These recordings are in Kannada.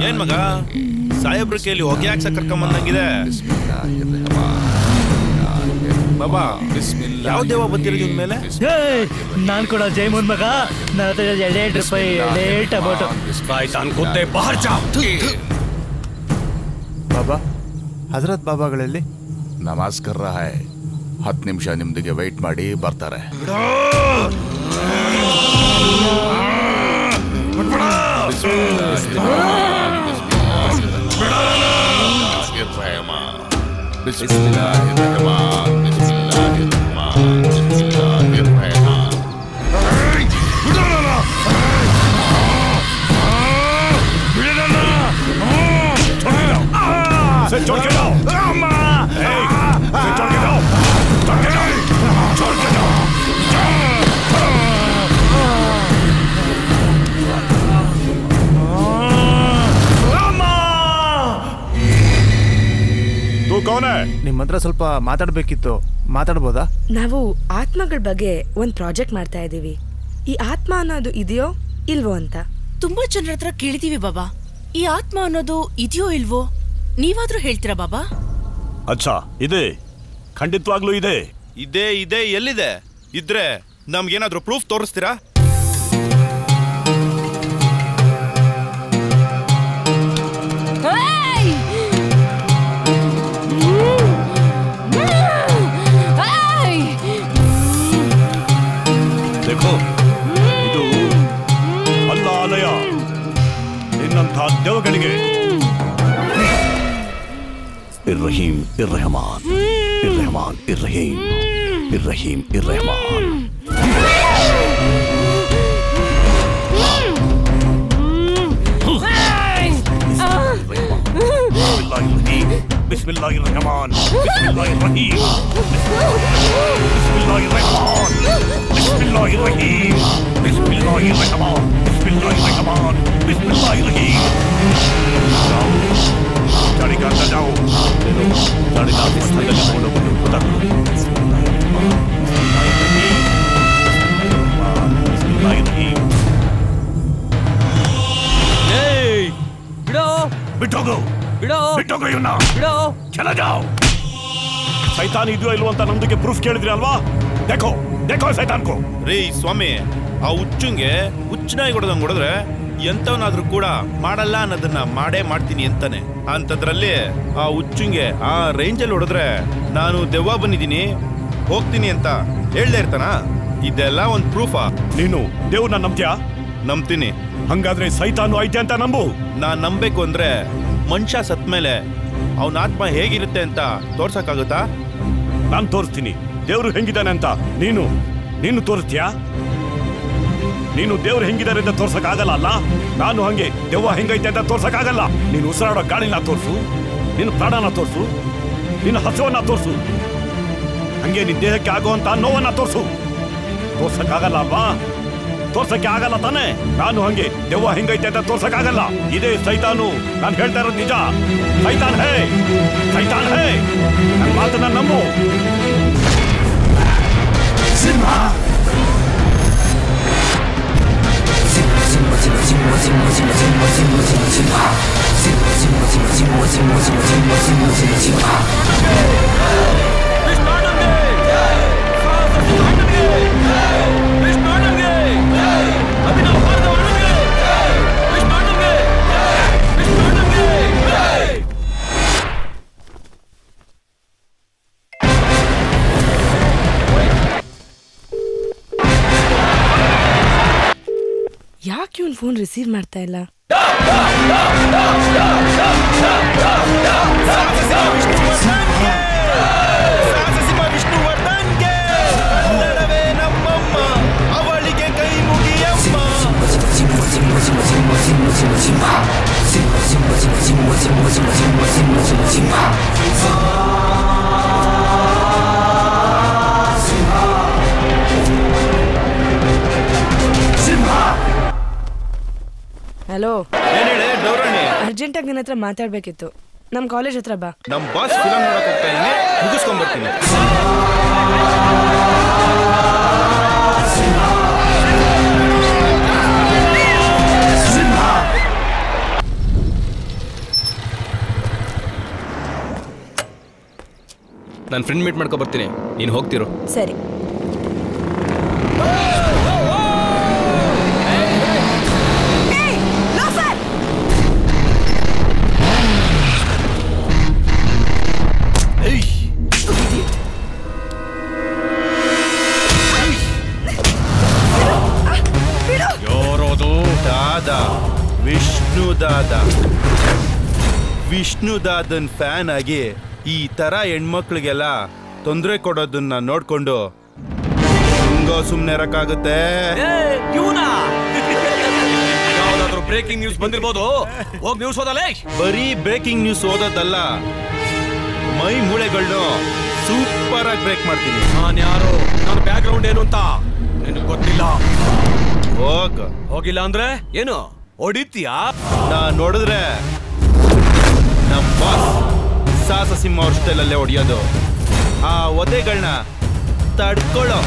ಏನ್ ಮಗ ಸಾಹೇಬ್ರ ಕೇಳಿ ಹೊಗೆ ಹಾಕ್ಸಕ್ ಕರ್ಕೊಂಬಂದಂಗಿದೆ. ಬಾಬಾ ಯಾವ ದೇವ ಬಂದಿರೋದು ಇವ್ನ ಮೇಲೆ? ನಾನ್ ಕೂಡ ಜೈಮೂನ್ ಮಗ. ನನ್ನ ಹತ್ರ 2 ರೂಪಾಯಿ 2 ಟೊಮೊಟೊ. ಬಾಬಾ ಹಜರತ್ ಬಾಬಾಗಳಲ್ಲಿ ನಮಾಜ್ ಕರ್ ರಹಾ ಹೈ. 10 ನಿಮಿಷ ನಿಮ್ದಿಗೆ ವೆಯ್ಟ್ ಮಾಡಿ ಬರ್ತಾರೆ. ನಿಮ್ಮ ಹತ್ರ ಸ್ವಲ್ಪ ಮಾತಾಡ್ಬೇಕಿತ್ತು, ಮಾತಾಡ್ಬೋದಾ? ನಾವು ಆತ್ಮಗಳ ಬಗ್ಗೆ ಒಂದ್ ಪ್ರಾಜೆಕ್ಟ್ ಮಾಡ್ತಾ ಇದೀವಿ. ಈ ಆತ್ಮ ಅನ್ನೋದು ಇದೆಯೋ ಇಲ್ವೋ ಅಂತ ತುಂಬಾ ಜನರ ಹತ್ರ ಕೇಳಿದೀವಿ ಬಾಬಾ. ಈ ಆತ್ಮ ಅನ್ನೋದು ಇದೆಯೋ ಇಲ್ವೋ ನೀವಾದ್ರೂ ಹೇಳ್ತೀರಾ ಬಾಬಾ? ಅಚ್ಚಾ, ಇದೆ, ಖಂಡಿತವಾಗ್ಲೂ ಇದೆ. ಇದೆ ಇದೆ ಎಲ್ಲಿದೆ? ಇದ್ರೆ ನಮ್ಗೇನಾದ್ರೂ ಪ್ರೂಫ್ ತೋರಿಸ್ತೀರಾ? देखो, ಇದು ಅಲ್ಲ ಆಲಯ. ನಿನ್ನಂಥ ದೇವಗಳಿಗೆ ಇರ್ರಹೀಂ ಇರ್ರಹಮಾನ್, ಇರ್ರಹಮಾನ್ ಇರ್ರಹೀಂ, ಇರ್ರಹೀಂ ಇರ್ರಹಮಾನ್. बिस्मिल्लाहिर्रहमान, बिस्मिल्लाहिर्रहीम, बिस्मिल्लाहिर्रहमान, बिस्मिल्लाहिर्रहीम, बिस्मिल्लाहिर्रहमान, बिस्मिल्लाहिर्रहमान, बिस्मिल्लाहिर्रहीम. गाड़ी का अंदर जाओ, गाड़ी का बिस्मिल्लाह बोलो बोलो खुदा बिस्मिल्लाहिर्रहीम. ए बिड़ो बिठोगो बिड़ो बिठोगो ಇವನ್ನ बिड़ो चला जाओ. ಸೈತಾನ್ ಇದೆಯೋ ಇಲ್ವೋ ಅಂತ ನಮ್ದಕ್ಕೆ ಪ್ರೂಫ್ ಕೇಳಿದ್ರಿ ಅಲ್ವಾ? देखो देखो ಸೈತಾನ್ ಕೋ. ರೀ ಸ್ವಾಮಿ, ಆ ಹುಚ್ಚಂಗೆ ಹುಚ್ಚನಾಗಿ ಹೊಡೆದ್ರೆ ಎಂತವನಾದ್ರೂ ಕೂಡ ಮಾಡಲ್ಲ ಅನ್ನೋದನ್ನ ಮಾಡೇ ಮಾಡ್ತೀನಿ ಅಂತಾನೆ. ಅಂತದ್ರಲ್ಲಿ ಆ ಹುಚ್ಚಂಗೆ ಆ ರೇಂಜಲ್ಲಿ ಹೊಡೆದ್ರೆ ನಾನು ದೆವ್ವ ಬಂದಿದ್ದೀನಿ ಹೋಗ್ತೀನಿ ಅಂತ ಹೇಳ್ದೇ ಇರ್ತಾನ? ಇದೆಲ್ಲ ಒಂದ್ ಪ್ರೂಫಾ? ನೀನು ದೇವ್ರನ್ನ ನಂಬ್ತೀಯಾ? ನಂಬ್ತೀನಿ. ಹಂಗಾದ್ರೆ ಸೈತಾನು ಐತೆ ಅಂತ ನಂಬು. ನಾನ್ ನಂಬೇಕು ಅಂದ್ರೆ ಮನುಷ್ಯ ಸತ್ಮೇಲೆ ಅವನ ಆತ್ಮ ಹೇಗಿರುತ್ತೆ ಅಂತ ತೋರ್ಸಕ್ಕಾಗುತ್ತಾ? ನಾನು ತೋರಿಸ್ತೀನಿ ದೇವ್ರು ಹೆಂಗಿದ್ದಾನೆ ಅಂತ. ನೀನು ತೋರಿಸ್ತೀಯಾ? ನೀನು ದೇವ್ರು ಹೆಂಗಿದ್ದಾರೆ ಅಂತ ತೋರ್ಸಕ್ಕಾಗಲ್ಲ ಅಲ್ಲ? ನಾನು ಹಂಗೆ ದೆವ್ವ ಹೆಂಗೈತೆ ಅಂತ ತೋರ್ಸಕ್ಕಾಗಲ್ಲ. ನೀನು ಉಸಿರಾಡೋ ಗಾಳಿನ ತೋರಿಸು, ನಿನ್ನ ಪ್ರಾಣನ ತೋರಿಸು, ನಿನ್ನ ಹಸುವನ್ನ ತೋರಿಸು, ಹಂಗೆ ನಿನ್ನ ದೇಹಕ್ಕೆ ಆಗುವಂತ ನೋವನ್ನ ತೋರಿಸು. ತೋರ್ಸಕ್ಕಾಗಲ್ಲ ಅಲ್ವಾ? ತೋರ್ಸಕ್ಕೆ ಆಗಲ್ಲ ತಾನೆ? ನಾನು ಹಂಗೆ ದೆವ್ವ ಹೆಂಗೈತೆ ಅಂತ ತೋರ್ಸಕ್ಕಾಗಲ್ಲ. ಇದೇ ಸೈತಾನು. ನಾನು ಹೇಳ್ತಾ ಇರೋದು ನಿಜ. ಸೈತಾನ್ ಹೇ, ಸೈತಾನ್ ಹೇ. ನನ್ನ ಮಾತನ್ನ ನಂಬು. ಯಾಕೆ ಇವನ್ ಫೋನ್ ರಿಸೀವ್ ಮಾಡ್ತಾ ಇಲ್ಲ? ಅವಳಿಗೆ ಕೈ ಮುಗಿಯಮ್ಮ. ಹಲೋ, ಅರ್ಜೆಂಟ್ ಆಗಿ ನಿನ್ನ ಹತ್ರ ಮಾತಾಡ್ಬೇಕಿತ್ತು. ನಮ್ ಕಾಲೇಜ್ ಹತ್ರ ಬಾ. ನಮ್ ಬಾಸ್ ಫಿಲಂ ನೋಡಕ್ ಹೋಗ್ತಾ ಇದೀನಿ, ಮುಗಿಸ್ಕೊಂಡ್ ಬರ್ತೀನಿ. ನಾನು ಫ್ರೆಂಡ್ ಮೀಟ್ ಮಾಡ್ಕೊ ಬರ್ತೀನಿ, ನೀನು ಹೋಗ್ತಿರು. ಸರಿ. ಯಾರೋದು? ದಾದಾ, ವಿಷ್ಣು ದಾದಾ. ವಿಷ್ಣು ದಾದನ್ ಫ್ಯಾನ್ ಆಗಿ ಈ ತರ ಹೆಣ್ಮಕ್ಳಿಗೆಲ್ಲ ತೊಂದರೆ ಕೊಡೋದನ್ನ ನೋಡ್ಕೊಂಡು ಹಿಂಗೋ ಸುಮ್ನೆ ಇರಕ್ಕಾಗುತ್ತೆ? ಯಾವ್ದಾದ್ರು ಬ್ರೇಕಿಂಗ್ ನ್ಯೂಸ್ ಬಂದಿರ್ಬೋದು, ಹೋಗಿ ನ್ಯೂಸ್ ಓದಲೇ. ಬರೀ ಬ್ರೇಕಿಂಗ್ ನ್ಯೂಸ್ ಓದೋದಲ್ಲ, ಮೈ ಮೂಳೆಗಳನ್ನು ಸೂಪರ್ ಆಗಿ ಬ್ರೇಕ್ ಮಾಡ್ತೀನಿ. ನಾನು ಯಾರು, ನನ್ನ ಬ್ಯಾಕ್ ಗ್ರೌಂಡ್ ಏನು ಅಂತ ನಿನಗೆ ಗೊತ್ತಿಲ್ಲ. ಹೋಗಿಲ್ಲ ಅಂದ್ರೆ ಏನು ಹೊಡಿತೀಯಾ? ನಾ ನೋಡಿದ್ರೆ ನಮ್ಮ ಬಾಸ್ ಸಾಹಸ ಸಿಂಹ ಅವ್ರ ಸ್ಟೈಲಲ್ಲೇ ಹೊಡಿಯೋದು. ಆ ಒದೆಗಳನ್ನ ತಡ್ಕೊಳ್ಳೋ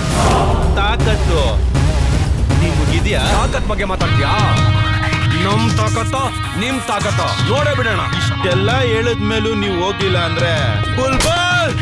ತಾಕತ್ತು ನಿಮ್ಗಿದ್ಯಾ? ತಾಕತ್ ಬಗ್ಗೆ ಮಾತಾಡ್ತೀಯಾ? ನಮ್ ತಾಕತ್ತ ನಿಮ್ ತಾಕತ್ತ ನೋಡೇ ಬಿಡೋಣ. ಇಷ್ಟೆಲ್ಲ ಹೇಳಿದ್ಮೇಲೂ ನೀವು ಹೋಗಿಲ್ಲ ಅಂದ್ರೆ ಬುಲ್ಬುಲ್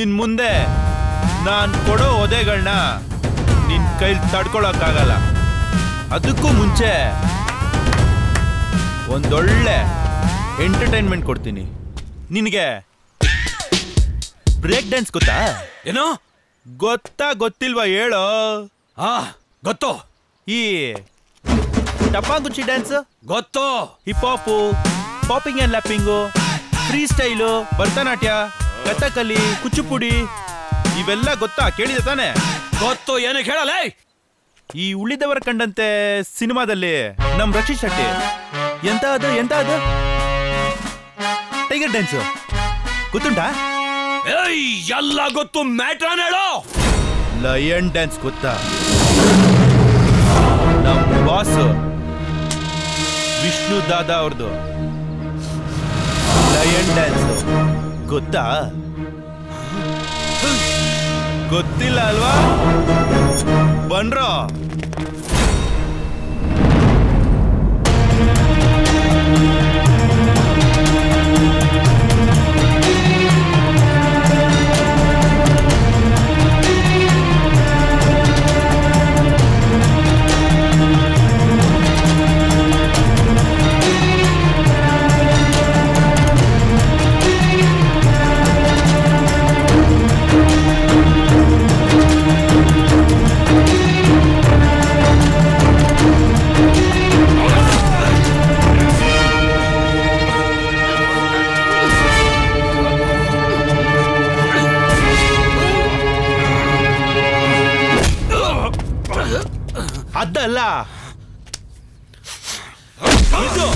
ಇನ್ ಮುಂದೆ ನಾನ್ ಕೊಡೋ ಒದೆಗಳನ್ನ ನಿನ್ ಕೈಲಿ ತಡ್ಕೊಳಕ್ಕಾಗಲ್ಲ. ಅದಕ್ಕೂ ಮುಂಚೆ ಒಂದೊಳ್ಳೆ ಎಂಟರ್ಟೈನ್ಮೆಂಟ್ ಕೊಡ್ತೀನಿ ನಿನಗೆ. ಬ್ರೇಕ್ ಡ್ಯಾನ್ಸ್ ಗೊತ್ತಾ? ಏನೋ ಗೊತ್ತಿಲ್ವಾ ಹೇಳೋ? ಗೊತ್ತು. ಈ ಟಪಾಂಗುಚ್ಚಿ ಡ್ಯಾನ್ಸ್ ಗೊತ್ತು. Hip hop, popping and lapping, freestyle, Bharatanatya, Kathakali, Kuchipudi ಇವೆಲ್ಲ ಗೊತ್ತಾ? ಕೇಳಿದೆ ತಾನೆ? ಗೊತ್ತು. ಏನು ಕೇಳಲ್ಲ? ಈ ಉಳಿದವರ ಕಂಡಂತೆ ಸಿನಿಮಾದಲ್ಲಿ ನಮ್ ರಕ್ಷಿತ್ ಶೆಟ್ಟಿ ಎಂತ ಅದು ಟೈಗರ್ ಡ್ಯಾನ್ಸ್ ಗೊತ್ತುಂಟಾ? ಎಲ್ಲ ಗೊತ್ತು. ಮ್ಯಾಟ್ರಾನ್ ಹೇಳೋ. ಲಯನ್ ಡ್ಯಾನ್ಸ್ ಗೊತ್ತಾ? ನಮ್ ಬಾಸ್ ವಿಷ್ಣು ದಾದಾ ಅವ್ರದ್ದು ಲಯನ್ ಡ್ಯಾನ್ಸ್ ಗೊತ್ತಾ? ಗೊತ್ತಿಲ್ಲ ಅಲ್ವಾ? ಬನ್ರೋ. ಅದಲ್ಲ ಇದು.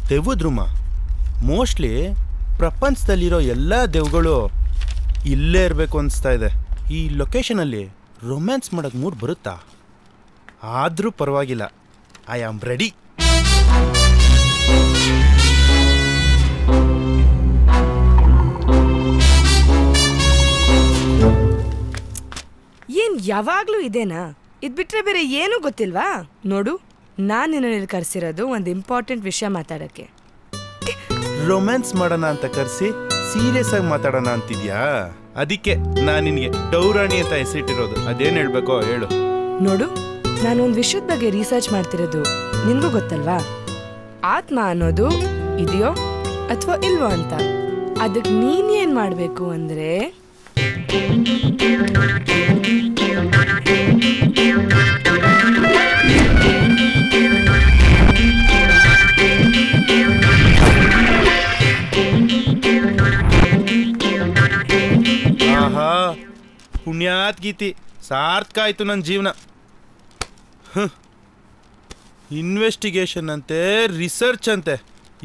ದೆವ್ವದ ರೂಮ. ಮೋಸ್ಟ್ಲಿ ಪ್ರಪಂಚದಲ್ಲಿರೋ ಎಲ್ಲ ದೆವ್ಗಳು ಇಲ್ಲೇ ಇರಬೇಕು ಅನಿಸ್ತಾ ಇದೆ. ಈ ಲೊಕೇಶನಲ್ಲಿ ರೊಮ್ಯಾನ್ಸ್ ಮಾಡೋಕ್ಕೆ ಮೂಡ್ ಬರುತ್ತಾ? ಆದರೂ ಪರವಾಗಿಲ್ಲ, ಐ ಆಮ್ ರೆಡಿ. ಏನ್ ಯಾವಾಗ್ಲೂ ಇದೇನಾ? ಇದ್ ಬಿಟ್ರೆ ಬೇರೆ ಏನೂ ಗೊತ್ತಿಲ್ವಾ? ನೋಡು, ನಾನು ನಿನ್ನಲ್ಲಿ ಕರೆಸಿರೋದು ಒಂದು ಇಂಪಾರ್ಟೆಂಟ್ ವಿಷಯ ಮಾತಾಡಕ್ಕೆ. ರೊಮ್ಯಾನ್ಸ್ ಮಾಡೋಣ ಅಂತ ಕರೆಸಿ ಸೀರಿಯಸ್ ಆಗಿ ಮಾತಾಡೋಣ ಅಂತಿದ್ಯಾ? ಅದಕ್ಕೆ ನಾನು ನಿನಗೆ ಡೌರಾಣಿ ಅಂತ ಹೆಸರಿಟ್ಟಿರೋದು. ಅದೇನು ಹೇಳ್ಬೇಕೋ ಹೇಳು. ನೋಡು, ನಾನು ಒಂದು ವಿಷಯದ ಬಗ್ಗೆ ರಿಸರ್ಚ್ ಮಾಡ್ತಿರೋದು ನಿನ್ಗೂ ಗೊತ್ತಲ್ವಾ? ಆತ್ಮ ಅನ್ನೋದು ಇದೆಯೋ ಅಥವಾ ಇಲ್ವೋ ಅಂತ. ಅದಕ್ಕೆ ನೀನ್ ಏನ್ ಮಾಡ್ಬೇಕು ಅಂದ್ರೆ, ಆಹಾ, ಪುಣ್ಯಾತ್ ಗೀತಿ, ಸಾರ್ಥಕ ಆಯ್ತು ನನ್ನ ಜೀವನ. ಇನ್ವೆಸ್ಟಿಗೇಷನ್ ಅಂತೆ, ರಿಸರ್ಚ್ ಅಂತೆ,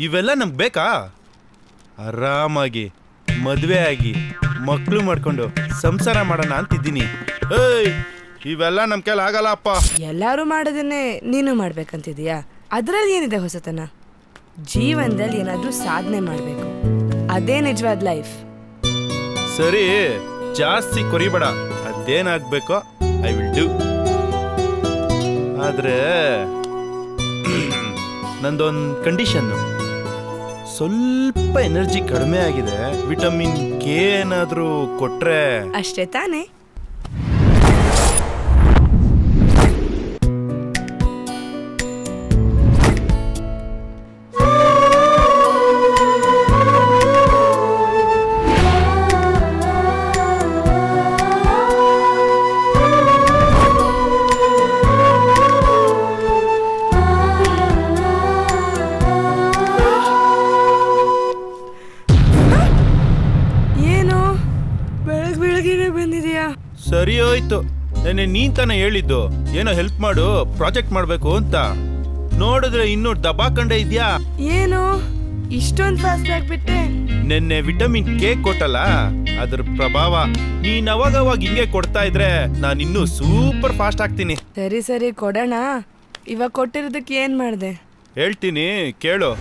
ಇವೆಲ್ಲ ನಮ್ಗೆ ಬೇಕಾ? ಆರಾಮಾಗಿ ಮದುವೆ ಆಗಿ ಮಕ್ಕಳು ಮಾಡ್ಕೊಂಡು ಸಂಸಾರ ಮಾಡೋಣ ಅಂತಿದ್ದೀನಿ. ಏಯ್, ಇವೆಲ್ಲ ನಮ್ಮ ಕೈಲಿ ಆಗಲ್ಲ ಅಪ್ಪ. ಎಲ್ಲರೂ ಮಾಡೋದನ್ನೇ ನೀನು ಮಾಡ್ಬೇಕಂತಿದೀಯಾ? ಅದ್ರಲ್ಲಿ ಏನಿದೆ ಹೊಸತನ? ಜೀವನದಲ್ಲಿ ಏನಾದ್ರೂ ಸಾಧನೆ ಮಾಡ್ಬೇಕು, ಅದೇ ನಿಜವಾದ ಲೈಫ್. ಸರಿ, ಜಾಸ್ತಿ ಕೊರಿಬೇಡ, ಅದೇನಾಗ್ಬೇಕೋ ಐ ವಿಲ್ ಡೂ. ಆದ್ರೆ ನಂದೊಂದು ಕಂಡೀಷನ್ನು, ಸ್ವಲ್ಪ ಎನರ್ಜಿ ಕಡಿಮೆ ಆಗಿದೆ, ವಿಟಮಿನ್ ಕೆ ಏನಾದ್ರೂ ಕೊಟ್ರೆ. ಅಷ್ಟೇ ತಾನೇ? ಸರಿ ಹೋಯ್ತು, ನೆನ್ನೆ ನೀನ್ ತಾನೇ ಹೇಳಿದ್ದು ಏನೋ ಹೆಲ್ಪ್ ಮಾಡು, ಪ್ರಾಜೆಕ್ಟ್ ಮಾಡ್ಬೇಕು ಅಂತ. ನೋಡಿದ್ರೆ ಇನ್ನೂ ದಬಾಕಂಡೆ ಇದ್ಯಾ. ಏನು ಇಷ್ಟೊಂದು ಫಾಸ್ಟ್ ಆಗ್ಬಿಟ್ಟೆ? ನೆನ್ನೆ ವಿಟಮಿನ್ ಕೆ ಕೊಟ್ಟಲ್ಲ, ಅದ್ರ ಪ್ರಭಾವ. ನೀನ್ ಅವಾಗವಾಗ ಹಿಂಗೆ ಕೊಡ್ತಾ ಇದ್ರೆ ನಾನು ಇನ್ನೂ ಸೂಪರ್ ಫಾಸ್ಟ್ ಆಗ್ತೀನಿ. ಸರಿ ಸರಿ ಕೊಡೋಣ. ಇವಾಗ ಕೊಟ್ಟಿರೋದಕ್ಕೆ ಏನ್ ಮಾಡ್ದೆ ಹೇಳ್ತೀನಿ ಕೇಳು.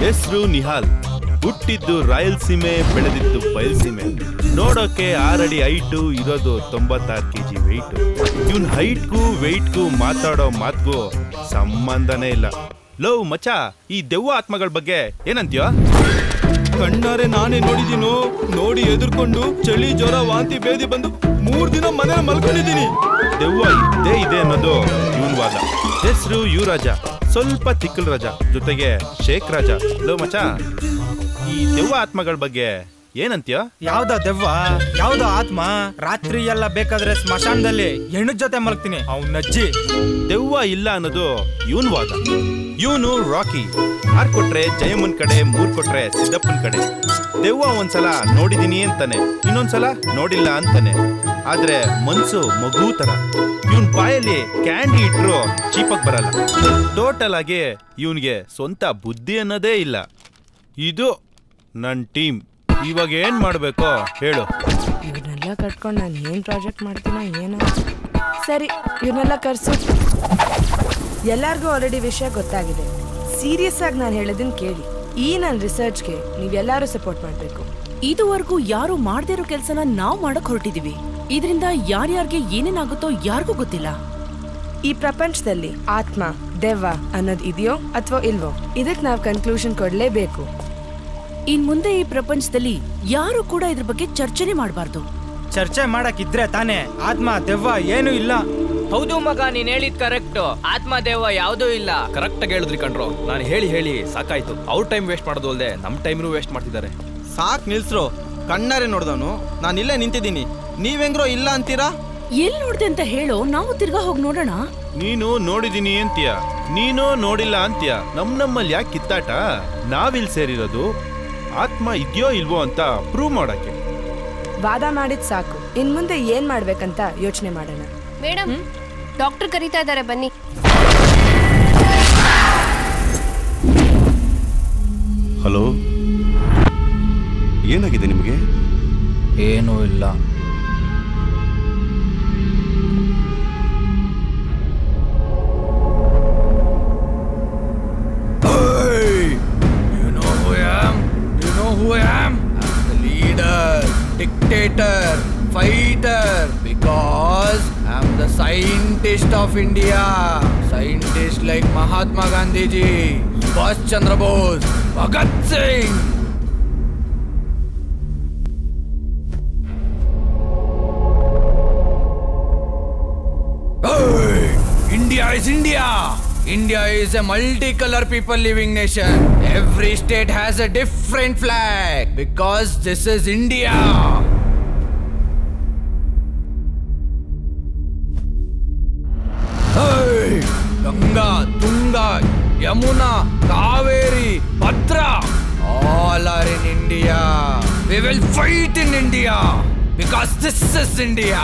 ಹೆಸರು ನಿಹಾಲ್, ಹುಟ್ಟಿದ್ದು ರಾಯಲಸೀಮೆ, ಬೆಳೆದಿದ್ದು ಬಯಲಸೀಮೆ. ನೋಡೋಕೆ 6 ಅಡಿ ಹೈಟು, ಇರೋದು 96 kg ವೆಯ್ಟು. ಇವನ್ ಹೈಟ್ಗೂ ವೆಯ್ಟ್ಗೂ ಮಾತಾಡೋ ಮಾತ್ಗೂ ಸಂಬಂಧನೇ ಇಲ್ಲ. ಲವ್ ಮಚ, ಈ ದೆವ್ವ ಆತ್ಮಗಳ ಬಗ್ಗೆ ಏನಂತೀಯೋ? ಕಣ್ಣಾರೆ ನಾನೇ ನೋಡಿದೀನೋ, ನೋಡಿ ಎದುರ್ಕೊಂಡು ಚಳಿ ಜ್ವರ ವಾಂತಿ ಬೇದಿ ಬಂದು 3 ದಿನ ಮನೇಲಿ ಮಲ್ಕೊಂಡಿದ್ದೀನಿ. ದೆವ್ವ ಇದ್ದೇ ಇದೆ ಅನ್ನೋದು ಇವನ್ ವಾದ. ಹೆಸರು ಯುವರಾಜ, ಸ್ವಲ್ಪ ತಿಕ್ಕಲ್ ರಾಜ, ಜೊತೆಗೆ ಶೇಖ್ ರಾಜ. ಲವ್ ಮಚ, ಈ ದೆವ್ವ ಆತ್ಮಗಳ ಬಗ್ಗೆ ಏನಂತೀಯ? ಯಾವ್ದೋ ದೆವ್ವ, ಯಾವ್ದೋ ಆತ್ಮ. ರಾತ್ರಿ ಎಲ್ಲ ಬೇಕಾದ್ರೆ ಸ್ಮಶಾನದಲ್ಲಿ ಹೆಣ್ಣು ಜೊತೆ ಮಲಗ್ತೀನಿ. ಅವ್ನಜ್ಜಿ ದೆವ್ವ ಇಲ್ಲ ಅನ್ನೋದು ಇವನ್ ವಾದ. ಇವನು ರಾಕಿ, 6 ಕೊಟ್ರೆ ಜಯಮ್ಮನ್ ಕಡೆ, 3 ಕೊಟ್ರೆ ಸಿದ್ದಪ್ಪನ್ ಕಡೆ. ದೆವ್ವ ಒಂದ್ಸಲ ನೋಡಿದೀನಿ ಅಂತಾನೆ, ಇನ್ನೊಂದ್ಸಲ ನೋಡಿಲ್ಲ ಅಂತಾನೆ. ಆದ್ರೆ ಮನ್ಸು ಮಗು ತರ. ಇವನ್ ಬಾಯಲ್ಲಿ ಕ್ಯಾಂಡಿ ಇಟ್ರು ಚೀಪಕ್ ಬರಲ್ಲ. ಟೋಟಲ್ ಆಗಿ ಇವನ್ಗೆ ಸ್ವಂತ ಬುದ್ಧಿ ಅನ್ನೋದೇ ಇಲ್ಲ. ಇದು ನನ್ ಟೀಮ್. ಇವಾಗ ಏನ್ ಮಾಡ್ಬೇಕೋ ಹೇಳು. ಇವನ್ನೆಲ್ಲ ಕಟ್ಕೊಂಡು ನಾನು ಏನ್ ಪ್ರಾಜೆಕ್ಟ್ ಮಾಡ್ತೀನೋ ಏನೋ. ಸರಿ, ಇವನ್ನೆಲ್ಲ ಕರ್ಸು. ಎಲ್ಲಾರ್ಗೂ ಆಲ್ರೆಡಿ ವಿಷಯ ಗೊತ್ತಾಗಿದೆ. ಸೀರಿಯಸ್ ಆಗಿ ನಾನು ಹೇಳೋದನ್ನ ಕೇಳಿ. ಈ ನನ್ನ ರಿಸರ್ಚ್ಗೆ ನೀವೆಲ್ಲರೂ ಸಪೋರ್ಟ್ ಮಾಡಬೇಕು. ಇದುವರೆಗೂ ಯಾರು ಮಾಡದೇ ಇರೋ ಕೆಲಸನ ನಾವು ಮಾಡಕ್ ಹೊರಟಿದೀವಿ. ಇದರಿಂದ ಯಾರ್ಯಾರಿಗೆ ಏನೇನಾಗುತ್ತೋ ಯಾರಿಗೂ ಗೊತ್ತಿಲ್ಲ. ಈ ಪ್ರಪಂಚದಲ್ಲಿ ಆತ್ಮ, ದೆವ್ವ ಅನ್ನೋದು ಇದೆಯೋ ಅಥವಾ ಇಲ್ವೋ, ಇದಕ್ಕೆ ನಾವು ಕನ್ಕ್ಲೂಷನ್ ಕೊಡ್ಲೇಬೇಕು. ಇನ್ ಮುಂದೆ ಈ ಪ್ರಪಂಚದಲ್ಲಿ ಯಾರು ಕೂಡ ಇದ್ರ ಬಗ್ಗೆ ಚರ್ಚೆನೆ ಮಾಡಬಾರ್ದು. ಚರ್ಚೆ ಮಾಡಕ್ಕಿದ್ರೆ ತಾನೇ ಆತ್ಮ ದೆವ್ವ ಏನು ಇಲ್ಲ. ಹೌದು ಮಗ, ನೀನ್ ಹೇಳಿದ್ ಕರೆಕ್ಟ್. ಆತ್ಮ ದೆವ್ವ ಯಾವುದೂ ಇಲ್ಲ. ಕರೆಕ್ಟ್ ಆಗಿ ಹೇಳಿದ್ರಿ ಕಣ್ರೋ. ನಾನು ಹೇಳಿ ಸಾಕಾಯ್ತು. ಅವ್ರ ಟೈಮ್ ವೇಸ್ಟ್ ಮಾಡೋದು ಅಲ್ದೆ ನಮ್ ಟೈಮ್ನು ವೇಸ್ಟ್ ಮಾಡ್ತಿದ್ದಾರೆ. ಸಾಕ್ ನಿಲ್ಸ್ರು. ಕಣ್ಣಾರೆ ನೋಡ್ದವನು ನಾನು ಇಲ್ಲೇ ನಿಂತಿದ್ದೀನಿ, ನೀವೆಂಗ್ರೋ ಇಲ್ಲ ಅಂತೀರಾ? ಎಲ್ಲಿ ನೋಡ್ದೆ ಅಂತ ಹೇಳೋ, ನಾವು ತಿರ್ಗಾ ಹೋಗಿ ನೋಡೋಣ. ನೀನು ನೋಡಿದೀನಿ ಅಂತೀಯ, ನೀನು ನೋಡಿಲ್ಲ ಅಂತೀಯ. ನಮ್ಮಲ್ಲಿ ಯಾಕೆ ಕಿತ್ತಾಟ? ನಾವಿಲ್ ಸೇರಿರೋದು ಆತ್ಮ ಇದೆಯೋ ಇಲ್ವೋ ಅಂತ ಪ್ರೂವ್ ಮಾಡಕ್ಕೆ. ವಾದ ಮಾಡಿದ್ ಸಾಕು, ಇನ್ ಮುಂದೆ ಏನ್ ಮಾಡ್ಬೇಕಂತ ಯೋಚನೆ ಮಾಡೋಣ. ಮೇಡಮ್, ಡಾಕ್ಟರ್ ಕರೀತಾ ಇದ್ದಾರೆ, ಬನ್ನಿ. ಹಲೋ, ಏನಾಗಿದೆ ನಿಮಗೆ? ಏನೂ ಇಲ್ಲ. Who I am? I'm the leader, dictator, fighter, because I'm the scientist of India. Scientist like Mahatma Gandhi ji, Subhash Chandra Bose, Bhagat Singh. Hey, India is India. India is a multicolor people living nation. Every state has a different flag because this is India. Hey, Ganga, Tunga, Yamuna, Kaveri, Bhadra, all are in India. We will fight in India because this is India.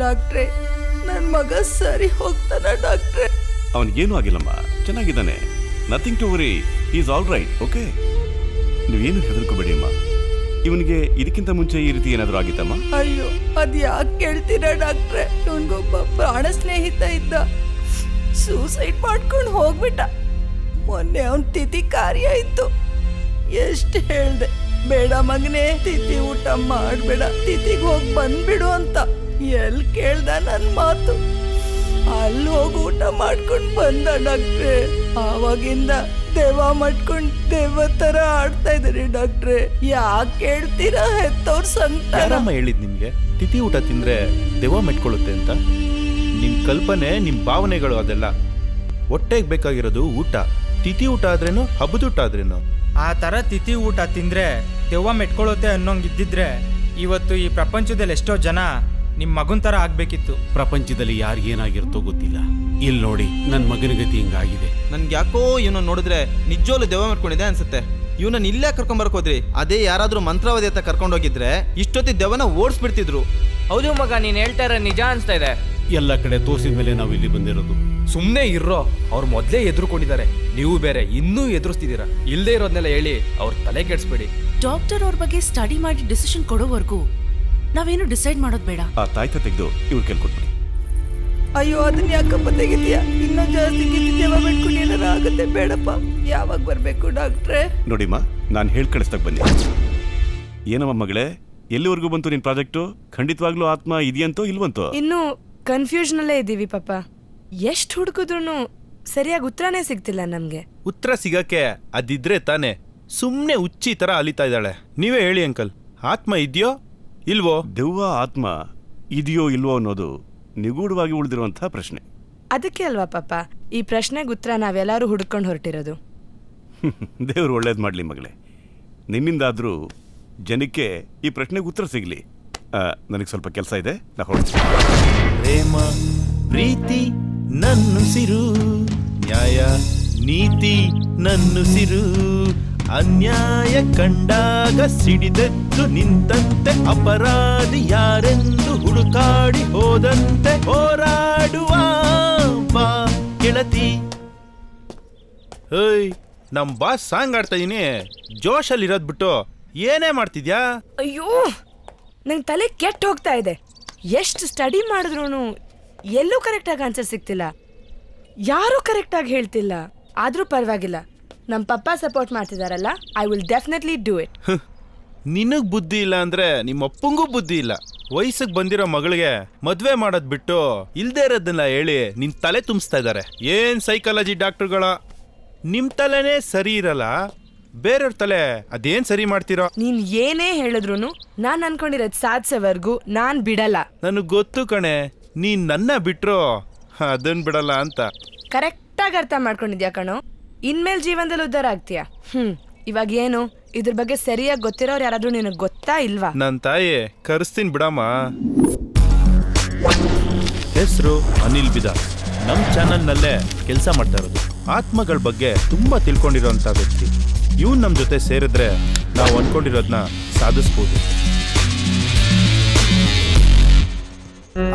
ಡಾಕ್ಟ್ರೆ, ನನ್ ಮಗ ಸರಿ ಹೋಗ್ತಾನ ಡಾಕ್ಟ್ರೆ? ಅವನಿಗೇನು ಆಗಿಲ್ಲಮ್ಮ, ಚೆನ್ನಾಗಿದ್ದಾನೆ. Nothing to worry, is all right. Okay, ನೀವೇನು ಹೆದರ್ಕೋಬೇಡಿ ಅಮ್ಮ. ಇವನಿಗೆ ಇದಕ್ಕಿಂತ ಮುಂಚೆ ಈ ರೀತಿ ಏನಾದರೂ ಆಗಿತ್ತಮ್ಮ? ಅಯ್ಯೋ, ಅದ್ ಯಾಕೆ ಕೇಳ್ತೀರಾ ಡಾಕ್ಟ್ರೆ? ಇವನ್ಗೊಬ್ಬ ಪ್ರಾಣ ಸ್ನೇಹಿತ ಇದ್ದ, ಸೂಸೈಡ್ ಮಾಡ್ಕೊಂಡು ಹೋಗ್ಬಿಟ್ಟ. ಮೊನ್ನೆ ಅವನ್ ತಿಥಿ ಕಾರ್ಯ ಇತ್ತು. ಎಷ್ಟು ಹೇಳ್ದೆ, ಬೇಡ ಮಗನೇ ತಿಥಿ ಊಟ ಮಾಡ್ಬೇಡ, ತಿಥಿಗೆ ಹೋಗಿ ಬಂದ್ಬಿಡು ಅಂತ. ಎಲ್ ಕೇಳ್ದ ನನ್ ಮಾತು? ಅಲ್ಲಿ ಹೋಗಿ ಊಟ ಮಾಡ್ಕೊಂಡ್ ಬಂದ ಡಾಕ್ಟ್ರೆ. ಆವಾಗಿಂದ ದೆವ್ವ ಮಾಡ್ಕೊಂಡ್ ದೆವ್ವ ತರ ಆಡ್ತಾ ಇದ್ರಿ ಡಾಕ್ಟ್ರೆ. ಯಾಕೆ ಕೇಳ್ತೀರಾ? ಹೆತ್ತವ್ರ ಸಂಕಟ. ಯಾರಮ್ಮ ಹೇಳಿದ್ ನಿಮ್ಗೆ ತಿಥಿ ಊಟ ತಿಂದ್ರೆ ದೆವ್ವ ಮೆಟ್ಕೊಳ್ಳುತ್ತೆ ಅಂತ? ನಿಮ್ ಕಲ್ಪನೆ, ನಿಮ್ ಭಾವನೆಗಳು ಅದೆಲ್ಲ. ಹೊಟ್ಟೆಗೆ ಬೇಕಾಗಿರೋದು ಊಟ. ತಿಥಿ ಊಟ ಆದ್ರೇನು, ಹಬ್ಬದ ಊಟ ಆದ್ರೇನು? ಆ ತರ ತಿಥಿ ಊಟ ತಿಂದ್ರೆ ದೆವ್ವ ಮೆಟ್ಕೊಳ್ಳುತ್ತೆ ಅನ್ನೋಂಗಿದ್ದಿದ್ರೆ ಇವತ್ತು ಈ ಪ್ರಪಂಚದಲ್ಲಿ ಎಷ್ಟೋ ಜನ ನಿಮ್ ಮಗನ್ ತರ ಆಗ್ಬೇಕಿತ್ತು. ಪ್ರಪಂಚದಲ್ಲಿ ಯಾರು ಏನಾಗಿರುತ್ತೋ ಗೊತ್ತಿಲ್ಲ. ಇಲ್ಲಿ ನೋಡಿ, ನನ್ನ ಮಗನ ಗತಿ ಹಿಂಗಾಗಿದೆ. ನನ್ಗೆ ಯಾಕೋ ಇವನು ನೋಡಿದ್ರೆ ನಿಜೋಲು ದೆವ್ವ ಮಾಡ್ಕೊಂಡಿದೆ ಅನ್ಸುತ್ತೆ. ಇವನನ್ನ ಇಲ್ಲೇ ಕರ್ಕೊಂಡ್ ಹೋದ್ರಿ. ಅದೇ ಯಾರಾದ್ರೂ ಮಂತ್ರವಾದಿ ಅಂತ ಕರ್ಕೊಂಡೋಗಿದ್ರೆ ಇಷ್ಟೊತ್ತಿ ದೆವ್ವನ ಓಡಿಸ್ಬಿಡ್ತಿದ್ರು. ಹೌದು ಮಗ, ನೀನ್ ಹೇಳ್ತಾ ಇರೋ ನಿಜ ಅನ್ಸ್ತಾ ಇದೆ. ಎಲ್ಲ ಕಡೆ ತೋರಿಸಿದ ಮೇಲೆ ನಾವು ಇಲ್ಲಿ ಬಂದಿರೋದು. ಸುಮ್ನೆ ಇರೋ, ಅವ್ರು ಮೊದ್ಲೇ ಎದುರುಕೊಂಡಿದ್ದಾರೆ. ನೀವು ಬೇರೆ ಇನ್ನೂ ಎದುರಿಸ್ತಿದ್ದೀರಾ. ಇಲ್ಲದೆ ಇರೋದ್ನೆಲ್ಲ ಹೇಳಿ ಅವ್ರ ತಲೆ ಕೆಡಿಸ್ಬೇಡಿ. ಡಾಕ್ಟರ್ ಅವ್ರ ಬಗ್ಗೆ ಸ್ಟಡಿ ಮಾಡಿ ಡಿಸಿಷನ್ ಕೊಡೋವರೆಗೂ ನಾವೇನು ಡಿಸೈಡ್ ಮಾಡೋದು ಬೇಡ. ಆ ತಾಯ್ತ ತೆಗೆದು ಇವ್ರು ಕೇಳ್ಕೊಟ್ಬಿಡಿ. ಅಯ್ಯೋ, ಅದನ್ನ ಯಾಕಪ್ಪ ತೆಗಿತೀಯ? ಇನ್ನೂ ಜಾಸ್ತಿ ದೆವ್ವ ಬಿಟ್ಕೊಂಡು ಏನಾರ ಆಗುತ್ತೆ. ಬೇಡಪ್ಪ. ಯಾವಾಗ ಬರ್ಬೇಕು ಡಾಕ್ಟ್ರೆ? ನೋಡಿಮ್ಮ, ನಾನು ಹೇಳಿ ಕಳಿಸ್ದಾಗ ಬನ್ನಿ. ಏನಮ್ಮ ಮಗಳೇ, ಎಲ್ಲಿವರೆಗೂ ಬಂತು ನಿನ್ ಪ್ರಾಜೆಕ್ಟು? ಖಂಡಿತವಾಗ್ಲೂ ಆತ್ಮ ಇದೆಯಂತೋ ಇಲ್ವಂತೋ? ಇನ್ನು ಕನ್ಫ್ಯೂಷನ್ ಅಲ್ಲೇ ಇದ್ದೀವಿ ಪಾಪ. ಎಷ್ಟು ಹುಡುಕಿದ್ರು ಸರಿಯಾಗಿ ಉತ್ತರನೇ ಸಿಗ್ತಿಲ್ಲ ನಮ್ಗೆ. ಉತ್ತರ ಸಿಗಕ್ಕೆ ಅದಿದ್ರೆ ತಾನೆ. ಸುಮ್ನೆ ಹುಚ್ಚಿ ತರ ಅಲಿತಾ ಇದ್ದಾಳೆ. ನೀವೇ ಹೇಳಿ ಅಂಕಲ್, ಆತ್ಮ ಇದೆಯೋ ಇಲ್ವೋ? ದೆವ್ವ ಆತ್ಮ ಇದೆಯೋ ಇಲ್ವೋ ಅನ್ನೋದು ನಿಗೂಢವಾಗಿ ಉಳಿದಿರುವಂತಹ ಪ್ರಶ್ನೆ. ಅದಕ್ಕೆ ಅಲ್ವಾ ಪಾಪ ಈ ಪ್ರಶ್ನೆಗೆ ಉತ್ತರ ನಾವೆಲ್ಲರೂ ಹುಡ್ಕೊಂಡು ಹೊರಟಿರೋದು. ದೇವ್ರು ಒಳ್ಳೇದು ಮಾಡ್ಲಿ ಮಗಳೇ. ನಿನ್ನಿಂದಾದ್ರೂ ಜನಕ್ಕೆ ಈ ಪ್ರಶ್ನೆಗೆ ಉತ್ತರ ಸಿಗ್ಲಿ. ನನಗೆ ಸ್ವಲ್ಪ ಕೆಲಸ ಇದೆ, ನಾ ಹೊರಡ್ತೀನಿ. ಪ್ರೇಮ ಪ್ರೀತಿ ನನ್ನುಸಿರು, ನ್ಯಾಯ ನೀತಿ ನನ್ನುಸಿರು. ಅನ್ಯಾಯ ಕಂಡಾಗ ಸಿಡಿದೆದ್ದು ನಿಂತಂತೆ, ಅಪರಾಧಿ ಯಾರೆಂದು ಹುಡುಕಾಡಿ ಹೋದಂತೆ ಹೋರಾಡುವ ಬಾ ಗೆಳತಿ. ಹೇಯ್, ನಮ್ ಬಾಸ್ ಸಾಂಗ್ ಆಡ್ತಾ ಇದೀನಿ, ಜೋಶಲ್ಲಿ ಇರೋದ್ ಬಿಟ್ಟು ಏನೇ ಮಾಡ್ತಿದ್ಯಾ? ಅಯ್ಯೋ, ನಂಗೆ ತಲೆ ಕೆಟ್ಟ ಹೋಗ್ತಾ ಇದೆ. ಎಷ್ಟು ಸ್ಟಡಿ ಮಾಡಿದ್ರು ಎಲ್ಲೂ ಕರೆಕ್ಟಾಗಿ ಆನ್ಸರ್ ಸಿಗ್ತಿಲ್ಲ. ಯಾರೂ ಕರೆಕ್ಟಾಗಿ ಹೇಳ್ತಿಲ್ಲ. ಆದ್ರೂ ಪರವಾಗಿಲ್ಲ, ನಮ್ಮ ಪಪ್ಪ ಸಪೋರ್ಟ್ ಮಾಡ್ತಿದಾರಲ್ಲ, I will definitely do it. ನಿನಗ್ ಬುದ್ಧಿ ಇಲ್ಲ ಅಂದ್ರೆ ನಿಮ್ಮ ಅಪ್ಪಂಗೂ ಬುದ್ಧಿ ಇಲ್ಲ. ವಯಸ್ಸಿಗೆ ಬಂದಿರೋ ಮಗಳಿಗೆ ಮದ್ವೆ ಮಾಡೋದ್ ಬಿಟ್ಟು ಇಲ್ದೇ ಇರೋದನ್ನ ಹೇಳಿ ನಿನ್ ತಲೆ ತುಂಬಿಸ್ತಾ ಇದಾರೆ. ಏನ್ ಸೈಕಾಲಜಿ ಡಾಕ್ಟರ್ಗಳ, ನಿಮ್ ತಲೆನೇ ಸರಿ ಇರಲ್ಲ, ಬೇರೆಯವ್ರ ತಲೆ ಅದೇನ್ ಸರಿ ಮಾಡ್ತಿರೋ? ನೀನ್ ಏನೇ ಹೇಳಿದ್ರು ನಾನ್ ಅನ್ಕೊಂಡಿರೋದ್ ಸಾಧಿಸೋವರೆಗೂ ನಾನ್ ಬಿಡಲ್ಲ. ನನಗ್ ಗೊತ್ತು ಕಣೆ, ನೀನ್ ನನ್ನ ಬಿಟ್ರು ಅದನ್ ಬಿಡಲ್ಲ ಅಂತ. ಕರೆಕ್ಟಾಗಿ ಅರ್ಥ ಮಾಡ್ಕೊಂಡಿದ್ಯಾ ಕಣೋ. ಇನ್ಮೇಲ್ ಜೀವನದಲ್ಲಿ ಉದ್ಧಾರ ಆಗ್ತೀಯಾ. ಇವಾಗ ಏನು ಇದ್ರ ಬಗ್ಗೆ ಸರಿಯಾಗಿ ಗೊತ್ತಿರೋರು ಯಾರಾದ್ರೂ ನಿನಗ್ ಗೊತ್ತಾ ಇಲ್ವಾ? ನನ್ ತಾಯಿ ಕರೆಸ್ತೀನಿ ಬಿಡಮ್ಮ. ಹೆಸರು ಅನಿಲ್ ಬಿದಾರ್. ನಮ್ ಚಾನಲ್ ನಲ್ಲೇ ಕೆಲಸ ಮಾಡ್ತಾ ಇರೋದು. ಆತ್ಮಗಳ ಬಗ್ಗೆ ತುಂಬಾ ತಿಳ್ಕೊಂಡಿರೋಂತ ವ್ಯಕ್ತಿ. ಇವ್ನು ನಮ್ ಜೊತೆ ಸೇರಿದ್ರೆ ನಾವು ಅನ್ಕೊಂಡಿರೋದನ್ನ ಸಾಧಿಸ್ಬೋದು.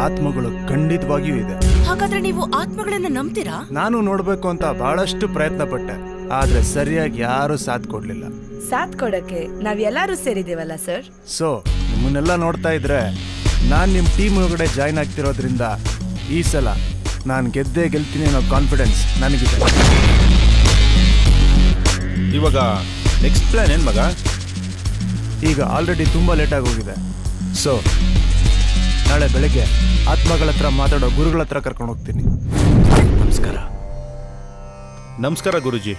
ಆತ್ಮಗಳು ಖಂಡಿತವಾಗಿಯೂ ಇದೆ. ಹಾಗಾದ್ರೆ ನೀವು ಆತ್ಮಗಳನ್ನ ನಂಬ್ತೀರಾ? ನಾನು ನೋಡ್ಬೇಕು ಅಂತ ಬಹಳಷ್ಟು ಪ್ರಯತ್ನ ಪಟ್ಟೆ, ಆದ್ರೆ ಸರಿಯಾಗಿ ಯಾರು ಸಾಥ್ ಕೊಡ್ಲಿಲ್ಲ. ಸಾಥ್ ಕೊಡಕ್ಕೆ ನಾವ್ ಎಲ್ಲಾರು ಸೇರಿದೇವಲ್ಲ ಸರ್. ಸೊ ನಿಮ್ಮನ್ನೆಲ್ಲ ನೋಡ್ತಾ ಇದ್ರೆ ನಾನ್ ನಿಮ್ ಟೀಮ್ ಒಳಗಡೆ ಜಾಯ್ನ್ ಆಗ್ತಿರೋದ್ರಿಂದ ಈ ಸಲ ನಾನು ಗೆದ್ದೇ ಗೆಲ್ತೀನಿ ಅನ್ನೋ ಕಾನ್ಫಿಡೆನ್ಸ್ ನನಗಿದೆ. ಇವಾಗ ನೆಕ್ಸ್ಟ್ ಪ್ಲಾನ್ ಏನ್ ಮಗ? ಈಗ ಆಲ್ರೆಡಿ ತುಂಬಾ ಲೇಟ್ ಆಗೋಗಿದೆ. ಸೊ ನಾಳೆ ಬೆಳಗ್ಗೆ ಆತ್ಮಗಳ ಹತ್ರ ಮಾತಾಡೋ ಗುರುಗಳ ಹತ್ರ ಕರ್ಕೊಂಡು ಹೋಗ್ತೀನಿ. ನಮಸ್ಕಾರ. ನಮಸ್ಕಾರ ಗುರುಜಿ.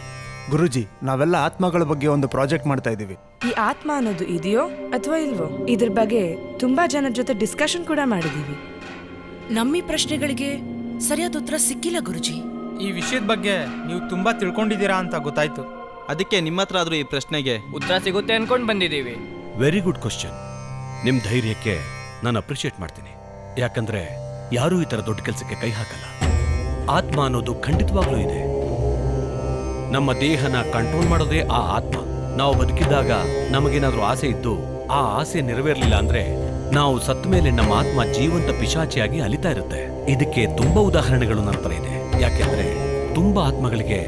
ಗುರುಜಿ, ನಾವೆಲ್ಲ ಆತ್ಮಗಳ ಬಗ್ಗೆ ಒಂದು ಪ್ರಾಜೆಕ್ಟ್ ಮಾಡ್ತಾ ಇದೀವಿ. ಈ ಆತ್ಮ ಅನ್ನೋದು ಇದೆಯೋ ಅಥವಾ ಇಲ್ವೋ ಇದ್ರ ಬಗ್ಗೆ ತುಂಬಾ ಜನರ ಜೊತೆ ಡಿಸ್ಕಷನ್ ಕೂಡ ಮಾಡಿದೀವಿ. ನಮ್ಮಿ ಪ್ರಶ್ನೆಗಳಿಗೆ ಸರಿಯಾದ ಉತ್ತರ ಸಿಕ್ಕಿಲ್ಲ ಗುರುಜಿ. ಈ ವಿಷಯದ ಬಗ್ಗೆ ನೀವು ತುಂಬಾ ತಿಳ್ಕೊಂಡಿದ್ದೀರಾ ಅಂತ ಗೊತ್ತಾಯ್ತು. ಅದಕ್ಕೆ ನಿಮ್ಮ ಹತ್ರ ಆದ್ರೂ ಈ ಪ್ರಶ್ನೆಗೆ ಉತ್ತರ ಸಿಗುತ್ತೆ ಅನ್ಕೊಂಡ್ ಬಂದಿದ್ದೀವಿ. Very good question. ನಿಮ್ ಧೈರ್ಯಕ್ಕೆ ನಾನು ಅಪ್ರಿಷಿಯೇಟ್ ಮಾಡ್ತೀನಿ. ಯಾಕಂದ್ರೆ ಯಾರೂ ಈ ತರ ದೊಡ್ಡ ಕೆಲಸಕ್ಕೆ ಕೈ ಹಾಕಲ್ಲ. ಆತ್ಮ ಅನ್ನೋದು ಖಂಡಿತವಾಗ್ಲೂ ಇದೆ. ನಮ್ಮ ದೇಹನ ಕಂಟ್ರೋಲ್ ಮಾಡೋದೇ ಆ ಆತ್ಮ. ನಾವು ಬದುಕಿದ್ದಾಗ ನಮಗೇನಾದ್ರೂ ಆಸೆ ಇದ್ದು ಆ ಆಸೆ ನೆರವೇರ್ಲಿಲ್ಲ ಅಂದ್ರೆ ನಾವು ಸತ್ತ ಮೇಲೆ ನಮ್ಮ ಆತ್ಮ ಜೀವಂತ ಪಿಶಾಚಿಯಾಗಿ ಅಲಿತಾ ಇರುತ್ತೆ. ಇದಕ್ಕೆ ತುಂಬಾ ಉದಾಹರಣೆಗಳು ನನ್ನ ಹತ್ರ ಇದೆ. ಯಾಕೆಂದ್ರೆ ತುಂಬಾ ಆತ್ಮಗಳಿಗೆ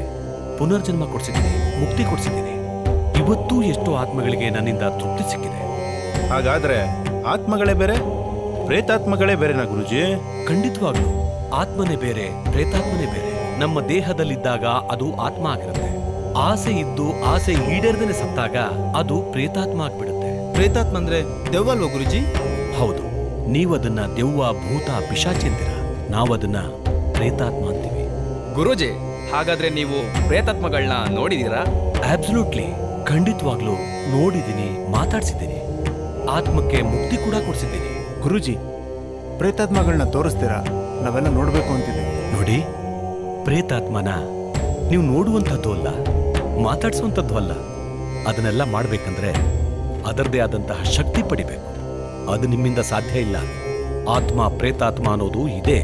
ಪುನರ್ಜನ್ಮ ಕೊಡ್ಸಿದ್ದೀನಿ, ಮುಕ್ತಿ ಕೊಡ್ಸಿದ್ದೀನಿ. ಇವತ್ತೂ ಎಷ್ಟೋ ಆತ್ಮಗಳಿಗೆ ನನ್ನಿಂದ ತೃಪ್ತಿ ಸಿಕ್ಕಿದೆ. ಹಾಗಾದ್ರೆ ಆತ್ಮಗಳೇ ಬೇರೆ, ಪ್ರೇತಾತ್ಮಗಳೇ ಬೇರೆನಾ ಗುರುಜಿ? ಖಂಡಿತವಾಗ್ಲೂ ಆತ್ಮನೇ ಬೇರೆ, ಪ್ರೇತಾತ್ಮನೇ ಬೇರೆ. ನಮ್ಮ ದೇಹದಲ್ಲಿದ್ದಾಗ ಅದು ಆತ್ಮ ಆಗಿರುತ್ತೆ. ಆಸೆ ಇದ್ದು ಆಸೆ ಈಡೇರ್ದೇನೆ ಸತ್ತಾಗ ಅದು ಪ್ರೇತಾತ್ಮ ಆಗ್ಬಿಡುತ್ತೆ. ಪ್ರೇತಾತ್ಮ ಅಂದ್ರೆ ದೆವ್ವ ಅಲ್ವಾ ಗುರುಜಿ? ಹೌದು, ನೀವದನ್ನ ದೆವ್ವ, ಭೂತ, ಪಿಶಾಚಿ ಅಂತೀರ. ನಾವದನ್ನ ಪ್ರೇತಾತ್ಮ ಅಂತೀವಿ. ಗುರುಜಿ, ಹಾಗಾದ್ರೆ ನೀವು ಪ್ರೇತಾತ್ಮಗಳನ್ನ ನೋಡಿದೀರಾ? ಅಬ್ಸಲ್ಯೂಟ್ಲಿ, ಖಂಡಿತವಾಗ್ಲೂ ನೋಡಿದ್ದೀನಿ, ಮಾತಾಡ್ಸಿದ್ದೀನಿ. ಆತ್ಮಕ್ಕೆ ಮುಕ್ತಿ ಕೂಡ ಕೊಡ್ಸಿದ್ದೀನಿ. ಗುರುಜಿ, ಪ್ರೇತಾತ್ಮಗಳನ್ನ ತೋರಿಸ್ತೀರಾ? ನಾವೆಲ್ಲ ನೋಡ್ಬೇಕು ಅಂತಿದೆ. ನೋಡಿ, ಪ್ರೇತಾತ್ಮನ ನೀವು ನೋಡುವಂಥದ್ದು ಅಲ್ಲ, ಮಾತಾಡ್ಸುವಂಥದ್ದು ಅಲ್ಲ. ಅದನ್ನೆಲ್ಲ ಮಾಡ್ಬೇಕಂದ್ರೆ ಅದರದೇ ಆದಂತಹ ಶಕ್ತಿ ಪಡಿಬೇಕು. ಅದು ನಿಮ್ಮಿಂದ ಸಾಧ್ಯ ಇಲ್ಲ. ಆತ್ಮ, ಪ್ರೇತಾತ್ಮ ಅನ್ನೋದು ಇದೆ.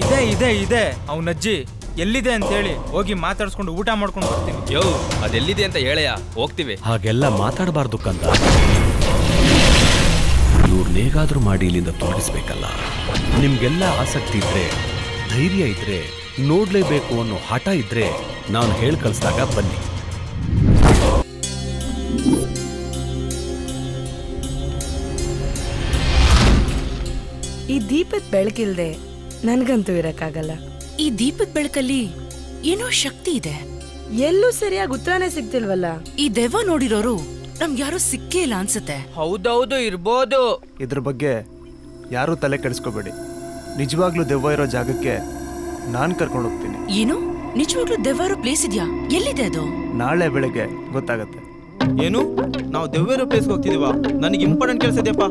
ಇದೆ ಇದೆ ಇದೆ. ಅವನಜ್ಜಿ ಎಲ್ಲಿದೆ ಅಂತ ಹೇಳಿ ಹೋಗಿ ಮಾತಾಡ್ಸ್ಕೊಂಡು ಊಟ ಮಾಡ್ಕೊಂಡು ಬರ್ತೀನಿ. ಯೋ, ಅದೆಲ್ಲಿದೆ ಅಂತ ಹೇಳಯ್ಯ, ಹೋಗ್ತೀವಿ. ಹಾಗೆಲ್ಲ ಮಾತಾಡಬಾರ್ದು ಕಂದ. ಇವ್ರನ್ನೇಗಾದ್ರೂ ಮಾಡಿ ಇಲ್ಲಿಂದ ತೊಲಗಿಸ್ಬೇಕಲ್ಲ. ನಿಮ್ಗೆಲ್ಲ ಆಸಕ್ತಿ ಇದ್ರೆ, ಧೈರ್ಯ ಇದ್ರೆ, ನೋಡ್ಲೇಬೇಕು ಅನ್ನೋ ಹಠ ಇದ್ರೆ ನಾನು ಹೇಳಿ ಕಳಿಸಿದಾಗ ಬನ್ನಿ. ಈ ದೀಪದ ಬೆಳಕಿಲ್ದೆ ನನ್ಗಂತೂ ಇರಕ್ಕಾಗಲ್ಲ. ಈ ದೀಪದ ಬೆಳಕಲ್ಲಿ ಏನೋ ಶಕ್ತಿ ಇದೆ. ಎಲ್ಲೂ ಸರಿಯಾಗಿ ಉತ್ತರನೇ ಸಿಗ್ತಿಲ್ವಲ್ಲ. ಈ ದೆವ್ವ ನೋಡಿರೋರು ನಮ್ಗೆ ಯಾರು ಸಿಕ್ಕೇ ಇಲ್ಲ ಅನ್ಸುತ್ತೆ. ಹೌದೌದು, ಇರ್ಬೋದು. ಇದ್ರ ಬಗ್ಗೆ ಯಾರೂ ತಲೆ ಕೆಡಿಸ್ಕೋಬೇಡಿ. ನಿಜವಾಗ್ಲೂ ದೆವ್ವ ಇರೋ ಜಾಗಕ್ಕೆ ನಾನು ಕರ್ಕೊಂಡು ಹೋಗ್ತೀನಿ. ಏನು? ನಿಜವಾಗ್ಲೂ ದೆವ್ವ ಇರೋ ಪ್ಲೇಸ್ ಇದೆಯಾ? ಎಲ್ಲಿದೆ ಅದು? ನಾಳೆ ಬೆಳಗ್ಗೆ ಗೊತ್ತಾಗತ್ತೆ. ಏನು? ನಾವು ದೆವ್ವ ಪ್ಲೇಸ್ಗೆ ಹೋಗ್ತಿದೀವ? ನನಗೆ ಇಂಪಾರ್ಟೆಂಟ್ ಕೆಲಸ ಇದೆಯಪ್ಪ,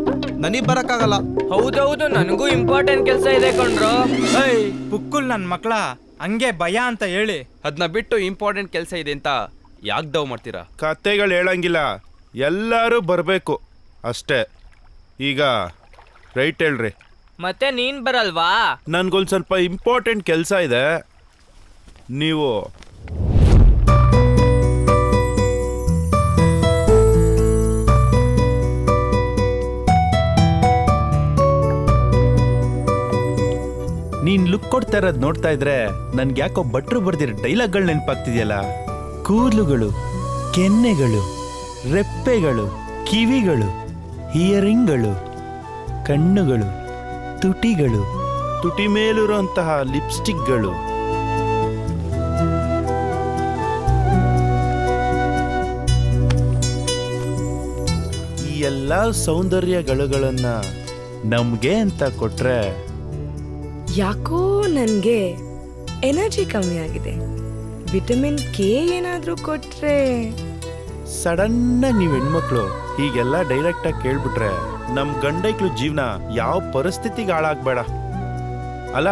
ನನಗೆ ಬರಕ್ಕಾಗಲ್ಲ. ಹೌದೌದು, ನನಗೂ ಇಂಪಾರ್ಟೆಂಟ್ ಕೆಲಸ ಇದೆ ಕಣ್ರೋ. ಪುಕ್ಕುಲ್ ನನ್ ಮಕ್ಳ, ಹಂಗೆ ಭಯ ಅಂತ ಹೇಳಿ ಅದನ್ನ ಬಿಟ್ಟು ಇಂಪಾರ್ಟೆಂಟ್ ಕೆಲಸ ಇದೆ ಅಂತ ಯಾಕೆ ದವ್ ಮಾಡ್ತೀರಾ? ಕತೆಗಳು ಹೇಳಂಗಿಲ್ಲ, ಎಲ್ಲರೂ ಬರಬೇಕು ಅಷ್ಟೇ. ಈಗ ರೈಟ್ ಹೇಳ್ರಿ. ಮತ್ತೆ ನೀನ್ ಬರಲ್ವಾ? ನನ್ಗೊಂದು ಸ್ವಲ್ಪ ಇಂಪಾರ್ಟೆಂಟ್ ಕೆಲಸ ಇದೆ. ನೀವು ನೀನ್ ಲುಕ್ ಕೊಡ್ತಾ ಇರೋದು ನೋಡ್ತಾ ಇದ್ರೆ ನನ್ಗೆ ಯಾಕೋ ಭಟ್ರು ಬರ್ದಿರೋ ಡೈಲಾಗ್ಗಳು ನೆನಪಾಗ್ತಿದೆಯಲ್ಲ. ಕೂದಲುಗಳು, ಕೆನ್ನೆಗಳು, ರೆಪ್ಪೆಗಳು, ಕಿವಿಗಳು, ಹಿಯರಿಂಗ್ಗಳು, ಕಣ್ಣುಗಳು, ತುಟಿಗಳು, ತುಟಿ ಮೇಲಿರುವಂತಹ ಲಿಪ್ಸ್ಟಿಕ್ಗಳು, ಈ ಎಲ್ಲ ಸೌಂದರ್ಯಗಳನ್ನ ನಮ್ಗೆ ಅಂತ ಕೊಟ್ರೆ ಯಾಕೋ ನನ್ಗೆ ಎನರ್ಜಿ ಕಮ್ಮಿ ಆಗಿದೆ. ವಿಟಮಿನ್ ಕೆ ಏನಾದ್ರೂ ಕೊಟ್ರೆ. ಸಡನ್ ನೀವ್ ಹೆಣ್ಮಕ್ಳು ಹೀಗೆಲ್ಲ ಡೈರೆಕ್ಟ್ ಆಗಿ ಕೇಳ್ಬಿಟ್ರೆ ನಮ್ ಗಂಡೈಕ್ಳು ಜೀವನ ಯಾವ ಪರಿಸ್ಥಿತಿಗೆ ಹಾಳಾಗ್ಬೇಡ. ಅಲ್ಲ,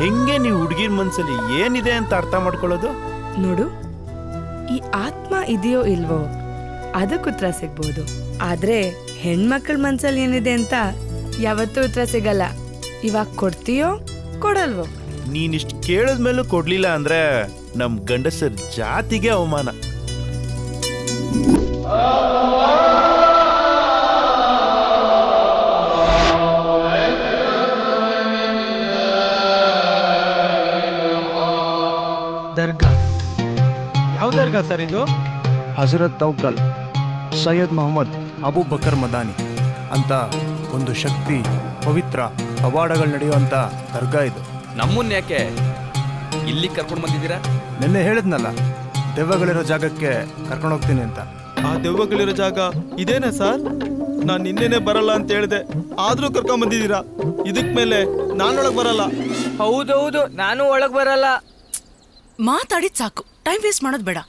ಹೆಂಗೆ ನೀವು ಹುಡುಗಿರ್ ಮನ್ಸಲ್ಲಿ ಏನಿದೆ ಅಂತ ಅರ್ಥ ಮಾಡ್ಕೊಳ್ಳೋದು? ನೋಡು, ಈ ಆತ್ಮ ಇದೆಯೋ ಇಲ್ವೋ ಅದಕ್ಕೆ ಉತ್ತರ ಸಿಗ್ಬೋದು. ಆದ್ರೆ ಹೆಣ್ಮಕ್ಳ ಮನ್ಸಲ್ಲಿ ಏನಿದೆ ಅಂತ ಯಾವತ್ತೂ ಉತ್ತರ ಸಿಗಲ್ಲ. ಇವಾಗ ಕೊಡ್ತೀಯೋ ಕೊಡಲ್ವೋ? ನೀನಿಷ್ಟು ಕೇಳಿದ್ಮೇಲೂ ಕೊಡ್ಲಿಲ್ಲ ಅಂದ್ರೆ ನಮ್ ಗಂಡಸರ್ ಜಾತಿಗೆ ಅವಮಾನ. ದರ್ಗಾ ಯಾವ ದರ್ಗಾ ಸರ್ ಇದು? ಹಜರತ್ ತೌಕಲ್ ಸೈಯದ್ ಮೊಹಮ್ಮದ್ ಅಬೂಬಕರ್ ಮದಾನಿ ಅಂತ ಒಂದು ಶಕ್ತಿ, ಪವಿತ್ರ ಪವಾಡಗಳು ನಡೆಯುವಂತ ದರ್ಗಾ ಇದು. ನಮ್ಮನ್ನ ಯಾಕೆ ಇಲ್ಲಿ ಕರ್ಕೊಂಡು ಬಂದಿದ್ದೀರಾ? ನಿನ್ನೆ ಹೇಳಿದ್ನಲ್ಲ, ದೆವ್ವಗಳಿರೋ ಜಾಗಕ್ಕೆ ಕರ್ಕೊಂಡು ಹೋಗ್ತೀನಿ ಅಂತ. ಆ ದೆವ್ವಗಳಿರೋ ಜಾಗ ಇದೇನಾ ಸರ್? ನಾನು ನಿನ್ನೆನೆ ಬರಲ್ಲ ಅಂತ ಹೇಳಿದೆ, ಆದ್ರೂ ಕರ್ಕೊಂಡ್ ಬಂದಿದ್ದೀರಾ. ಇದಕ್ ಮೇಲೆ ನಾನೊಳಗ್ ಬರಲ್ಲ. ಹೌದೌದು, ನಾನು ಒಳಗ್ ಬರಲ್ಲ. ಮಾತಾಡಿದ್ ಸಾಕು, ಟೈಮ್ ವೇಸ್ಟ್ ಮಾಡೋದ್ ಬೇಡ.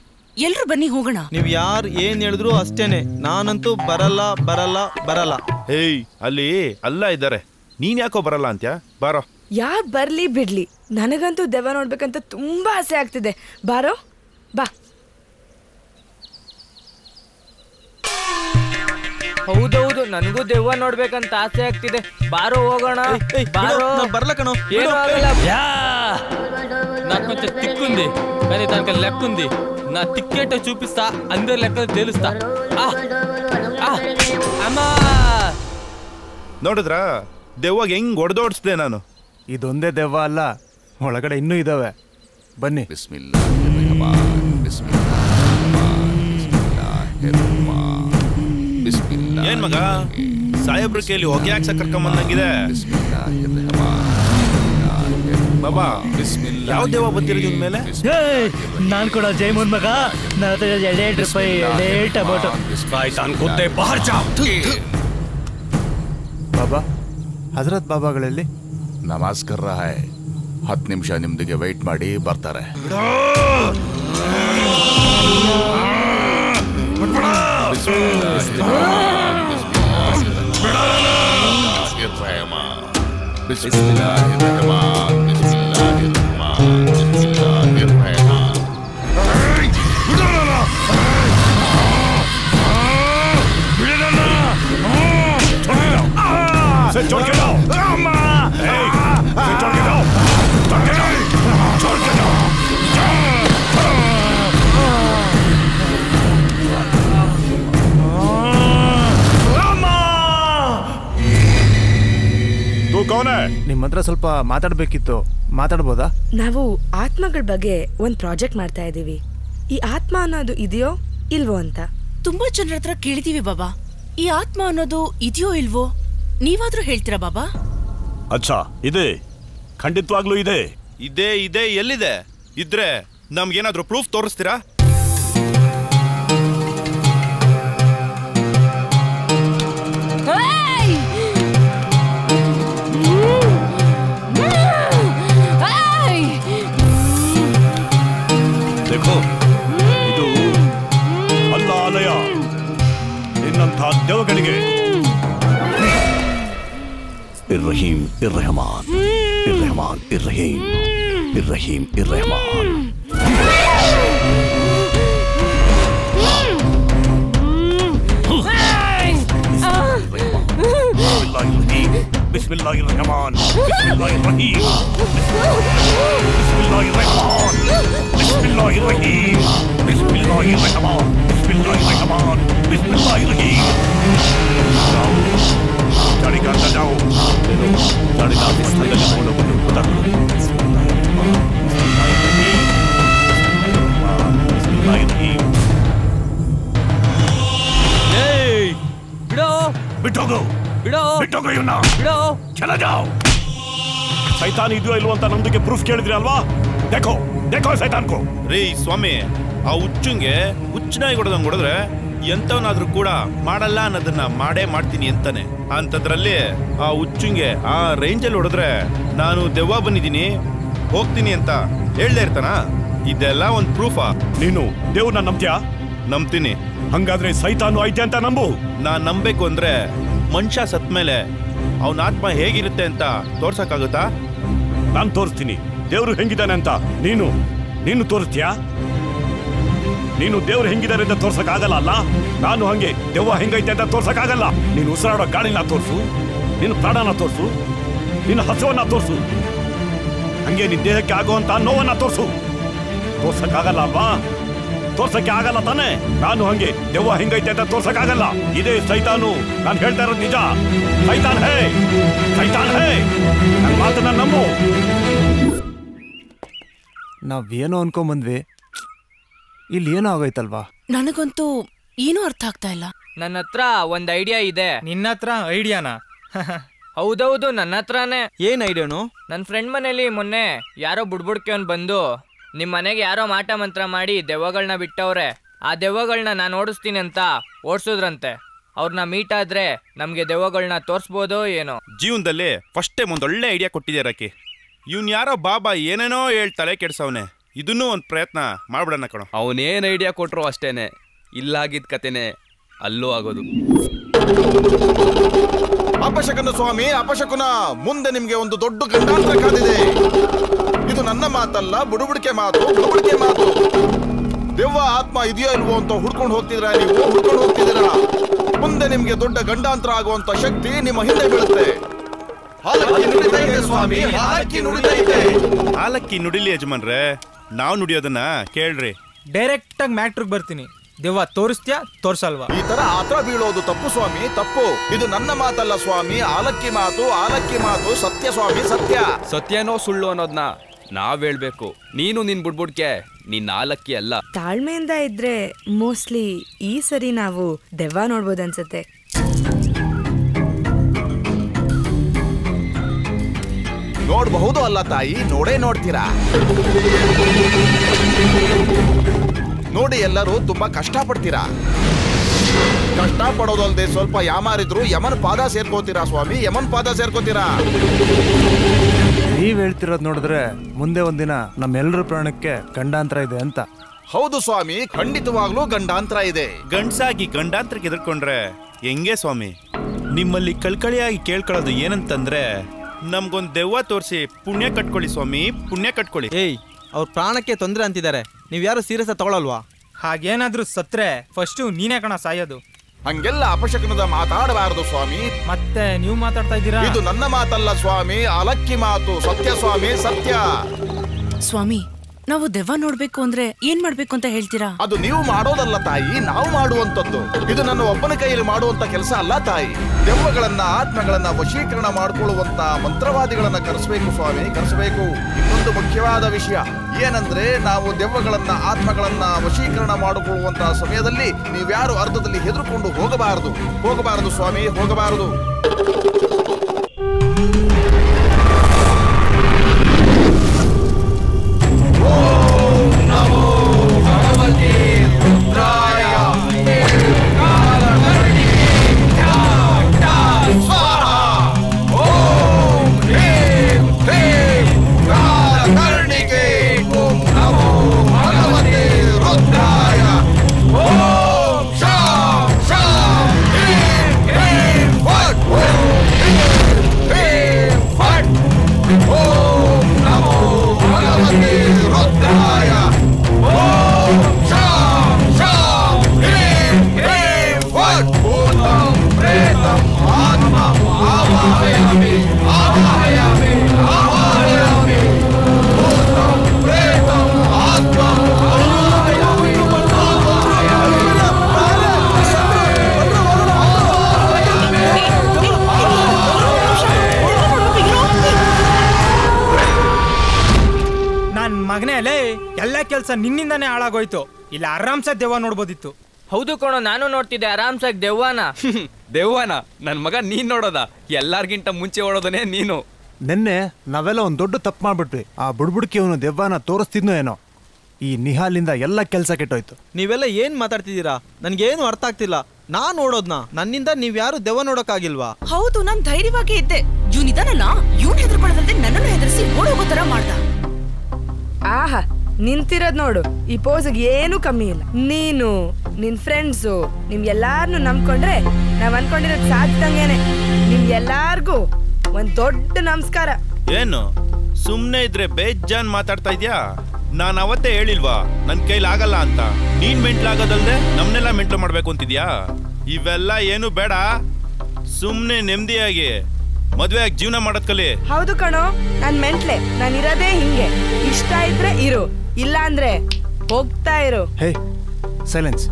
ಎಲ್ರು ಬನ್ನಿ ಹೋಗೋಣ. ನೀವ್ ಯಾರು ಏನ್ ಹೇಳಿದ್ರು ಅಷ್ಟೇನೆ, ನಾನಂತೂ ಬರಲ್ಲ ಬರಲ್ಲ ಬರಲ್ಲ. ಏಯ್, ಅಲ್ಲಿ ಅಲ್ಲ ಇದ್ದಾರೆ, ನೀನ್ ಯಾಕೋ ಬರಲ್ಲ ಅಂತ್ಯ? ಬಾರೋ. ಯಾರ್ ಬರ್ಲಿ ಬಿಡ್ಲಿ, ನನಗಂತೂ ದೆವ್ವ ನೋಡ್ಬೇಕಂತ ತುಂಬಾ ಆಸೆ ಆಗ್ತಿದೆ. ಬಾರೋ, ಬಾ. ಹೌದೌದು, ನನಗೂ ದೆವ್ವ ನೋಡ್ಬೇಕಂತ ಆಸೆ ಆಗ್ತಿದೆ. ಬಾರೋ ಹೋಗೋಣ. ಬಾರೋ. ಬರ್ಲ ಕಣೋ. ಏನು ಆಗಲ್ಲ. నాకు కొంచెం తిక్కుంది కానీ దానికి లెక్కుంది. నా టిక్కెట్ చూపిస్తా, అందరి లెక్క తేలుస్తా. అమ్మా, ನೋಡಿದ್ರಾ ದೆವ್ವಾಗ ಹೆಂಗ್ ಹೊಡೆದೋಡಿಸ್ದೆ ನಾನು? ಇದೊಂದೇ ದೆವ್ವ ಅಲ್ಲ, ಒಳಗಡೆ ಇನ್ನೂ ಇದಾವೆ. ಬನ್ನಿ. ಬಿಸ್ಮಿಲ್ಲಾ ಏನ್ ಮಗ ಸಾಹೇಬ್ರ ಕೇಳಿ ಹೊಗೆ ಹಾಕ್ಸ ಕರ್ಕೊಂಬಂದಂಗಿದೆ. ಬಾಬಾ ಯಾವ ದೇವ ಬಂದಿರೋದು ಇನ್ ಮೇಲೆ? ನಾನ್ ಕೂಡ ಜೈಮೂನ್ ಮಗ. ನನ್ನ 2 ರೂಪಾಯಿ 2 ಟೊಮೊಟೊ. ಬಾಬಾ ಹಜರತ್ ಬಾಬಾಗಳಲ್ಲಿ ನಮಾಜ್ ಕರ್ ರಹಾ ಹೈ. 10 ನಿಮಿಷ ನಿಮ್ದಿಗೆ ವೆಯ್ಟ್ ಮಾಡಿ ಬರ್ತಾರೆ. ನಿಮ್ಮ ಹತ್ರ ಸ್ವಲ್ಪ ಮಾತಾಡ್ಬೇಕಿತ್ತು, ಮಾತಾಡ್ಬೋದಾ? ನಾವು ಆತ್ಮಗಳ ಬಗ್ಗೆ ಒಂದ್ ಪ್ರಾಜೆಕ್ಟ್ ಮಾಡ್ತಾ ಇದೀವಿ. ಈ ಆತ್ಮ ಅನ್ನೋದು ಇದೆಯೋ ಇಲ್ವೋ ಅಂತ ತುಂಬಾ ಜನರ ಹತ್ರ ಕೇಳಿದೀವಿ ಬಾಬಾ. ಈ ಆತ್ಮ ಅನ್ನೋದು ಇದೆಯೋ ಇಲ್ವೋ ನೀವಾದ್ರೂ ಹೇಳ್ತೀರಾ ಬಾಬಾ? ಅಚ್ಚಾ, ಇದೆ, ಖಂಡಿತವಾಗ್ಲೂ ಇದೆ. ಇದೆ ಇದೆ ಎಲ್ಲಿದೆ? ಇದ್ರೆ ನಮ್ಗೇನಾದ್ರೂ ಪ್ರೂಫ್ ತೋರಿಸ್ತೀರಾ? ಇದು ಅಲ್ಲ ಆಲಯ. ನಿನ್ನಂಥ ದೇವಗಳಿಗೆ ಇರ್ರಹೀಂ ಇರ್ರಹಮಾನ್, ಇರ್ರಹಮಾನ್ ಇರ್ರಹೀಂ, ಇರ್ರಹೀಂ ಇರ್ರಹಮಾನ್. बिस्मिल्लाहिर्रहमान, बिस्मिल्लाहिर्रहीम, बिस्मिल्लाहिर्रहमान, बिस्मिल्लाहिर्रहीम, बिस्मिल्लाहिर्रहमान, बिस्मिल्लाहिर्रहमान, बिस्मिल्लाहिर्रहीम. गाड़ी का अंदर जाओ. गाड़ी का अंदर बिस्मिल्लाहिर्रहीम. बिड़ो बिठोगो ಬಿಟ್ಟೋಗೋ ಇವನ್ನ. ಚಲ ಜಾओ. ಸೈತಾನ್ ಇದೆಯೋ ಇಲ್ವೋ ಅಂತ ನಮ್ದಕ್ಕೆ ಪ್ರೂಫ್ ಕೇಳಿದ್ರಿ ಅಲ್ವಾ? ದೇಖೋ ದೇಖೋ ಸೈತಾನ್ಕೋ. ರೀ ಸ್ವಾಮಿ, ಆ ಹುಚ್ಚುಂಗೆ ಹುಚ್ಚನಾಗಿ ಹೊಡೆದ್ರೆ ಎಂತವನಾದ್ರೂ ಕೂಡ ಮಾಡಲ್ಲ ಅನ್ನೋದನ್ನ ಮಾಡೇ ಮಾಡ್ತೀನಿ ಅಂತಾನೆ. ಅಂತದ್ರಲ್ಲಿ ಆ ಹುಚ್ಚುಂಗೆ ಆ ರೇಂಜಲ್ಲಿ ಹೊಡೆದ್ರೆ ನಾನು ದೆವ್ವ ಬಂದಿದ್ದೀನಿ ಹೋಗ್ತೀನಿ ಅಂತ ಹೇಳ್ದೆ ಇರ್ತಾನ? ಇದೆಲ್ಲ ಒಂದ್ ಪ್ರೂಫಾ? ನೀನು ದೇವ್ರನ್ನ ನಂಬ್ತೀಯಾ? ನಂಬ್ತೀನಿ. ಹಂಗಾದ್ರೆ ಸೈತಾನು ಐತೆ ಅಂತ ನಂಬು. ನಾನ್ ನಂಬೇಕು ಅಂದ್ರೆ ಮನುಷ್ಯ ಸತ್ ಮೇಲೆ ಅವನ ಆತ್ಮ ಹೇಗಿರುತ್ತೆ ಅಂತ ತೋರ್ಸಕ್ಕಾಗುತ್ತಾ? ನಾನು ತೋರಿಸ್ತೀನಿ ದೇವ್ರು ಹೆಂಗಿದ್ದಾನೆ ಅಂತ. ನೀನು ತೋರಿಸ್ತೀಯಾ? ನೀನು ದೇವ್ರು ಹೆಂಗಿದ್ದಾರೆ ಅಂತ ತೋರ್ಸಕ್ಕಾಗಲ್ಲ ಅಲ್ಲ? ನಾನು ಹಂಗೆ ದೆವ್ವ ಹೆಂಗೈತೆ ಅಂತ ತೋರ್ಸಕ್ಕಾಗಲ್ಲ. ನೀನು ಉಸಿರಾಡೋ ಗಾಳಿನ ತೋರಿಸು, ನಿನ್ನ ಪ್ರಾಣನ ತೋರಿಸು, ನಿನ್ನ ಹಸುವನ್ನ ತೋರಿಸು, ಹಂಗೆ ನಿನ್ನ ದೇಹಕ್ಕೆ ಆಗುವಂತ ನೋವನ್ನ ತೋರಿಸು. ತೋರ್ಸಕ್ಕಾಗಲ್ಲ ಅಲ್ವಾ? ತೋರ್ಸಕ್ಕೆ ಆಗಲ್ಲ ತಾನೆ? ನಾನು ಹಂಗೆ ದೆವ್ವ ಹೆಂಗೈತೆ ಅಂತ ತೋರ್ಸಕ್ಕಾಗಲ್ಲ. ಇದೇ ಸೈತಾನು. ನಾನು ಹೇಳ್ತಾ ಇರೋದು ನಿಜ. ಸೈತಾನ್ ಹೇ, ಸೈತಾನ್ ಹೇ. ನನ್ನ ಮಾತನ್ನ ನಂಬು. ನಾವೇನೋ ಅನ್ಕೊಂಬಂದ್ವಿ, ಇಲ್ಲಿ ಏನೋ ಆಗೋಯ್ತಲ್ವಾ? ನನಗಂತೂ ಏನೂ ಅರ್ಥ ಆಗ್ತಾ ಇಲ್ಲ. ನನ್ನ ಹತ್ರ ಒಂದ್ ಐಡಿಯಾ ಇದೆ. ನಿನ್ನ ಹತ್ರ ಐಡಿಯಾನಾ? ಹೌದೌದು, ನನ್ನ ಹತ್ರನೇ. ಏನ್ ಐಡಿಯಾನು? ನನ್ನ ಫ್ರೆಂಡ್ ಮನೇಲಿ ಮೊನ್ನೆ ಯಾರೋ ಬುಡ್ಬುಡ್ಕೆವನ್ ಬಂದು ನಿಮ್ ಮನೆಗೆ ಯಾರೋ ಮಾಟ ಮಂತ್ರ ಮಾಡಿ ದೆವ್ವಗಳನ್ನ ಬಿಟ್ಟವ್ರೆ, ಆ ದೆವ್ವಗಳನ್ನ ನಾನು ಓಡಿಸ್ತೀನಿ ಅಂತ ಓಡಿಸೋದ್ರಂತೆ. ಅವ್ರನ್ನ ಮೀಟ್ ಆದ್ರೆ ನಮ್ಗೆ ದೆವ್ವಗಳನ್ನ ತೋರಿಸ್ಬೋದೋ ಏನೋ. ಜೀವನದಲ್ಲಿ ಫಸ್ಟ್ ಟೈಮ್ ಒಂದೊಳ್ಳೆ ಐಡಿಯಾ ಕೊಟ್ಟಿದ್ಯಾರಕಿ. ಇವ್ನು ಯಾರೋ ಬಾಬಾ ಏನೇನೋ ಹೇಳ್ತಲೆ ಕೆಡ್ಸವನೆ. ಇದನ್ನೂ ಒಂದು ಪ್ರಯತ್ನ ಮಾಡ್ಬಿಡೋಣ ಕಣೋ. ಅವನೇನು ಐಡಿಯಾ ಕೊಟ್ರು ಅಷ್ಟೇನೆ, ಇಲ್ಲಾಗಿದ್ದ ಕತೆನೆ ಅಲ್ಲೂ ಆಗೋದು. ಅಪಶಕನ ಸ್ವಾಮಿ, ಅಪಶಕುನ, ಮುಂದೆ ನಿಮ್ಗೆ ಒಂದು ದೊಡ್ಡ ಗಂಡಾಂತರ ಕಾದಿದೆ. ಇದು ನನ್ನ ಮಾತಲ್ಲ, ಬುಡುಬುಡಿಕೆ ಮಾತು, ಬುಡುಬುಡಿಕೆ ಮಾತು. ದೆವ್ವ ಆತ್ಮ ಇದೆಯೋ ಇಲ್ವೋ ಅಂತ ಹುಡ್ಕೊಂಡು ಹೋಗ್ತಿದ್ರ, ನೀವು ಹುಡ್ಕೊಂಡು ಹೋಗ್ತಿದ್ದೀರಾ. ಮುಂದೆ ನಿಮ್ಗೆ ದೊಡ್ಡ ಗಂಡಾಂತರ ಆಗುವಂತ ಶಕ್ತಿ ನಿಮ್ಮ ಹಿಂದೆ ಬೀಳುತ್ತೆ. ಹಾಲಕ್ಕಿ ನುಡಿತೈತೆ ಸ್ವಾಮಿ, ಹಾಲಕ್ಕಿ ನುಡಿತೈತೆ. ಹಾಲಕ್ಕಿ ನುಡಿಲಿ ಯಜಮಾನ್ರೆ, ನಾವು ನುಡಿಯೋದನ್ನ ಕೇಳ್ರಿ. ಡೈರೆಕ್ಟ್ ಆಗಿ ಮ್ಯಾಟ್ರಿಗೆ ಬರ್ತೀನಿ. ದೆವ್ವ ತೋರಿಸ್ತ್ಯಾ ತೋರ್ಸಲ್ವಾ? ಈ ತರ ಆತ್ರ ಬೀಳೋದು ತಪ್ಪು ಸ್ವಾಮಿ, ತಪ್ಪು. ಇದು ನನ್ನ ಮಾತಲ್ಲ ಸ್ವಾಮಿ, ಆಲಕ್ಕಿ ಮಾತು, ಆಲಕ್ಕಿ ಮಾತು ಸತ್ಯ ಸ್ವಾಮಿ, ಸತ್ಯ. ಸತ್ಯನೋ ಸುಳ್ಳು ಅನ್ನೋದನ್ನ ನಾವ್ ಹೇಳ್ಬೇಕು. ನೀನು ನಿನ್ ಬುಡ್ಬುಡ್ಕೆ ನೀನ್ ನಾಲಕ್ಕಿ ಅಲ್ಲ. ತಾಳ್ಮೆಯಿಂದ ಇದ್ರೆ ಮೋಸ್ಟ್ಲಿ ಈ ಸರಿ ನಾವು ದೆವ್ವ ನೋಡ್ಬೋದು ಅನ್ಸುತ್ತೆ. ನೋಡಬಹುದು ಅಲ್ಲ ತಾಯಿ, ನೋಡೇ ನೋಡ್ತೀರಾ. ನೋಡಿ ಎಲ್ಲರೂ ತುಂಬಾ ಕಷ್ಟ ಪಡ್ತೀರಾ. ಕಷ್ಟ ಪಡೋದಲ್ದೆ ಸ್ವಲ್ಪ ಯಾಮಾರಿದ್ರು ಯಮನ್ ಪಾದ ಸೇರ್ಕೋತೀರಾ ಸ್ವಾಮಿ, ಯಮನ್ ಪಾದ ಸೇರ್ಕೋತೀರಾ. ನೀವ್ ಹೇಳ್ತಿರೋದ್ ನೋಡಿದ್ರೆ ಮುಂದೆ ಒಂದಿನ ನಮ್ಮೆಲ್ಲರ ಪ್ರಾಣಕ್ಕೆ ಗಂಡಾಂತರ ಇದೆ ಅಂತ. ಹೌದು ಸ್ವಾಮಿ, ಖಂಡಿತವಾಗ್ಲೂ ಗಂಡಾಂತರ ಇದೆ. ಗಂಡ್ಸಾಗಿ ಗಂಡಾಂತರಕ್ಕೆ ಎದುರ್ಕೊಂಡ್ರೆ ಹೆಂಗೆ ಸ್ವಾಮಿ? ನಿಮ್ಮಲ್ಲಿ ಕಳ್ಕಳಿಯಾಗಿ ಕೇಳ್ಕೊಳ್ಳೋದು ಏನಂತಂದ್ರೆ ನಮ್ಗೊಂದ್ ದೆವ್ವ ತೋರಿಸಿ ಪುಣ್ಯ ಕಟ್ಕೊಳ್ಳಿ ಸ್ವಾಮಿ, ಪುಣ್ಯ ಕಟ್ಕೊಳ್ಳಿ. ಏಯ್, ಅವ್ರ ಪ್ರಾಣಕ್ಕೆ ತೊಂದರೆ ಅಂತಿದ್ದಾರೆ, ನೀವ್ ಯಾರು ಸೀರಿಯಸ್ ತಗೊಳಲ್ವಾ? ಹಾಗೇನಾದ್ರೂ ಸತ್ರೆ ಫಸ್ಟು ನೀನೇ ಕಣ ಸಾಯೋದು. ಹಂಗೆಲ್ಲ ಅಪಶಕನದ ಮಾತಾಡಬಾರದು ಸ್ವಾಮಿ. ಮತ್ತೆ ನೀವು ಮಾತಾಡ್ತಾ ಇದ್ದೀರಾ? ಇದು ನನ್ನ ಮಾತಲ್ಲ ಸ್ವಾಮಿ, ಅಲಕ್ಕಿ ಮಾತು. ಸತ್ಯ ಸ್ವಾಮಿ, ಸತ್ಯ. ಸ್ವಾಮಿ, ನಾವು ದೆವ್ವ ನೋಡ್ಬೇಕು ಅಂದ್ರೆ ಏನ್ ಮಾಡ್ಬೇಕು ಅಂತ ಹೇಳ್ತೀರಾ? ಅದು ನೀವು ಮಾಡೋದಲ್ಲ ತಾಯಿ, ನಾವು ಮಾಡುವಂತದ್ದು. ಇದು ನನ್ನ ಒಬ್ಬನ ಕೈಯಲ್ಲಿ ಮಾಡುವಂತ ಕೆಲಸ ಅಲ್ಲ ತಾಯಿ. ದೆವ್ವಗಳನ್ನ, ಆತ್ಮಗಳನ್ನ ವಶೀಕರಣ ಮಾಡಿಕೊಳ್ಳುವಂತ ಮಂತ್ರವಾದಿಗಳನ್ನ ಕರೆಸಬೇಕು ಸ್ವಾಮಿ, ಕರೆಸಬೇಕು. ಇನ್ನೊಂದು ಮುಖ್ಯವಾದ ವಿಷಯ ಏನಂದ್ರೆ, ನಾವು ದೆವ್ವಗಳನ್ನ, ಆತ್ಮಗಳನ್ನ ವಶೀಕರಣ ಮಾಡಿಕೊಳ್ಳುವಂತಹ ಸಮಯದಲ್ಲಿ ನೀವ್ಯಾರು ಅರ್ಧದಲ್ಲಿ ಹೆದರ್ಕೊಂಡು ಹೋಗಬಾರದು ಸ್ವಾಮಿ, ಹೋಗಬಾರದು. ಮಗನೇ ಅಲ್ಲೇ ಎಲ್ಲ ಕೆಲ್ಸ ನಿನ್ನಿಂದಾನೇ ಹಾಳಾಗೋಯ್ತು. ಇಲ್ಲ ಆರಾಮ್ಸಾಗಿ ದೆವ್ವ ನೋಡ್ಬೋದಿತ್ತು. ಹೌದು ಕಣೋ, ನಾನು ನೋಡ್ತಿದ್ದೆ ಆರಾಮ್ಸಾಗಿ ದೆವ್ವನ. ದೆವ್ವನ ನನ್ ಮಗ ನೀನ್ ನೋಡೋದ? ಎಲ್ಲಾರ್ಗಿಂತ ಮುಂಚೆ ಓಡೋದನೆ ನೀನು. ನೆನ್ನೆ ನಾವೆಲ್ಲ ಒಂದ್ ದೊಡ್ಡ ತಪ್ಪು ಮಾಡ್ಬಿಟ್ವಿ. ಆ ಬುಡ್ಬುಡ್ಕಿ ಅವನು ದೆವ್ವನ ತೋರಿಸ್ತಿದ್ನೋ ಏನೋ. ಈ ನಿಹಾಲಿಂದ ಎಲ್ಲ ಕೆಲಸ ಕೆಟ್ಟೋಯ್ತು. ನೀವೆಲ್ಲ ಏನ್ ಮಾತಾಡ್ತಿದ್ದೀರಾ? ನನ್ಗೇನು ಅರ್ಥ ಆಗ್ತಿಲ್ಲ. ನಾನ್ ನೋಡೋದ್ನ, ನನ್ನಿಂದ ನೀವ್ ಯಾರು ದೆವ್ವ ನೋಡಕ್ಕಾಗಿಲ್ವಾ? ಹೌದು, ನಾನ್ ಧೈರ್ಯವಾಗಿ ಇದ್ದೆ. ಇವನಿದಾನಲ್ಲ, ಇವನ್ ಹೆದರ್ಪಡದಲ್ದೆ ನನ್ನನ್ನು ಹೆದರ್ಸಿ ಓಡೋಗೋ ತರ ಮಾಡ್ದ. ಆಹಾ, ನಿಂತಿರೋದ್ ನೋಡು, ಈ ಪೋಸ್ಗೆ ಏನು ಕಮ್ಮಿ ಇಲ್ಲ. ನೀನು, ನಿನ್ ಫ್ರೆಂಡ್ಸು, ನಿಮ್ ಎಲ್ಲಾರ್ನು ನಂಬ್ಕೊಂಡ್ರೆ ನಾವ್ ಅನ್ಕೊಂಡಿರೋದ್ ಸಾಧ್ದಂಗೇನೆ. ನಿಮ್ ಎಲ್ಲಾರ್ಗೂ ಒಂದ್ ದೊಡ್ಡ ನಮಸ್ಕಾರ. ಏನು ಸುಮ್ನೆ ಇದ್ರೆ ಬೇಜಾನ್ ಮಾತಾಡ್ತಾ ಇದ್ಯಾ? ನಾನ್ ಅವತ್ತೇ ಹೇಳಿಲ್ವಾ ನನ್ ಕೈಲಿ ಆಗಲ್ಲ ಅಂತ? ನೀನ್ ಮೆಂಟ್ಲಾಗೋದಲ್ದೆ ನಮ್ನೆಲ್ಲ ಮೆಂಟ್ಲು ಮಾಡ್ಬೇಕು ಅಂತಿದ್ಯಾ? ಇವೆಲ್ಲ ಏನು ಬೇಡ, ಸುಮ್ನೆ ನೆಮ್ಮದಿಯಾಗಿ ಮದ್ವೆ ಆಗಿ ಜೀವನ ಮಾಡೋದ್ ಕಲಿ. ಹೌದು ಕಣೋ, ನಾನ್ ಮೆಂಟ್ಲೆ. ನಾನ್ ಇರೋದೇ ಹಿಂಗೆ. ಇಷ್ಟ ಇದ್ರೆ ಇರು, ಇಲ್ಲ ಅಂದ್ರೆ ಹೋಗ್ತಾ ಇರು. ಹೇ, ಸೈಲೆನ್ಸ್.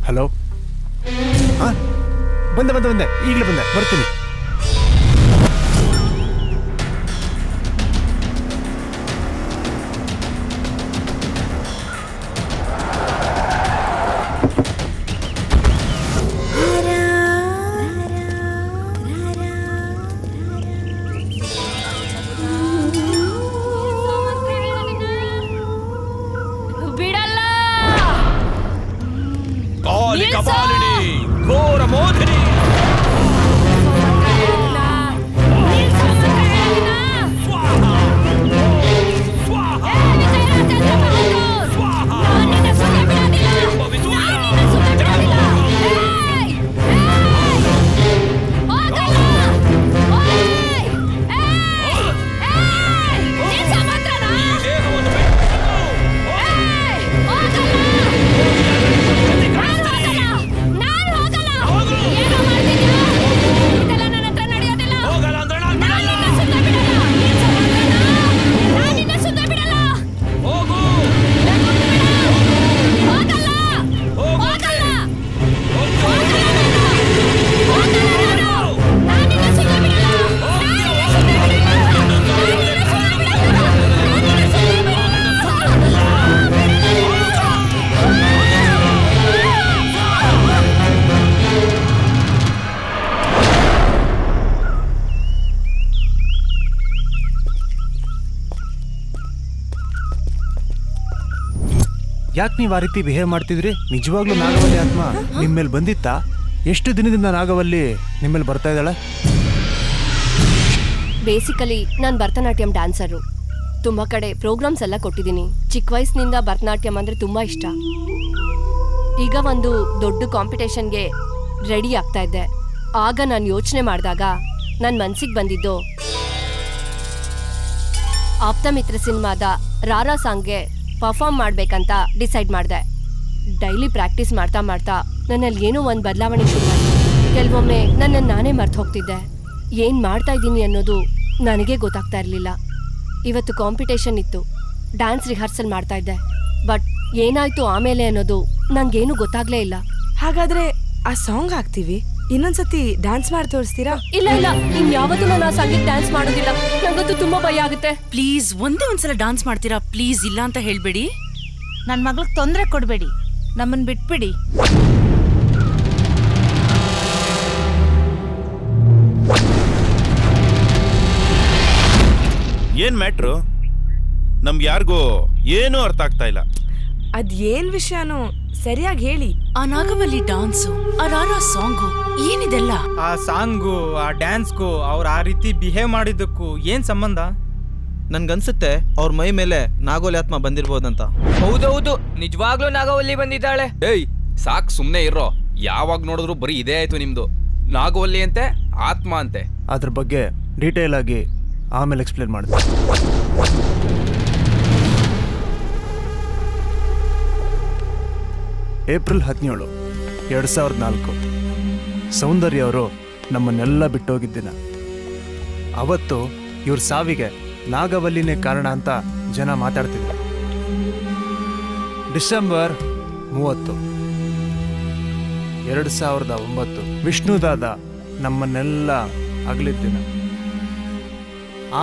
ಹಲೋ, ಬಂದೆ ಈಗಲೇ ಬರ್ತೀನಿ. ಕಪಾಲಿನಿ ಘೋರ ಮೋದಿನಿ ನಾನು ಹೋಗಲ್ಲ. ಯಾಕೆ ನೀವು ಆ ರೀತಿ ಬಿಹೇವ್ ಮಾಡ್ತಿದ್ರಿ? ನಿಜವಾಗ್ಲೂ ನಾಗವಲ್ಲಿ ಆತ್ಮ ನಿಮ್ಮ ಮೇಲೆ ಬಂದಿತ್ತಾ? ಎಷ್ಟು ದಿನದಿಂದ ನಾಗವಲ್ಲಿ ನಿಮ್ಮ ಮೇಲೆ ಬರ್ತಾ ಇದ್ದಾಳೆ? ಬೇಸಿಕಲಿ ನಾನು ಭರತನಾಟ್ಯಂ ಡ್ಯಾನ್ಸರು. ತುಂಬ ಕಡೆ ಪ್ರೋಗ್ರಾಮ್ಸ್ ಎಲ್ಲ ಕೊಟ್ಟಿದ್ದೀನಿ. ಚಿಕ್ಕ ವಯಸ್ಸಿನಿಂದ ಭರತನಾಟ್ಯಂ ಅಂದರೆ ತುಂಬ ಇಷ್ಟ. ಈಗ ಒಂದು ದೊಡ್ಡ ಕಾಂಪಿಟೇಷನ್ಗೆ ರೆಡಿ ಆಗ್ತಾ ಇದ್ದೆ. ಆಗ ನಾನು ಯೋಚನೆ ಮಾಡಿದಾಗ ನನ್ನ ಮನಸ್ಸಿಗೆ ಬಂದಿದ್ದು ಆಪ್ತಮಿತ್ರ ಸಿನಿಮಾದ ರಾರಾ ಸಾಂಗ್ಗೆ ಪರ್ಫಾರ್ಮ್ ಮಾಡಬೇಕಂತ ಡಿಸೈಡ್ ಮಾಡಿದೆ. ಡೈಲಿ ಪ್ರಾಕ್ಟೀಸ್ ಮಾಡ್ತಾ ಮಾಡ್ತಾ ನನ್ನಲ್ಲಿ ಏನೋ ಒಂದು ಬದಲಾವಣೆ ಶುರುವಾಯಿತು. ಕೆಲವೊಮ್ಮೆ ನನ್ನನ್ನು ನಾನೇ ಮರ್ತು ಹೋಗ್ತಿದ್ದೆ. ಏನು ಮಾಡ್ತಾ ಇದ್ದೀನಿ ಅನ್ನೋದು ನನಗೆ ಗೊತ್ತಾಗ್ತಾ ಇರಲಿಲ್ಲ. ಇವತ್ತು ಕಾಂಪಿಟೇಷನ್ ಇತ್ತು. ಡ್ಯಾನ್ಸ್ ರಿಹರ್ಸಲ್ ಮಾಡ್ತಾ ಇದ್ದೆ. ಬಟ್ ಏನಾಯ್ತು ಆಮೇಲೆ ಅನ್ನೋದು ನಂಗೇನು ಗೊತ್ತಾಗ್ಲೇ ಇಲ್ಲ. ಹಾಗಾದ್ರೆ ಆ ಸಾಂಗ್ ಹಾಕ್ತೀವಿ, ಇನ್ನೊಂದ್ಸತಿ ಡ್ಯಾನ್ಸ್ ಮಾಡಿ ತೋರಿಸ್ತೀರಾ? ಇಲ್ಲ ಇಲ್ಲ, ಇನ್ ಯಾವತ್ತೂ ನಾನು ಆ ಸಾಂಗಿಗೆ ಡ್ಯಾನ್ಸ್ ಮಾಡೋದಿಲ್ಲ. ನಂಗಂತೂ ತುಂಬಾ ಭಯ ಆಗುತ್ತೆ. ಪ್ಲೀಸ್ ಒಂದ್ಸಲ ಡ್ಯಾನ್ಸ್ ಮಾಡ್ತೀರಾ ಪ್ಲೀಸ್? ಇಲ್ಲ ಅಂತ ಹೇಳ್ಬೇಡಿ. ನನ್ನ ಮಗಳಿಗೆ ತೊಂದರೆ ಕೊಡಬೇಡಿ, ನಮ್ಮನ್ನ ಬಿಟ್ಬಿಡಿ. ಏನ್ ಮ್ಯಾಟ್ರು? ನಮ್ಗೆ ಯಾರಿಗೂ ಏನೂ ಅರ್ಥ ಆಗ್ತಾ ಇಲ್ಲ. ಅದೇನ್ ವಿಷಯನೋ ಸರಿಯಾಗಿ ಹೇಳಿ. ಆ ನಾಗವಲ್ಲಿ ಡಾನ್ಸು, ಆ ರಾರಾ ಸಾಂಗು, ಏನಿದೆಲ್ಲ? ಆ ಸಾಂಗು, ಆ ಡ್ಯಾನ್ಸ್ಗೂ ಅವ್ರು ಆ ರೀತಿ ಬಿಹೇವ್ ಮಾಡಿದ್ದಕ್ಕೂ ಏನ್ ಸಂಬಂಧ? ನನ್ಗನ್ಸುತ್ತೆ ಅವ್ರ ಮೈ ಮೇಲೆ ನಾಗೋಲಿ ಆತ್ಮ ಬಂದಿರ್ಬೋದಂತ. ಹೌದೌದು, ನಿಜವಾಗ್ಲೂ ನಾಗವಲ್ಲಿ ಬಂದಿದ್ದಾಳೆ. ಏಯ್ ಸಾಕ್, ಸುಮ್ನೆ ಇರೋ. ಯಾವಾಗ ನೋಡಿದ್ರು ಬರೀ ಇದೇ ಆಯ್ತು ನಿಮ್ದು. ನಾಗವಲ್ಲಿ ಅಂತೆ, ಆತ್ಮ ಅಂತೆ. ಅದ್ರ ಬಗ್ಗೆ ಡೀಟೇಲ್ ಆಗಿ ಆಮೇಲೆ ಎಕ್ಸ್ಪ್ಲೇನ್ ಮಾಡ್ತೀನಿ. ಏಪ್ರಿಲ್ 17, 2004 ಸೌಂದರ್ಯ ಅವರು ನಮ್ಮನ್ನೆಲ್ಲ ಬಿಟ್ಟೋಗಿದ್ದ ದಿನ. ಅವತ್ತು ಇವ್ರ ಸಾವಿಗೆ ನಾಗವಲ್ಲಿನೇ ಕಾರಣ ಅಂತ ಜನ ಮಾತಾಡ್ತಿದ್ರು. ಡಿಸೆಂಬರ್ 30, 2009 ವಿಷ್ಣುದಾದ ನಮ್ಮನ್ನೆಲ್ಲ ಅಗಲಿದ ದಿನ.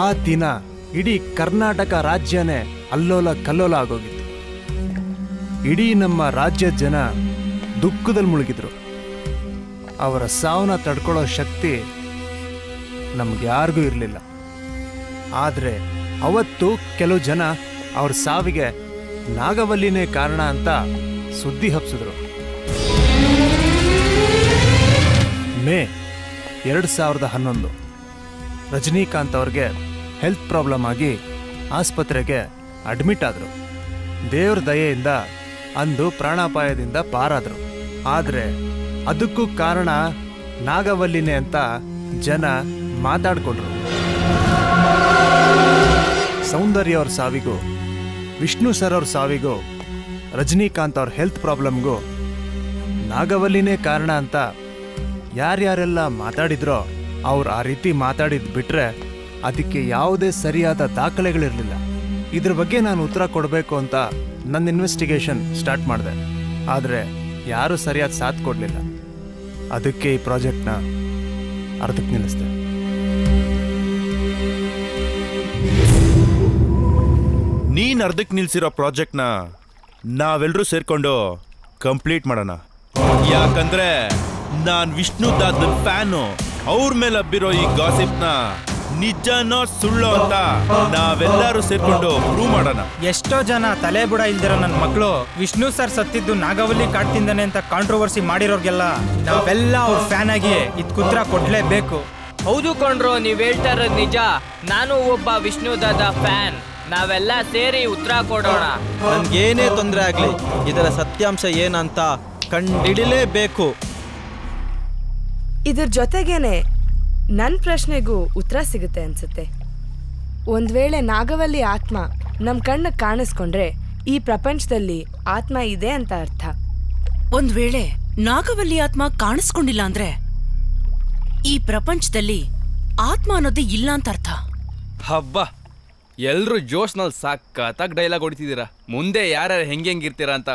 ಆ ದಿನ ಇಡೀ ಕರ್ನಾಟಕ ರಾಜ್ಯನೇ ಅಲ್ಲೋಲ ಕಲ್ಲೋಲ ಆಗೋಗಿತ್ತು. ಇಡೀ ನಮ್ಮ ರಾಜ್ಯದ ಜನ ದುಃಖದಲ್ಲಿ ಮುಳುಗಿದ್ರು. ಅವರ ಸಾವನ್ನ ತಡ್ಕೊಳ್ಳೋ ಶಕ್ತಿ ನಮ್ಗೆ ಯಾರಿಗೂ ಇರಲಿಲ್ಲ. ಆದರೆ ಅವತ್ತು ಕೆಲವು ಜನ ಅವ್ರ ಸಾವಿಗೆ ನಾಗವಲ್ಲಿನೇ ಕಾರಣ ಅಂತ ಸುದ್ದಿ ಹಬ್ಸಿದ್ರು. ಮೇ 2011 ರಜನಿಕಾಂತ್ ಅವ್ರಿಗೆ ಹೆಲ್ತ್ ಪ್ರಾಬ್ಲಮ್ ಆಗಿ ಆಸ್ಪತ್ರೆಗೆ ಅಡ್ಮಿಟ್ ಆದರು. ದೇವ್ರ ದಯೆಯಿಂದ ಅಂದು ಪ್ರಾಣಾಪಾಯದಿಂದ ಪಾರಾದರು. ಆದರೆ ಅದಕ್ಕೂ ಕಾರಣ ನಾಗವಲ್ಲಿನೇ ಅಂತ ಜನ ಮಾತಾಡ್ಕೊಂಡ್ರು. ಸೌಂದರ್ಯ ಅವ್ರ ಸಾವಿಗೂ, ವಿಷ್ಣು ಸರ್ ಅವ್ರ ಸಾವಿಗೂ, ರಜನಿಕಾಂತ್ ಅವ್ರ ಹೆಲ್ತ್ ಪ್ರಾಬ್ಲಮ್ಗೂ ನಾಗವಲ್ಲಿನೇ ಕಾರಣ ಅಂತ ಯಾರ್ಯಾರೆಲ್ಲ ಮಾತಾಡಿದ್ರೋ ಅವ್ರು ಆ ರೀತಿ ಮಾತಾಡಿದ್ ಬಿಟ್ರೆ ಅದಕ್ಕೆ ಯಾವುದೇ ಸರಿಯಾದ ದಾಖಲೆಗಳಿರಲಿಲ್ಲ. ಇದ್ರ ಬಗ್ಗೆ ನಾನು ಉತ್ತರ ಕೊಡಬೇಕು ಅಂತ ನನ್ನ ಇನ್ವೆಸ್ಟಿಗೇಷನ್ ಸ್ಟಾರ್ಟ್ ಮಾಡಿದೆ. ಆದರೆ ಯಾರೂ ಸರಿಯಾದ ಸಾಥ್ ಕೊಡಲಿಲ್ಲ. ಅದಕ್ಕೆ ಈ ಪ್ರಾಜೆಕ್ಟ್ನ ಅರ್ಧಕ್ಕೆ ನಿಲ್ಲಿಸಿದೆ. ನೀನ್ ಅರ್ಧಕ್ಕೆ ನಿಲ್ಸಿರೋ ಪ್ರಾಜೆಕ್ಟ್ನ ನಾವೆಲ್ಲರೂ ಸೇರ್ಕೊಂಡು ಕಂಪ್ಲೀಟ್ ಮಾಡೋಣ. ಯಾಕಂದ್ರೆ ನಾನ್ ವಿಷ್ಣುದಾದ ಫ್ಯಾನು. ಅವ್ರ ಮೇಲೆ ಹಬ್ಬಿರೋ ಈ ಗಾಸಿಪ್ನ ನಿಜನೋ ಸುಳ್ಳು ಅಂತ ನಾವೆಲ್ಲರೂ ಸೇರ್ಕೊಂಡು ಪ್ರೂವ್ ಮಾಡೋಣ. ಎಷ್ಟೋ ಜನ ತಲೆ ಬುಡ ಇಲ್ದಿರೋ ನನ್ನ ಮಕ್ಕಳು ವಿಷ್ಣು ಸರ್ ಸತ್ತಿದ್ದು ನಾಗವಲ್ಲಿ ಕಾಡ್ತಿಂದಾನೆ ಅಂತ ಕಾಂಟ್ರವರ್ಸಿ ಮಾಡಿರೋರ್ಗೆಲ್ಲ ನಾವೆಲ್ಲ ಅವ್ರ ಫ್ಯಾನ್ ಆಗಿ ಇದ್ ಉತ್ತರ ಕೊಡ್ಲೇಬೇಕು. ಹೌದು ಕೊಂಡ್ರು, ನೀವ್ ಹೇಳ್ತಾ ಇರೋದು ನಿಜ. ನಾನು ಒಬ್ಬ ವಿಷ್ಣುದಾದ ಫ್ಯಾನ್. ನಾವೆಲ್ಲ ಸೇರಿ ಉತ್ತರ ಕೊಡೋಣ. ನನ್ಗೇನೇ ತೊಂದರೆ ಆಗ್ಲಿ, ಇದರ ಸತ್ಯಾಂಶ ಏನಂತ ಕಂಡಿಡಿಲೇಬೇಕು. ಇದ್ರ ಜೊತೆಗೇನೆ ನನ್ನ ಪ್ರಶ್ನೆಗೂ ಉತ್ತರ ಸಿಗುತ್ತೆ ಅನ್ಸುತ್ತೆ. ಒಂದ್ ವೇಳೆ ನಾಗವಲ್ಲಿ ಆತ್ಮ ನಮ್ ಕಣ್ಣಿಗೆ ಕಾಣಿಸ್ಕೊಂಡ್ರೆ ಈ ಪ್ರಪಂಚದಲ್ಲಿ ಆತ್ಮ ಇದೆ ಅಂತ ಅರ್ಥ. ಒಂದ್ ವೇಳೆ ನಾಗವಲ್ಲಿ ಆತ್ಮ ಕಾಣಿಸ್ಕೊಂಡಿಲ್ಲ ಅಂದ್ರೆ ಈ ಪ್ರಪಂಚದಲ್ಲಿ ಆತ್ಮ ಅನ್ನೋದೇ ಇಲ್ಲ ಅಂತ ಅರ್ಥ. ಹಬ್ಬ, ಎಲ್ರು ಜೋಶ್ನಲ್ಲಿ ಸಖತ್ತಾಗಿ ಡೈಲಾಗ್ ಹೊಡಿತಿದ್ದೀರಾ. ಮುಂದೆ ಯಾರ್ಯಾರು ಹೆಂಗಿರ್ತೀರಾ ಅಂತ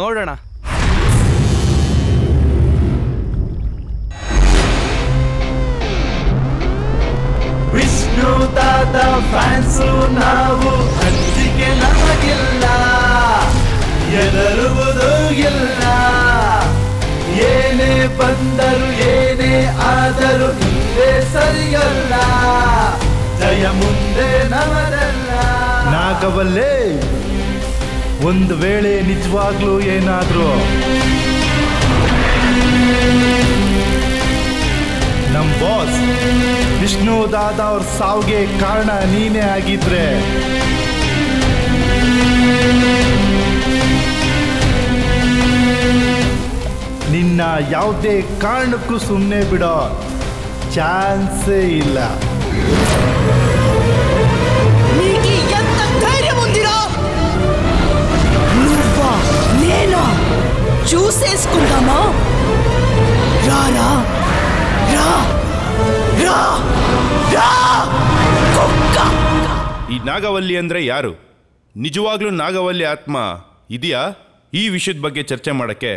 ನೋಡೋಣ. ವಿಷ್ಣುದಾದ ಫ್ಯಾನ್ಸು ನಾವು, ಅಂಜಿಕೆ ನಮಗಿಲ್ಲ, ಎದರುವುದು ಇಲ್ಲ. ಏನೇ ಬಂದರು ಏನೇ ಆದರೂ ಹಿಂದೆ ಸರಿಯಲ್ಲ, ಜಯ ಮುಂದೆ ನಮದಲ್ಲ. ನಾಗವಲ್ಲೇ ಒಂದು ವೇಳೆ ನಿಜವಾಗ್ಲೂ ಏನಾದ್ರೂ ನಮ್ ಬಾಸ್ ವಿಷ್ಣು ದಾದ ಅವ್ರ ಸಾವಿಗೆ ಕಾರಣ ನೀನೇ ಆಗಿದ್ರೆ ನಿನ್ನ ಯಾವುದೇ ಕಾರಣಕ್ಕೂ ಸುಮ್ಮನೆ ಬಿಡೋ ಚಾನ್ಸೇ ಇಲ್ಲ. ఎంత ధైర్యం ఉందిరా? నువ్వా నేనా చూసేసుకుందామా? రారా రా రా రా కుక్క. ಈ ನಾಗವಲ್ಲಿ ಅಂದ್ರೆ ಯಾರು? ನಿಜವಾಗ್ಲೂ ನಾಗವಲ್ಲಿ ಆತ್ಮ ಇದೆಯಾ? ಈ ವಿಷಯದ ಬಗ್ಗೆ ಚರ್ಚೆ ಮಾಡಕ್ಕೆ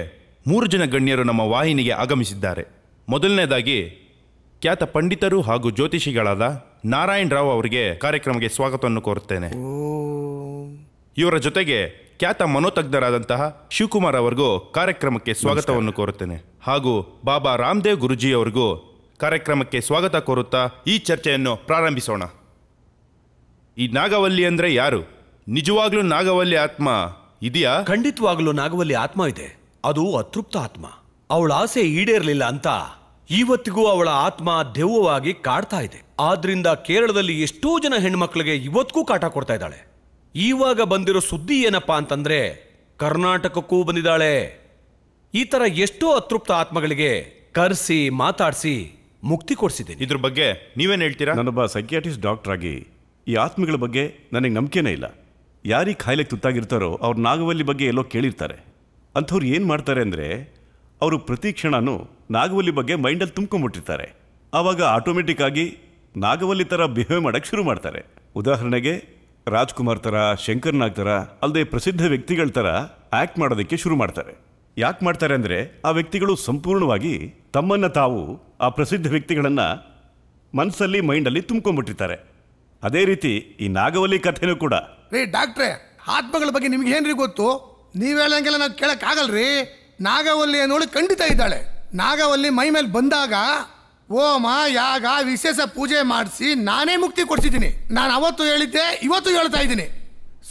3 ಜನ ಗಣ್ಯರು ನಮ್ಮ ವಾಹಿನಿಗೆ ಆಗಮಿಸಿದ್ದಾರೆ. ಮೊದಲನೇದಾಗಿ ಖ್ಯಾತ ಪಂಡಿತರು ಹಾಗೂ ಜ್ಯೋತಿಷಿಗಳಾದ ನಾರಾಯಣ್ ರಾವ್ ಅವರಿಗೆ ಕಾರ್ಯಕ್ರಮಕ್ಕೆ ಸ್ವಾಗತವನ್ನು ಕೋರುತ್ತೇನೆ. ಇವರ ಜೊತೆಗೆ ಖ್ಯಾತ ಮನೋತಜ್ಞರಾದಂತಹ ಶಿವಕುಮಾರ್ ಅವರಿಗೂ ಕಾರ್ಯಕ್ರಮಕ್ಕೆ ಸ್ವಾಗತವನ್ನು ಕೋರುತ್ತೇನೆ. ಹಾಗೂ ಬಾಬಾ ರಾಮದೇವ್ ಗುರುಜಿ ಅವರಿಗೂ ಕಾರ್ಯಕ್ರಮಕ್ಕೆ ಸ್ವಾಗತ ಕೋರುತ್ತಾ ಈ ಚರ್ಚೆಯನ್ನು ಪ್ರಾರಂಭಿಸೋಣ. ಈ ನಾಗವಲ್ಲಿ ಅಂದ್ರೆ ಯಾರು? ನಿಜವಾಗ್ಲೂ ನಾಗವಲ್ಲಿ ಆತ್ಮ ಇದೆಯಾ? ಖಂಡಿತವಾಗ್ಲೂ ನಾಗವಲ್ಲಿ ಆತ್ಮ ಇದೆ. ಅದು ಅತೃಪ್ತ ಆತ್ಮ. ಅವಳ ಆಸೆ ಈಡೇರಲಿಲ್ಲ ಅಂತ ಇವತ್ತಿಗೂ ಅವಳ ಆತ್ಮ ದೆವ್ವವಾಗಿ ಕಾಡ್ತಾ ಇದೆ. ಆದ್ರಿಂದ ಕೇರಳದಲ್ಲಿ ಎಷ್ಟೋ ಜನ ಹೆಣ್ಮಕ್ಳಿಗೆ ಇವತ್ತಿಗೂ ಕಾಟ ಕೊಡ್ತಾ ಇದ್ದಾಳೆ. ಇವಾಗ ಬಂದಿರೋ ಸುದ್ದಿ ಏನಪ್ಪಾ ಅಂತಂದ್ರೆ ಕರ್ನಾಟಕಕ್ಕೂ ಬಂದಿದ್ದಾಳೆ. ಈ ತರ ಎಷ್ಟೋ ಅತೃಪ್ತ ಆತ್ಮಗಳಿಗೆ ಕರೆಸಿ ಮಾತಾಡಿಸಿ ಮುಕ್ತಿ ಕೊಡಿಸಿದ್ದೀನಿ. ಇದ್ರ ಬಗ್ಗೆ ನೀವೇನು ಹೇಳ್ತೀರಾ? ನಾನೊಬ್ಬ ಸೈಕಿಯಾಟ್ರಿಸ್ಟ್ ಡಾಕ್ಟರ್ ಆಗಿ ಈ ಆತ್ಮಗಳ ಬಗ್ಗೆ ನನಗೆ ನಂಬಿಕೆನೇ ಇಲ್ಲ. ಯಾರಿಗೆ ಕಾಯಿಲೆಗೆ ತುತ್ತಾಗಿರ್ತಾರೋ ಅವ್ರು ನಾಗವಲ್ಲಿ ಬಗ್ಗೆ ಎಲ್ಲೋ ಕೇಳಿರ್ತಾರೆ. ಅಂಥವ್ರು ಏನು ಮಾಡ್ತಾರೆ ಅಂದರೆ ಅವರು ಪ್ರತಿ ಕ್ಷಣನೂ ನಾಗವಲ್ಲಿ ಬಗ್ಗೆ ಮೈಂಡಲ್ಲಿ ತುಂಬ್ಕೊಂಡ್ಬಿಟ್ಟಿರ್ತಾರೆ. ಆವಾಗ ಆಟೋಮೆಟಿಕ್ ಆಗಿ ನಾಗವಲ್ಲಿ ಥರ ಬಿಹೇವ್ ಮಾಡೋಕ್ಕೆ ಶುರು ಮಾಡ್ತಾರೆ. ಉದಾಹರಣೆಗೆ ರಾಜ್ಕುಮಾರ್ ಥರ, ಶಂಕರ್ ನಾಗ್ ಥರ, ಅಲ್ಲದೆ ಪ್ರಸಿದ್ಧ ವ್ಯಕ್ತಿಗಳ ಥರ ಆ್ಯಕ್ಟ್ ಮಾಡೋದಕ್ಕೆ ಶುರು ಮಾಡ್ತಾರೆ. ಯಾಕೆ ಮಾಡ್ತಾರೆ ಅಂದರೆ ಆ ವ್ಯಕ್ತಿಗಳು ಸಂಪೂರ್ಣವಾಗಿ ತಮ್ಮನ್ನು ತಾವು ಆ ಪ್ರಸಿದ್ಧ ವ್ಯಕ್ತಿಗಳನ್ನು ಮನಸ್ಸಲ್ಲಿ ಮೈಂಡಲ್ಲಿ ತುಂಬ್ಕೊಂಡ್ಬಿಟ್ಟಿರ್ತಾರೆ. ಅದೇ ರೀತಿ ಈ ನಾಗವಲ್ಲಿ ಕಥೆನೂ ಕೂಡ. ರೀ ಡಾಕ್ಟ್ರೇ, ಆತ್ಮಗಳ ಬಗ್ಗೆ ನಿಮ್ಗೆ ಏನ್ರಿ ಗೊತ್ತು? ನೀವು ಹೇಳಂಗೆಲ್ಲ ನಾವು ಕೇಳಕ್ಕಾಗಲ್ರಿ. ನಾಗವಲ್ಲಿ ಅನ್ನೋಳು ಖಂಡಿತ ಇದ್ದಾಳೆ. ನಾಗವಲ್ಲಿ ಮೈ ಮೇಲೆ ಬಂದಾಗ ಹೋಮ ಯಾಗ ವಿಶೇಷ ಪೂಜೆ ಮಾಡಿಸಿ ನಾನೇ ಮುಕ್ತಿ ಕೊಡ್ಸಿದ್ದೀನಿ. ನಾನು ಅವತ್ತು ಹೇಳಿದ್ದೆ, ಇವತ್ತು ಹೇಳ್ತಾ ಇದ್ದೀನಿ.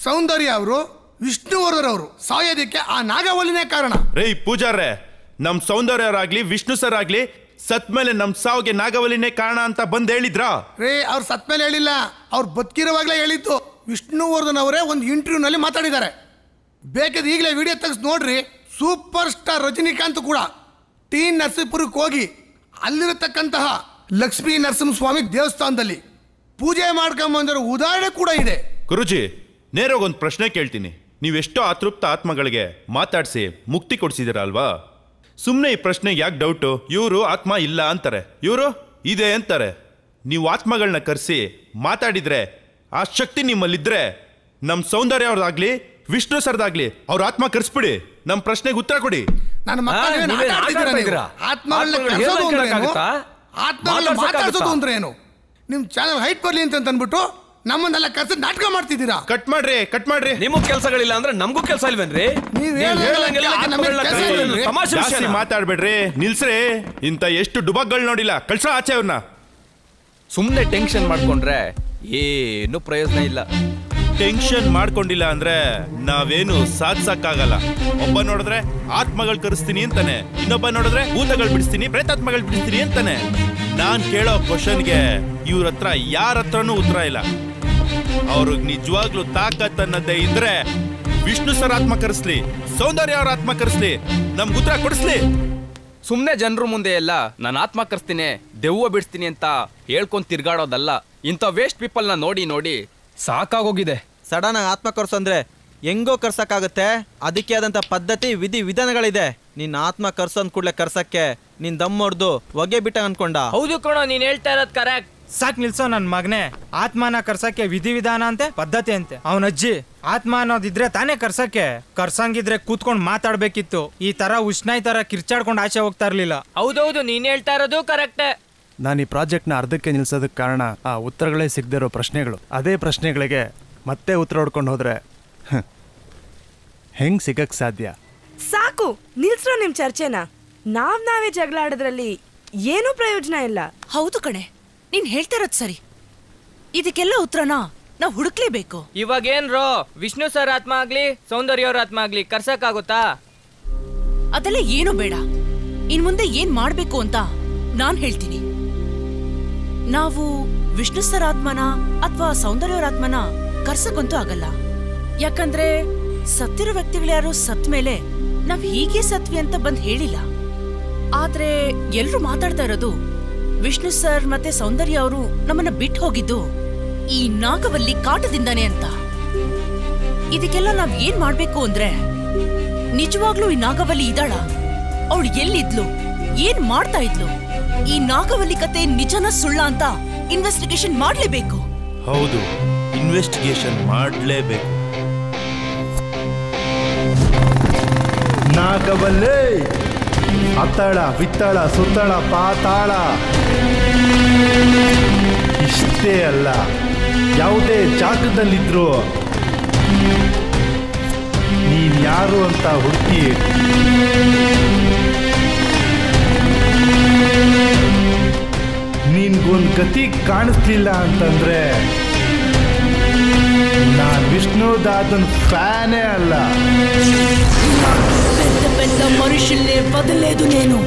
ಸೌಂದರ್ಯ ಅವರು, ವಿಷ್ಣುವರ್ಧನ್ ಅವರು ಸಾಯೋದಕ್ಕೆ ಆ ನಾಗವಲ್ಲಿನೇ ಕಾರಣ. ರೇ ಪೂಜಾರ್ರೆ, ನಮ್ ಸೌಂದರ್ಯರಾಗ್ಲಿ ವಿಷ್ಣು ಸರ್ ಆಗ್ಲಿ ಸತ್ ಮೇಲೆ ನಮ್ ಸಾವಿಗೆ ನಾಗವಲ್ಲಿನೇ ಕಾರಣ ಅಂತ ಬಂದ್ ಹೇಳಿದ್ರಾ? ರೇ ಅವ್ರು ಸತ್ ಮೇಲೆ ಹೇಳಿಲ್ಲ, ಅವ್ರು ಬದುಕಿರುವಾಗಲೇ ಹೇಳಿದ್ದು. ವಿಷ್ಣುವರ್ಧನ್ ಅವರೇ ಒಂದು ಇಂಟರ್ವ್ಯೂನಲ್ಲಿ ಮಾತಾಡಿದ್ದಾರೆ. ಬೇಕಾದ್ರೆ ಈಗಲೇ ವಿಡಿಯೋ ತೆಗೆದು ನೋಡ್ರಿ. ಸೂಪರ್ ಸ್ಟಾರ್ ರಜನಿಕಾಂತ್ ಕೂಡ ಟಿ ನರಸೀಪುರಕ್ಕೆ ಹೋಗಿ ಅಲ್ಲಿರತಕ್ಕಂತಹ ಲಕ್ಷ್ಮೀ ನರಸಿಂಹಸ್ವಾಮಿ ದೇವಸ್ಥಾನದಲ್ಲಿ ಪೂಜೆ ಮಾಡ್ಕೊಂಬಂದಿರೋ ಉದಾಹರಣೆ ಕೂಡ ಇದೆ. ಗುರುಜಿ, ನೇರಾಗ ಒಂದು ಪ್ರಶ್ನೆ ಕೇಳ್ತೀನಿ. ನೀವೆಷ್ಟೋ ಅತೃಪ್ತ ಆತ್ಮಗಳಿಗೆ ಮಾತಾಡಿಸಿ ಮುಕ್ತಿ ಕೊಡಿಸಿದಿರ ಅಲ್ವಾ? ಸುಮ್ಮನೆ ಈ ಪ್ರಶ್ನೆಗೆ ಯಾಕೆ ಡೌಟು? ಇವರು ಆತ್ಮ ಇಲ್ಲ ಅಂತಾರೆ, ಇವರು ಇದೆ ಅಂತಾರೆ. ನೀವು ಆತ್ಮಗಳನ್ನ ಕರೆಸಿ ಮಾತಾಡಿದ್ರೆ ಆ ಶಕ್ತಿ ನಿಮ್ಮಲ್ಲಿದ್ರೆ ನಮ್ಮ ಸೌಂದರ್ಯ ಅವ್ರದಾಗ್ಲಿ ವಿಷ್ಣು ಸರ್ದಾಗ್ಲಿ ಅವ್ರ ಆತ್ಮ ಕರೆಸ್ಬಿಡಿ, ನಮ್ಮ ಪ್ರಶ್ನೆಗೆ ಉತ್ತರ ಕೊಡಿ. ನನ್ನ ಆತ್ಮಗಳನ್ನ ಮಾತಾಡ್ಸೋದು ಅಂದ್ರೆ ಏನು? ನಿಮ್ ಚಾನಲ್ ಹೈಟ್ ಬರ್ಲಿ ಅಂತ ಅಂದ್ಬಿಟ್ಟು ನಮ್ಮನ್ನೆಲ್ಲ ಕರೆಸಿ ನಾಟಕ ಮಾಡ್ತಿದ್ದೀರಾ. ಕಟ್ ಮಾಡ್ರಿ, ಕಟ್ ಮಾಡ್ರಿ. ನಿಮಗ್ ಕೆಲಸಗಳಿಲ್ಲ ಅಂದ್ರೆ ನಮಗೂ ಕೆಲಸ ಇಲ್ವೇನ್ರಿ? ಜಾಸ್ತಿ ಮಾತಾಡ್ಬೇಡ್ರಿ, ನಿಲ್ಸ್ರಿ. ಇಂತ ಎಷ್ಟು ಡುಬಾಕ್ಗಳು ನೋಡಿಲ್ಲ. ಕಳ್ಸ ಆಚೆ ಅವ್ರನ್ನ. ಸುಮ್ಮನೆ ಟೆನ್ಷನ್ ಮಾಡ್ಕೊಂಡ್ರೆ ಏನು ಪ್ರಯೋಜನ ಇಲ್ಲ. ಟೆನ್ಷನ್ ಮಾಡ್ಕೊಂಡಿಲ್ಲ ಅಂದ್ರೆ ನಾವೇನು ಸಾಧಿಸಕ್ಕಾಗಲ್ಲ. ಒಬ್ಬ ನೋಡಿದ್ರೆ ಆತ್ಮಗಳು ಕರೆಸ್ತೀನಿ ಅಂತಾನೆ, ಇನ್ನೊಬ್ಬ ನೋಡಿದ್ರೆ ಭೂತಗಳು ಬಿಡಿಸ್ತೀನಿ, ಪ್ರೇತಾತ್ಮಗಳು ಬಿಡಿಸ್ತೀನಿ ಅಂತಾನೆ. ನಾನ್ ಕೇಳೋ ಕ್ವಶನ್ಗೆ ಇವ್ರ ಹತ್ರ ಯಾರ ಹತ್ರನೂ ಉತ್ತರ ಇಲ್ಲ. ಅವ್ರಿಗೆ ನಿಜವಾಗ್ಲೂ ತಾಕತ್ ಅನ್ನೋದೇ ಇದ್ರೆ ವಿಷ್ಣು ಸರ್ ಆತ್ಮ ಕರೆಸ್ಲಿ, ಸೌಂದರ್ಯ ಅವ್ರ ಆತ್ಮ ಕರೆಸ್ಲಿ, ನಮ್ಗೆ ಉತ್ತರ ಕೊಡಿಸ್ಲಿ. ಸುಮ್ಮನೆ ಜನರು ಮುಂದೆ ಎಲ್ಲ ನಾನು ಆತ್ಮ ಕರೆಸ್ತೀನಿ, ದೆವ್ವ ಬಿಡಿಸ್ತೀನಿ ಅಂತ ಹೇಳ್ಕೊಂಡ್ ತಿರ್ಗಾಡೋದಲ್ಲ. ಇಂಥ ವೇಸ್ಟ್ ಪೀಪಲ್ನ ನೋಡಿ ನೋಡಿ ಸಾಕಾಗೋಗಿದೆ. ಸಡನ್ ಆಗಿ ಆತ್ಮ ಕರ್ಸು ಅಂದ್ರೆ ಹೆಂಗೋ ಕರ್ಸಕ್ಕಾಗತ್ತೆ? ಅದಕ್ಕೆ ಆದಂತ ಪದ್ಧತಿ ವಿಧಿ ವಿಧಾನಗಳಿದೆ. ನಿನ್ನ ಆತ್ಮ ಕರ್ಸು ಅಂದ್ ಕೂಡ್ಲೆ ಕರ್ಸಕ್ಕೆ ನಿನ್ ದಮ್ ಹೊಡ್ದು ಹೊಗೆ ಬಿಟ್ಟ ಅನ್ಕೊಂಡ? ಹೌದು ಕಣೋ, ನೀನ್ ಹೇಳ್ತಾ ಇರೋದ್ ಕರೆಕ್ಟ್. ಸಾಕ್ ನಿಲ್ಸೋ ನನ್ ಮಗನೇ. ಆತ್ಮನ ಕರ್ಸಕ್ಕೆ ವಿಧಿವಿಧಾನ ಅಂತೆ, ಪದ್ಧತಿ ಅಂತೆ. ಅವನ ಅಜ್ಜಿ ಆತ್ಮ ಅನ್ನೋದಿದ್ರೆ ತಾನೇ ಕರ್ಸಕ್ಕೆ. ಕರ್ಸಂಗಿದ್ರೆ ಕೂತ್ಕೊಂಡ್ ಮಾತಾಡ್ಬೇಕಿತ್ತು. ಈ ತರ ಉಷ್ಣಾಯ್ ತರ ಕಿರ್ಚಾಡ್ಕೊಂಡು ಆಚೆ ಹೋಗ್ತಾ ಇರ್ಲಿಲ್ಲ. ಹೌದೌದು, ನೀನ್ ಹೇಳ್ತಾ ಇರೋದು ಕರೆಕ್ಟ್. ನಾನು ಈ ಪ್ರಾಜೆಕ್ಟ್ನ ಅರ್ಧಕ್ಕೆ ನಿಲ್ಸೋದಕ್ಕೆ ಕಾರಣ ಆ ಉತ್ತರಗಳೇ ಸಿಗದಿರೋ ಪ್ರಶ್ನೆಗಳು. ಅದೇ ಪ್ರಶ್ನೆಗಳಿಗೆ ಮತ್ತೆ ಉತ್ತರ ಹೊಡ್ಕೊಂಡು ಹೋದ್ರೆ ಹೆಂಗ್ ಸಿಗಕ್ ಸಾಧ್ಯ? ಸಾಕು ನಿಲ್ಸ್ರೋ ನಿಮ್ ಚರ್ಚೆನ. ನಾವೇ ಜಗಳ ಆಡೋದ್ರಲ್ಲಿ ಏನೂ ಪ್ರಯೋಜನ ಇಲ್ಲ. ಹೌದು ಕಣೆ, ನೀನ್ ಹೇಳ್ತಾ ಇರೋದು ಸರಿ. ಇದಕ್ಕೆಲ್ಲ ಉತ್ತರನ ನಾವ್ ಹುಡುಕ್ಲೇಬೇಕು. ಇವಾಗೇನ್ರೋ ವಿಷ್ಣು ಸರ್ ಆತ್ಮ ಆಗ್ಲಿ ಸೌಂದರ್ಯ ಅವ್ರ ಆತ್ಮ ಆಗ್ಲಿ ಕರ್ಸಕ್ಕಾಗುತ್ತಾ? ಅದೆಲ್ಲ ಏನು ಬೇಡ. ಇನ್ ಮುಂದೆ ಏನ್ ಮಾಡ್ಬೇಕು ಅಂತ ನಾನ್ ಹೇಳ್ತೀನಿ. ನಾವು ವಿಷ್ಣು ಸರ್ ಆತ್ಮನ ಅಥವಾ ಸೌಂದರ್ಯ ಅವ್ರ ಆತ್ಮನ ಕರ್ಸಕ್ಕಂತೂ ಆಗಲ್ಲ. ಯಾಕಂದ್ರೆ ಸತ್ತಿರೋ ವ್ಯಕ್ತಿಗಳ್ಯಾರು ಸತ್ ಮೇಲೆ ನಾವ್ ಹೀಗೆ ಸತ್ವಿ ಅಂತ ಬಂದ್ ಹೇಳಿಲ್ಲ. ಆದ್ರೆ ಎಲ್ರು ಮಾತಾಡ್ತಾ ಇರೋದು ವಿಷ್ಣು ಸರ್ ಮತ್ತೆ ಸೌಂದರ್ಯ ಅವರು ನಮ್ಮನ್ನ ಬಿಟ್ಟು ಹೋಗಿದ್ದು ಈ ನಾಗವಲ್ಲಿ ಕಾಟದಿಂದಾನೆ ಅಂತ. ಇದಕ್ಕೆಲ್ಲ ನಾವ್ ಏನ್ ಮಾಡ್ಬೇಕು ಅಂದ್ರೆ, ನಿಜವಾಗ್ಲೂ ಈ ನಾಗವಲ್ಲಿ ಇದ್ದಾಳ? ಅವಳು ಎಲ್ಲಿದ್ಲು? ಏನ್ ಮಾಡ್ತಾ ಇದ್ಲು? ಈ ನಾಗವಲ್ಲಿ ಕತೆ ನಿಜನ ಸುಳ್ಳ ಅಂತ ಇನ್ವೆಸ್ಟಿಗೇಷನ್ ಮಾಡ್ಲೇಬೇಕು. ಹೌದು, ಇನ್ವೆಸ್ಟಿಗೇಷನ್ ಮಾಡ್ಲೇಬೇಕು. ನಾಗವಲ್ಲಿ ಅತ್ತಳ ಬಿತ್ತಳ ಸುತ್ತಳ ಪಾತಾಳ ಇಷ್ಟೇ ಅಲ್ಲ, ಯಾವುದೇ ಜಾಗದಲ್ಲಿದ್ರು ನೀನ್ ಯಾರು ಅಂತ ಹುಡುಕಿ ನಿನ್ಗೊಂದು ಗತಿ ಕಾಣಿಸ್ಲಿಲ್ಲ ಅಂತಂದ್ರೆ ನಾನ್ ವಿಷ್ಣುದಾದನ್ ಫ್ಯಾನೇ ಅಲ್ಲ. పెద్ద పెద్ద మనుషుల్నే వదలేదు నేను.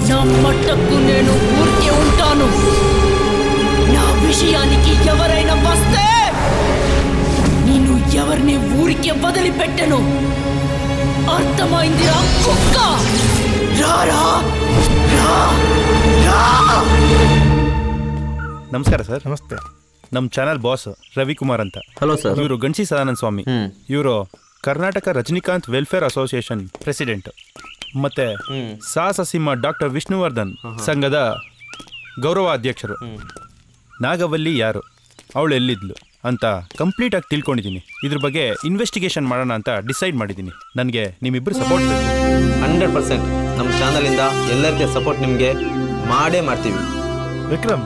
నా మట్టకు నేను ఊరికే ఉంటాను. నా విషయానికి ఎవరైనా వస్తే నేను ఎవరిని ఊరికే వదిలిపెట్టను. అర్థమైందిరా కుక్క? రారా రా రా. ನಮಸ್ಕಾರ ಸರ್. ನಮಸ್ತೆ. ನಮ್ಮ ಚಾನಲ್ ಬಾಸ್ ರವಿಕುಮಾರ್ ಅಂತ. Hello sir. ಇವರು ಗಣಸಿ ಸದಾನಂದ ಸ್ವಾಮಿ. ಇವರು Karnataka Rajinikanth welfare association president. ಮತ್ತೆ ಸಾಹಸಸಿಂಹ ಡಾಕ್ಟರ್ ವಿಷ್ಣುವರ್ಧನ್ ಸಂಘದ ಗೌರವ ಅಧ್ಯಕ್ಷರು. ನಾಗವಲ್ಲಿ ಯಾರು, ಅವಳು ಎಲ್ಲಿದ್ಲು ಅಂತ ಕಂಪ್ಲೀಟ್ ಆಗಿ ತಿಳ್ಕೊಂಡಿದ್ದೀನಿ. ಇದ್ರ ಬಗ್ಗೆ ಇನ್ವೆಸ್ಟಿಗೇಷನ್ ಮಾಡೋಣ ಅಂತ ಡಿಸೈಡ್ ಮಾಡಿದ್ದೀನಿ. ನನಗೆ ನಿಮ್ಮಿಬ್ಬರು ಸಪೋರ್ಟ್ ಬೇಕು. 100% ನಮ್ಮ ಚಾನಲಿಂದ ಎಲ್ಲರಿಗೆ ಸಪೋರ್ಟ್ ನಿಮಗೆ ಮಾಡೇ ಮಾಡ್ತೀವಿ. ವಿಕ್ರಮ್,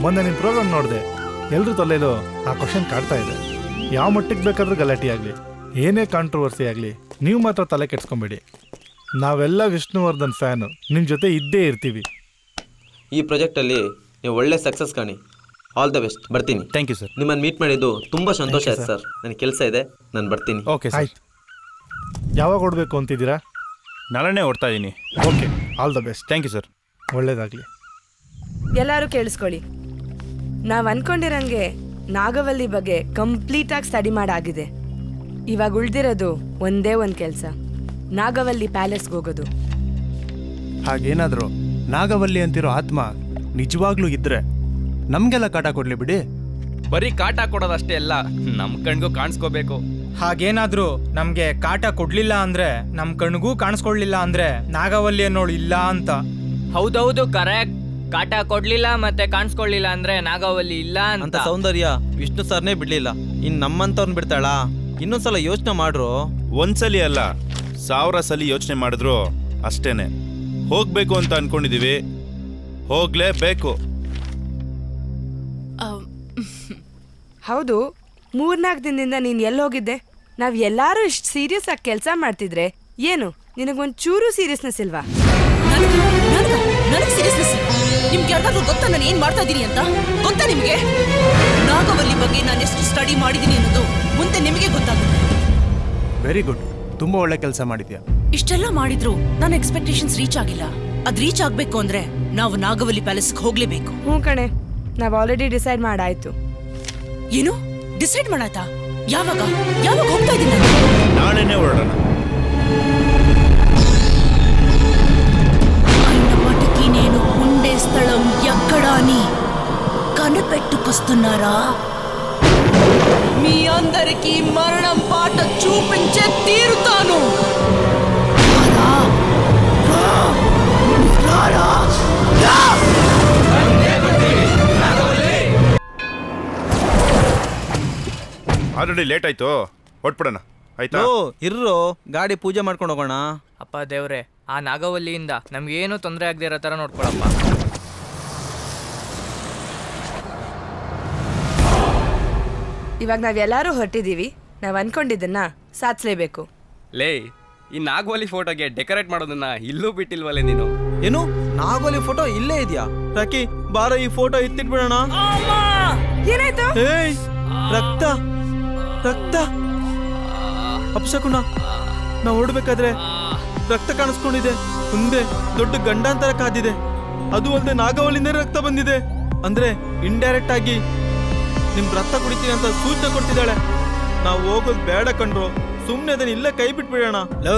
ಮೊನ್ನೆ ನಿಮ್ಮ ಪ್ರೋಗ್ರಾಮ್ ನೋಡಿದೆ. ಎಲ್ಲರೂ ತೊಲೆಯಲು ಆ ಕ್ವಶನ್ ಕಾಡ್ತಾ ಇದೆ. ಯಾವ ಮಟ್ಟಿಗೆ ಬೇಕಾದ್ರೂ ಗಲಾಟೆ ಆಗಲಿ, ಏನೇ ಕಾಂಟ್ರವರ್ಸಿ ಆಗಲಿ, ನೀವು ಮಾತ್ರ ತಲೆ ಕೆಡ್ಸ್ಕೊಂಬೇಡಿ. ನಾವೆಲ್ಲ ವಿಷ್ಣುವರ್ಧನ್ ಫ್ಯಾನು, ನಿಮ್ಮ ಜೊತೆ ಇದ್ದೇ ಇರ್ತೀವಿ. ಈ ಪ್ರಾಜೆಕ್ಟಲ್ಲಿ ನೀವು ಒಳ್ಳೆ ಸಕ್ಸಸ್ ಕಾಣಿ. All the best. ಬರ್ತೀನಿ. Thank you sir. ನಿಮ್ಮನ್ನು ಮೀಟ್ ಮಾಡಿದ್ದು ತುಂಬ ಸಂತೋಷ ಆಯ್ತು ಸರ್. ನನಗೆ ಕೆಲಸ ಇದೆ, ನಾನು ಬರ್ತೀನಿ. Okay sir. ಯಾವಾಗ ಹೊಡ್ಬೇಕು ಅಂತಿದ್ದೀರಾ? ನಾಳೆನೇ ಹೊಡ್ತಾ ಇದ್ದೀನಿ. Okay, all the best. Thank you sir. ಒಳ್ಳೇದಾಗಲಿ. ಎಲ್ಲರೂ ಕೇಳಿಸ್ಕೊಳ್ಳಿ. ನಾವು ಅನ್ಕೊಂಡಿರಂಗೆ ನಾಗವಲ್ಲಿ ಬಗ್ಗೆ ಕಂಪ್ಲೀಟಾಗಿ ಸ್ಟಡಿ ಮಾಡಾಗಿದೆ. ಇವಾಗ ಉಳ್ದಿರೋದು ಒಂದೇ ಒಂದು ಕೆಲಸ, ನಾಗವಲ್ಲಿ ಪ್ಯಾಲೇಸ್ಗೆ ಹೋಗೋದು. ಹಾಗೇನಾದರೂ ನಾಗವಲ್ಲಿ ಅಂತಿರೋ ಆತ್ಮ ನಿಜವಾಗ್ಲೂ ಇದ್ರೆ ನಮಗೆಲ್ಲ ಕಾಟ ಕೊಡ್ಲಿ ಬಿಡಿ. ಬರೀ ಕಾಟ ಕೊಡೋದಷ್ಟೇ ಅಲ್ಲ, ನಮ್ ಕಣ್ಗೂ ಕಾಣಿಸ್ಕೋಬೇಕು. ಹಾಗೇನಾದ್ರೂ ನಮ್ಗೆ ಕಾಟ ಕೊಡ್ಲಿಲ್ಲ ಅಂದ್ರೆ, ನಮ್ ಕಣ್ಗೂ ಕಾಣಿಸ್ಕೊಡ್ಲಿಲ್ಲ ಅಂದ್ರೆ ನಾಗವಲ್ಲಿ ಅನ್ನೋಳು ಇಲ್ಲ ಅಂತ. ಹೌದೌದು, ಕರೆಕ್ಟ್. ಕಾಟ ಕೊಡ್ಲಿಲ್ಲ ಮತ್ತೆ ಕಾಣಿಸ್ಕೊಳ್ಳಿಲ್ಲ ಅಂದ್ರೆ ನಾಗವಲ್ಲಿ ಇಲ್ಲ ಅಂತ. ಸೌಂದರ್ಯ ವಿಷ್ಣು ಸರ್ನೇ ಬಿಡ್ಲಿಲ್ಲ, ಇನ್ ನಮ್ಮಂತವ್ರನ್ನ ಬಿಡ್ತಾಳ? ಇನ್ನೊಂದ್ಸಲ ಯೋಚನೆ ಮಾಡ್ರು. ಒಂದ್ಸಲಿ ಅಲ್ಲ, 1000 ಸಲ ಯೋಚನೆ ಮಾಡಿದ್ರು ಅಷ್ಟೇನೆ. ಹೋಗ್ಬೇಕು ಅಂತ ಅನ್ಕೊಂಡಿದೀವಿ, ಹೋಗ್ಲೇಬೇಕು. ಹೌದು, 3-4 ದಿನದಿಂದ ನೀನ್ ಎಲ್ಲಿ ಹೋಗಿದ್ದೆ? ನಾವ್ ಎಲ್ಲಾರು ಇಷ್ಟು ಸೀರಿಯಸ್ ಆಗಿ ಕೆಲಸ ಮಾಡ್ತಿದ್ರೆ ಏನು ನಿನಗೊಂದ್ ಚೂರು ಸೀರಿಯಸ್ನೆಸ್ ಇಲ್ವಾ? ನನಗೆ ಸೀರಿಯಸ್ನೆಸ್ ಇಲ್ಲ. ನಿಮ್ಗೆ ಯಾರಿಗಾದ್ರೂ ಗೊತ್ತಾ ನಾನು ಏನ್ ಮಾಡ್ತಾ ಇದ್ದೀನಿ ಅಂತ? ಗೊತ್ತಾ ನಿಮ್ಗೆ? ನಾಗವಲ್ಲಿ ಬಗ್ಗೆ ನಾನು ಎಷ್ಟು ಸ್ಟಡಿ ಮಾಡಿದ್ದೀನಿ ಅನ್ನೋದು ಮುಂದೆ ನಿಮಗೆ ಗೊತ್ತಾಗುತ್ತೆ. ವೆರಿ ಗುಡ್, ತುಂಬಾ ಒಳ್ಳೆ ಕೆಲಸ ಮಾಡಿದ್ಯಾ. ಇಷ್ಟೆಲ್ಲ ಮಾಡಿದ್ರು ನನ್ನ ಎಕ್ಸ್ಪೆಕ್ಟೇಷನ್ಸ್ ರೀಚ್ ಆಗಿಲ್ಲ. ಅದ್ ರೀಚ್ ಆಗ್ಬೇಕು ಅಂದ್ರೆ ನಾವು ನಾಗವಲ್ಲಿ ಪ್ಯಾಲೇಸ್ಗೆ ಹೋಗ್ಲೇಬೇಕು. ಹ್ಞೂ ಕಣೆ, ನಾವ್ ಆಲ್ರೆಡಿ ಡಿಸೈಡ್ ಮಾಡಾಯ್ತು. ಏನು ಡಿಸೈಡ್ ಮಾಡಾಯ್ತಾ? ಯಾವಾಗ ಯಾವಾಗ ಹೋಗ್ತಾ ಇದ್ದೀನಿ? ನಾಳೆನೇ ಹೊರಡೋಣ. అన్నమటికి నేను ఉండే స్థలం ఎక్కడా అని కనిపెట్టుకొస్తున్నారా? మీ అందరికీ మరణం పాట చూపించే తీరుతాను. ಆಲ್ರೆಡಿ ಲೇಟ್ ಆಯ್ತು, ಹೊಟ್ಬಿಡೋಣ. ಆಯ್ತಾ? ಇರ್ರೋ, ಗಾಡಿ ಪೂಜೆ ಮಾಡ್ಕೊಂಡು ಹೋಗೋಣ. ಅಪ್ಪ ದೇವ್ರೆ, ಆ ನಾಗವಲ್ಲಿಯಿಂದ ನಮ್ಗೇನು ತೊಂದರೆ ಆಗದೆ ಇರೋ ಥರ ನೋಡ್ಕೊಳಪ್ಪ. ಇವಾಗ ನಾವೆಲ್ಲರೂ ಹೊರಟಿದೀವಿ. ನಾವ್ ಅನ್ಕೊಂಡಿದ್ದನ್ನ ಸಾಧಿಸಲೇಬೇಕು. ಲೇ, ಈ ನಾಗವಲ್ಲಿ ಫೋಟೋಗೆ ಡೆಕೋರೇಟ್ ಮಾಡೋದನ್ನ ಇಲ್ಲೂ ಬಿಟ್ಟಿಲ್ವಲ್ಲೇ ನೀನು? ಏನು ನಾಗವಲ್ಲಿ ಫೋಟೋ ಇಲ್ಲೇ ಇದೆಯಾ? ರಾಕಿ ಬಾರ, ಈ ಫೋಟೋ ಎತ್ತಿಟ್ಬಿಡೋಣ. ಏನಾಯ್ತು? ರಕ್ತ ರಕ್ತ ಅಪಶಕುನ ನಾವು ಓಡ್ಬೇಕಾದ್ರೆ ರಕ್ತ ಕಾಣಿಸ್ಕೊಂಡಿದೆ. ಮುಂದೆ ದೊಡ್ಡ ಗಂಡಾಂತರ ಕಾದಿದೆ. ಅದು ಅಲ್ಲದೆ ನಾಗವಲ್ಲಿಂದ ರಕ್ತ ಬಂದಿದೆ. ಅಂದ್ರೆ ಇಂಡೈರೆಕ್ಟ್ ಆಗಿ ನಿಮ್ ರಕ್ತ ಕುಡಿತೀನಿ ಅಂತ ಸೂಚನೆ ಕೊಡ್ತಿದ್ದಾಳೆ. ನಾವು ಹೋಗೋದು ಬೇಡ ಕಣ್ರು, ಸುಮ್ನೆ ಅದನ್ನ ಇಲ್ಲೇ ಕೈ ಬಿಟ್ಬಿಡೋಣ. ಲೋ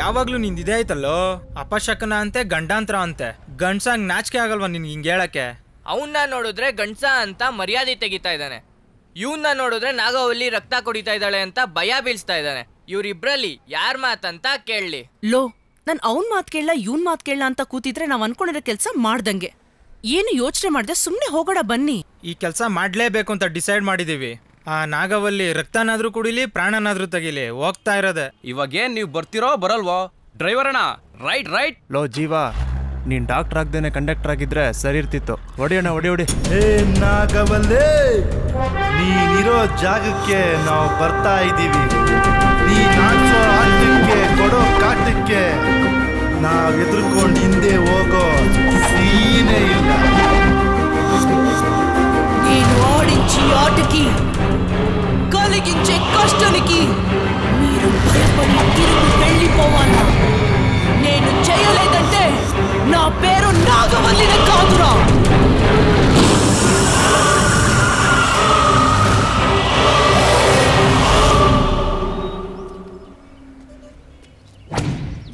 ಯಾವಾಗ್ಲೂ ನಿಂದ ಇದೇ ಆಯ್ತಲ್ಲೋ, ಅಪಶಕನ ಅಂತೆ ಗಂಡಾಂತರ ಅಂತೆ. ಗಂಡ್ಸಂಗ್ ನಾಚಿಕೆ ಆಗಲ್ವಾ ನಿನ್ಗೆ ಹಿಂಗೆ ಹೇಳಕ್ಕೆ? ಅವನ್ನ ನೋಡಿದ್ರೆ ಗಂಡ್ಸ ಅಂತ ಮರ್ಯಾದೆ ತೆಗಿತಾ ಇದ್ದಾನೆ, ಇವನ್ನ ನೋಡಿದ್ರೆ ನಾಗವಲ್ಲಿ ರಕ್ತ ಕುಡಿತಾ ಇದ್ದಾಳೆ ಅಂತ ಭಯ ಬೀಳ್ಸ್ತಾ ಇದ್ದಾನೆ. ಇವ್ರಿಬ್ರಲ್ಲಿ ಯಾರ್ ಮಾತಂತ ಕೇಳಲಿ? ಲೋ, ನಾನು ಅವನ್ ಮಾತ್ ಕೇಳಲ್ಲ ಇವನ್ ಮಾತ್ ಕೇಳಲ್ಲ ಅಂತ ಕೂತಿದ್ರೆ ನಾವ್ ಅನ್ಕೊಂಡಿರೋ ಕೆಲ್ಸ ಮಾಡ್ದಂಗೆ. ಏನು ಯೋಚನೆ ಮಾಡ್ದೆ, ಸುಮ್ನೆ ಹೋಗೋಣ ಬನ್ನಿ. ಈ ಕೆಲಸ ಮಾಡ್ಲೇಬೇಕು ಅಂತ ಡಿಸೈಡ್ ಮಾಡಿದೀವಿ. ಆ ನಾಗವಲ್ಲಿ ರಕ್ತನಾದ್ರೂ ಕುಡಿಲಿ, ಪ್ರಾಣನಾದ್ರೂ ತೆಗಿಲಿ, ಹೋಗ್ತಾ ಇರೋದೆ. ಇವಾಗೇನ್ ನೀವು ಬರ್ತಿರೋ ಬರಲ್ವೋ? ಡ್ರೈವರ್ ಅಣ್ಣ, ರೈಟ್ ರೈಟ್. ಲೋ ಜೀವ, ನೀನ್ ಡಾಕ್ಟರ್ ಆಗ್ದೇನೆ ಕಂಡಕ್ಟರ್ ಆಗಿದ್ರೆ ಸರಿ ಇರ್ತಿತ್ತು. ಹೊಡಿಯೋಣ, ಹೊಡಿ. ಏ ನಾಗವಲ್ಲಿ, ನೀನಿರೋ ಜಾಗಕ್ಕೆ ನಾವು ಬರ್ತಾ ಇದ್ದೀವಿ. ನೀ ನಾಡ್ಸೋ ಆಟಕ್ಕೆ, ಕೊಡೋ ಕಾಟಕ್ಕೆ ನಾವ್ ಎದುರ್ಕೊಂಡು ಹಿಂದೆ ಹೋಗೋ ಸೀನೇ ಇಲ್ಲ. నేను ఆడించి ఆటకి కలిగించే కష్టానికి మీరు భయపడి తిరిగి వెళ్ళిపోవాలా? నేను చేయలేదంటే నా పేరు నాగవల్లినే కాదురా.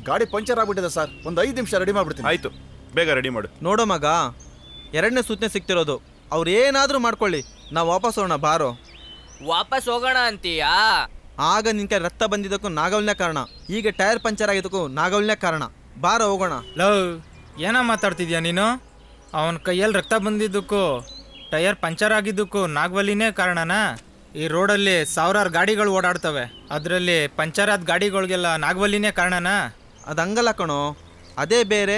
ಗಾಡಿ ಪಂಚರ್ ಆಗ್ಬಿಟ್ಟಿದೆ ಸರ್, ಒಂದು 5 ನಿಮಿಷ ರೆಡಿ ಮಾಡ್ಬಿಡ್ತೀನಿ. ಆಯ್ತು, ಬೇಗ ರೆಡಿ ಮಾಡು. ನೋಡೋ ಮಗ, 2ನೇ ಸೂಚನೆ ಸಿಗ್ತಿರೋದು. ಅವ್ರು ಏನಾದ್ರೂ ಮಾಡ್ಕೊಳ್ಳಿ, ನಾವು ವಾಪಸ್ ಹೋಗೋಣ ಬಾರೋ. ವಾಪಸ್ ಹೋಗೋಣ ಅಂತೀಯಾ? ಆಗ ನಿನ್ ಕೈ ರಕ್ತ ಬಂದಿದ್ದಕ್ಕೂ ನಾಗವಲ್ನೇ ಕಾರಣ, ಈಗ ಟೈರ್ ಪಂಚರ್ ಆಗಿದ್ದಕ್ಕೂ ನಾಗವಲ್ನೇ ಕಾರಣ. ಬಾರೋ ಹೋಗೋಣ. ಲವ್, ಏನ ಮಾತಾಡ್ತಿದ್ಯಾ ನೀನು? ಅವನ ಕೈಯಲ್ಲಿ ರಕ್ತ ಬಂದಿದ್ದಕ್ಕೂ ಟೈರ್ ಪಂಚರ್ ಆಗಿದ್ದಕ್ಕೂ ನಾಗವಲ್ಲಿನೇ ಕಾರಣನಾ? ಈ ರೋಡಲ್ಲಿ 1000 ಗಾಡಿಗಳು ಓಡಾಡ್ತವೆ, ಅದರಲ್ಲಿ ಪಂಚರ್ ಆದ ಗಾಡಿಗಳಿಗೆಲ್ಲ ನಾಗವಲ್ಲಿನೇ ಕಾರಣನಾ? ಅದು ಹಂಗಲ್ಲ ಕಣೋ, ಅದೇ ಬೇರೆ,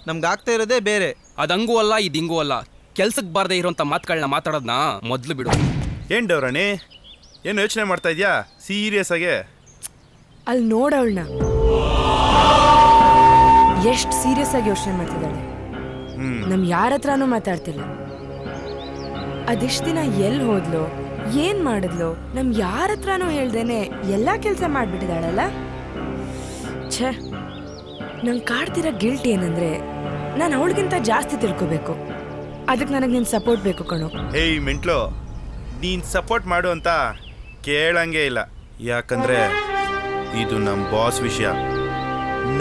ನಮ್ಗಾಗ್ತಾ ಇರೋದೇ ಬೇರೆ. ಅದಂಗೂ ಅಲ್ಲ ಇದಿಂಗೂ ಅಲ್ಲ. ಕೆಲ್ಸಕ್ಕೆ ಬಾರದೆ ಇರೋಂಥ ಮಾತುಗಳನ್ನ ಮಾತಾಡೋದನ್ನ ಮೊದಲು ಬಿಡು. ಏನ್ ಡವ್ರಾಣಿ, ಏನು ಯೋಚನೆ ಮಾಡ್ತಾ ಇದ್ಯಾ ಸೀರಿಯಸ್ ಆಗಿ? ಅಲ್ಲಿ ನೋಡವಳನ್ನ ಎಷ್ಟು ಸೀರಿಯಸ್ ಆಗಿ ಯೋಚನೆ ಮಾಡ್ತಿದ್ದಾಳೆ. ನಮ್ ಯಾರ ಹತ್ರನೂ ಮಾತಾಡ್ತಿಲ್ಲ. ಅದಿಷ್ಟು ದಿನ ಎಲ್ಲಿ ಹೋದ್ಲು, ಏನ್ ಮಾಡಿದ್ಲು, ನಮ್ ಯಾರ ಹತ್ರನೂ ಹೇಳ್ದೇನೆ ಎಲ್ಲಾ ಕೆಲಸ ಮಾಡ್ಬಿಟ್ಟಿದ್ದಾಳಲ್ಲ. ಛೇ, ನಂಗೆ ಕಾಡ್ತಿರೋ ಗಿಲ್ಟ್ ಏನಂದ್ರೆ ನಾನು ಅವಳಿಗಿಂತ ಜಾಸ್ತಿ ತಿಳ್ಕೊಬೇಕು. ಅದಕ್ಕೆ ನನಗೆ ನಿನ್ ಸಪೋರ್ಟ್ ಬೇಕು ಕಣೋ. ಏಯ್ ಮೆಂಟ್ಲು, ನೀನ್ ಸಪೋರ್ಟ್ ಮಾಡು ಅಂತ ಕೇಳಂಗೆ ಇಲ್ಲ. ಯಾಕಂದ್ರೆ ಇದು ನಮ್ಮ ಬಾಸ್ ವಿಷಯ.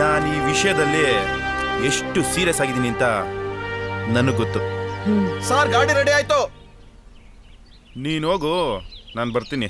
ನಾನು ಈ ವಿಷಯದಲ್ಲಿ ಎಷ್ಟು ಸೀರಿಯಸ್ ಆಗಿದ್ದೀನಿ ಅಂತ ನನಗೆ ಗೊತ್ತು. ಸರ್ ಗಾಡಿ ರೆಡಿ ಆಯ್ತು, ನೀನು ಹೋಗು, ನಾನು ಬರ್ತೀನಿ.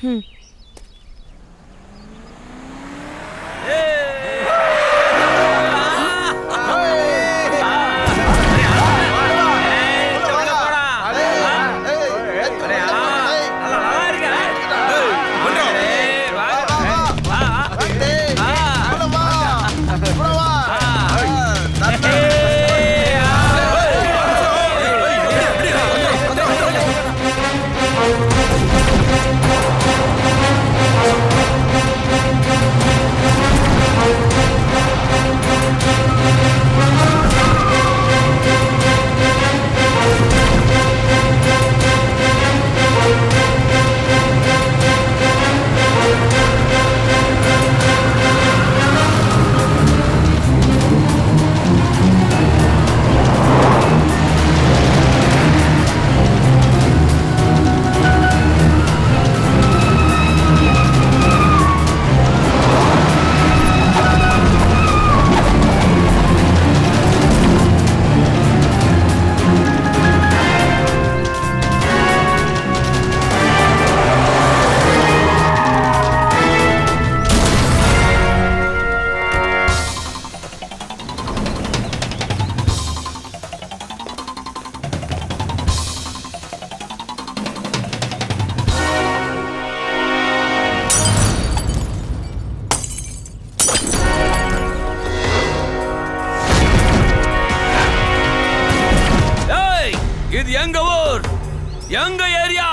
எங்க ஏரியா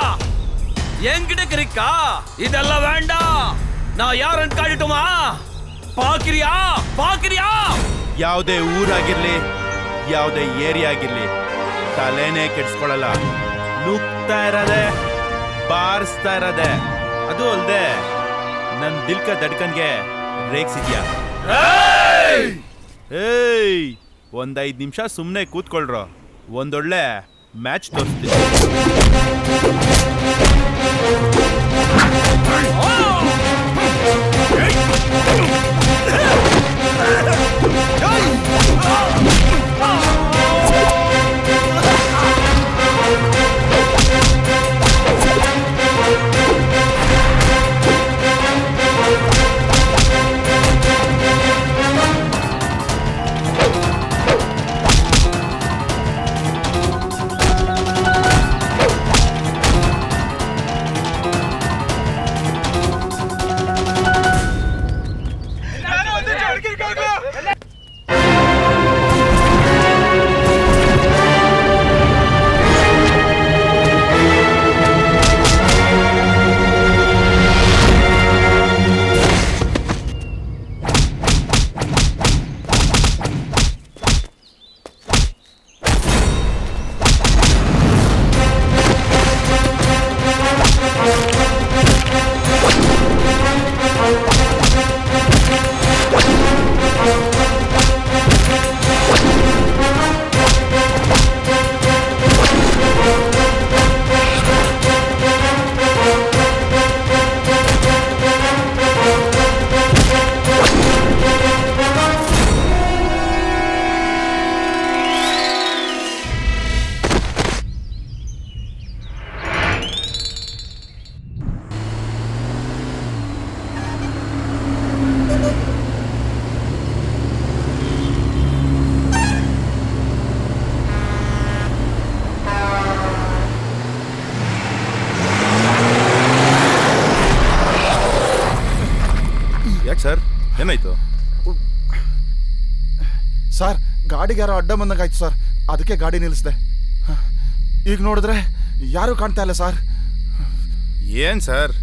என்கிட்ட இருக்கா? இதெல்லாம் வேண்டாம். நான் யாரன்னு காட்டட்டுமா? பாக்கிறியா? பாக்கிறியா? ಯಾವುದೇ ಊರಾಗಿರ್ಲಿ, ಯಾವುದೇ ಏರಿಯಾ ಆಗಿರ್ಲಿ, ತಲೆನೇ ಕೆಡ್ಸ್ಕೊಳ್ಳಲ್ಲ. ನುಗ್ತಾ ಇರೋದೆ ಬಾರಿಸ್ತಾ ಇರೋದೆ. ಅದು ಅಲ್ದೆ ನನ್ ದಿಲ್ಕ ದಡ್ಕನ್ಗೆ ರೇಗ್ಸಿದ್ಯಾ? ಏಯ್, ಒಂದ್ 5 ನಿಮಿಷ ಸುಮ್ನೆ ಕೂತ್ಕೊಳ್ರೋ, ಒಂದೊಳ್ಳೆ ಮ್ಯಾಚ್ ತೋರಿಸ್ತೀನಿ. ಸರ್, ಏನಾಯ್ತು ಸರ್? ಗಾಡಿಗೆ ಯಾರೋ ಅಡ್ಡ ಬಂದಂಗಾಯ್ತು ಸರ್, ಅದಕ್ಕೆ ಗಾಡಿ ನಿಲ್ಲಿಸಿದೆ. ಈಗ ನೋಡಿದ್ರೆ ಯಾರು ಕಾಣ್ತಾ ಇಲ್ಲ ಸರ್. ಏನ್ ಸರ್,